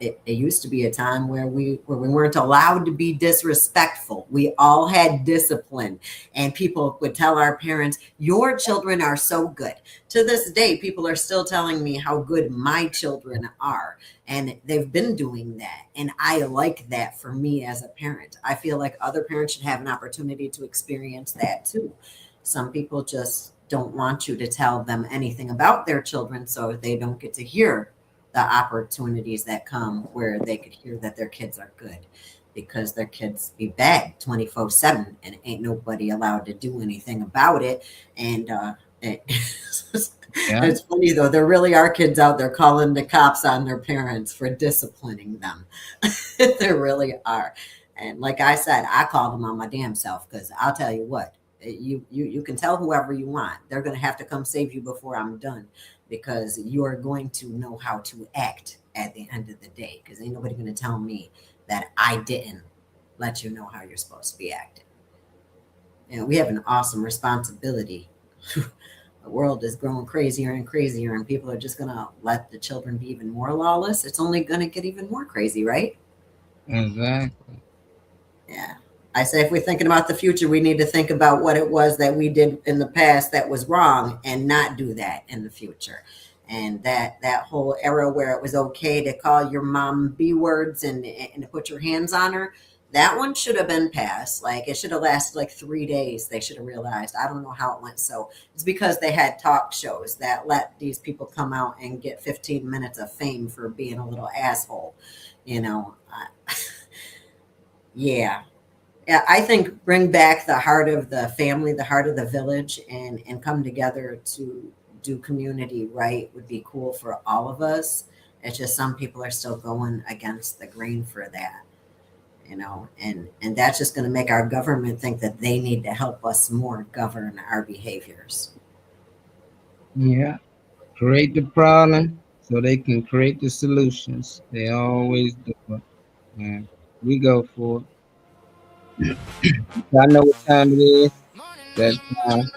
It used to be a time where we weren't allowed to be disrespectful. We all had discipline, and people would tell our parents, your children are so good. To this day, people are still telling me how good my children are, and they've been doing that. And I like that for me as a parent. I feel like other parents should have an opportunity to experience that too. Some people just don't want you to tell them anything about their children, so they don't get to hear the opportunities that come where they could hear that their kids are good, because their kids be bad 24/7 and ain't nobody allowed to do anything about it. And it's funny though, there really are kids out there calling the cops on their parents for disciplining them. There really are. And like I said, I call them on my damn self, because I'll tell you what, you can tell whoever you want, they're going to have to come save you before I'm done, because you're going to know how to act at the end of the day, because ain't nobody going to tell me that I didn't let you know how you're supposed to be acting. You know, we have an awesome responsibility. The world is growing crazier and crazier, and people are just going to let the children be even more lawless. It's only going to get even more crazy, right? Exactly. Yeah. I say, if we're thinking about the future, we need to think about what it was that we did in the past that was wrong, and not do that in the future. And that whole era where it was okay to call your mom B words and to put your hands on her, that one should have been passed. Like, it should have lasted like 3 days. They should have realized. I don't know how it went. So it's because they had talk shows that let these people come out and get 15 minutes of fame for being a little asshole, you know. Yeah, I think bring back the heart of the family, the heart of the village, and come together to do community right would be cool for all of us. It's just some people are still going against the grain for that, you know, and that's just going to make our government think that they need to help us more govern our behaviors. Yeah. Create the problem so they can create the solutions. They always do it. Yeah. We go for it. I know what time it is. That time.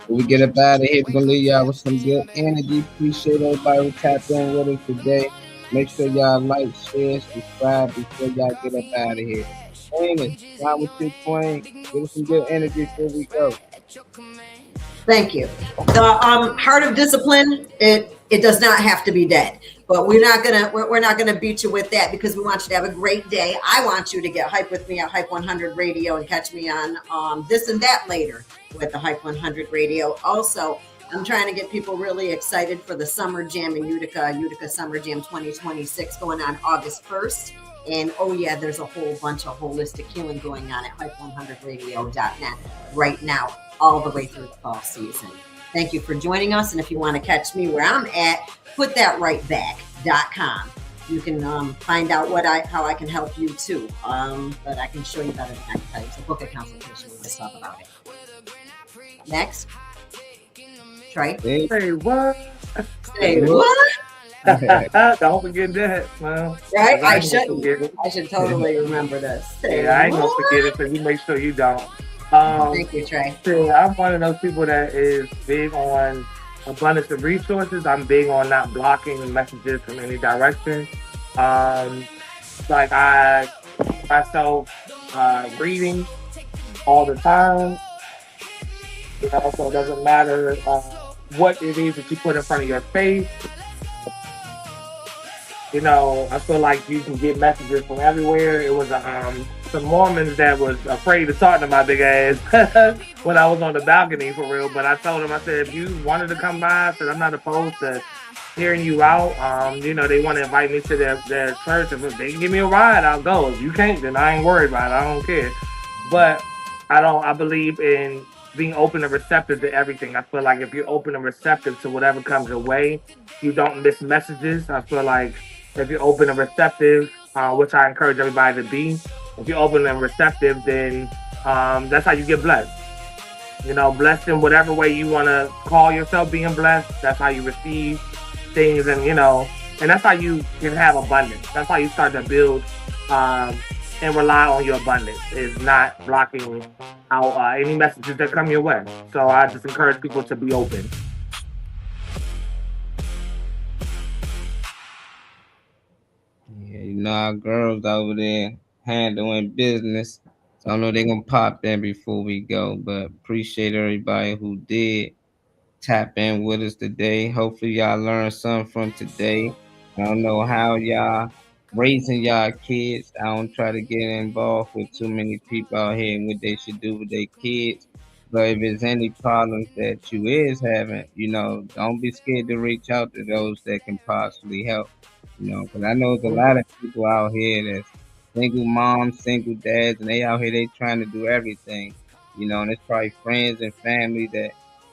When we get up out of here, we're gonna leave y'all with some good energy. Appreciate everybody who tapped in with us today. Make sure y'all like, share, subscribe before y'all get up out of here. Amos, y'all with your twin. Give us some good energy before we go. Thank you. The heart of discipline, it does not have to be dead, but we're not gonna beat you with that, because we want you to have a great day. I want you to get hype with me at Hype 100 Radio, and catch me on This and That Later with the Hype 100 Radio. Also, I'm trying to get people really excited for the Summer Jam in Utica Summer Jam 2026 going on August 1st. And oh yeah, there's a whole bunch of holistic healing going on at hype100radio.net right now, all the way through the fall season. Thank you for joining us. And if you want to catch me where I'm at, putthatrightback.com. You can find out how I can help you too. But I can show you better than I can tell you. So book a consultation. Let's talk about it. Next. Trey. Say what? Say what? Don't forget that, man. Right? I should totally remember this. Say I ain't gonna forget it, so you make sure you don't. Thank you, Trey. I'm one of those people that is big on abundance of resources. I'm big on not blocking messages from any direction. Like I myself reading all the time. You know, so it doesn't matter what it is that you put in front of your face. You know, I feel like you can get messages from everywhere. It was some Mormons that was afraid to talk to my big ass when I was on the balcony, for real. But I told them, I said, if you wanted to come by, I said, I'm not opposed to hearing you out. You know, they want to invite me to their church. If they can give me a ride, I'll go. If you can't, then I ain't worried about it. I don't care. But I believe in being open and receptive to everything. I feel like if you're open and receptive to whatever comes your way, you don't miss messages. I feel like if you're open and receptive, which I encourage everybody to be, if you're open and receptive, then that's how you get blessed. You know, blessed in whatever way you want to call yourself being blessed. That's how you receive things, and you know, and that's how you can have abundance. That's how you start to build and rely on your abundance. Is not blocking out any messages that come your way. So I just encourage people to be open. Yeah, you know, our girls over there handling business. So I know they're gonna pop in before we go, but appreciate everybody who did tap in with us today. Hopefully y'all learned something from today. I don't know how y'all raising y'all kids. I don't try to get involved with too many people out here and what they should do with their kids. But if there's any problems that you is having, you know, don't be scared to reach out to those that can possibly help. You know, because I know there's a lot of people out here that's single moms, single dads, and they out here, they trying to do everything. You know, and it's probably friends and family that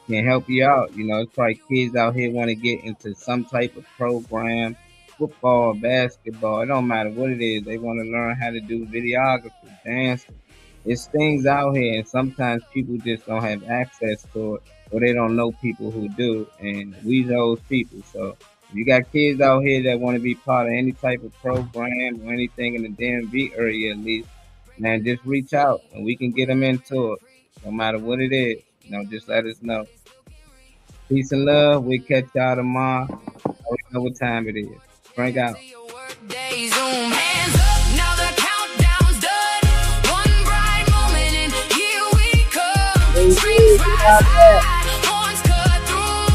can help you out. You know, it's probably kids out here want to get into some type of program, football, basketball. It don't matter what it is. They want to learn how to do videography, dance. It's things out here, and sometimes people just don't have access to it, or they don't know people who do. And we those people. So if you got kids out here that want to be part of any type of program or anything in the DMV area, at least, man, just reach out and we can get them into it, no matter what it is. You know, just let us know. Peace and love. We'll catch y'all tomorrow. I don't know what time it is. Frank out. Days zoom hands up, now the countdown's done. One bright moment and here we come. Screams rise high, horns cut through.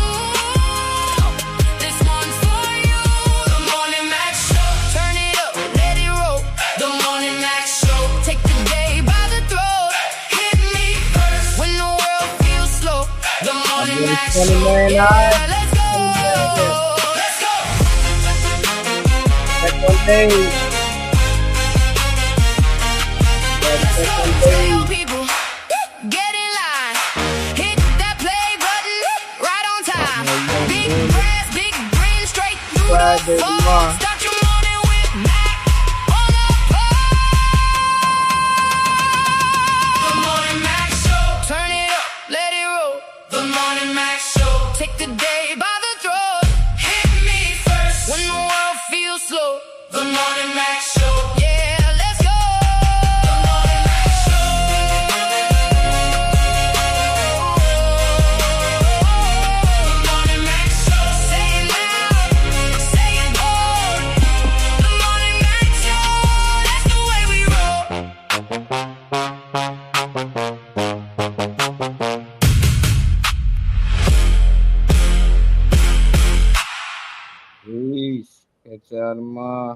This one's for you. The Morning Max Show. Turn it up, let it roll. The Morning Max Show. Take the day by the throat. Hit me first when the world feels slow. The Morning Max Show. Yeah, let's go. Hey. Tell people, get in line. Hit that play button right on time. Big brass, big green, straight through the phone. Start your morning with Mac on the phone. The Morning Max Show. Turn it up, let it roll. The Morning Max Show. Take the day by the throat. Hit me first when the world feels slow. The Morning Max Show. Yeah, let's go. The Morning Max Show. The Morning Max Show. Say it loud, say it bold. The Morning Max Show. That's the way we roll. Peace. Catch y'all tomorrow.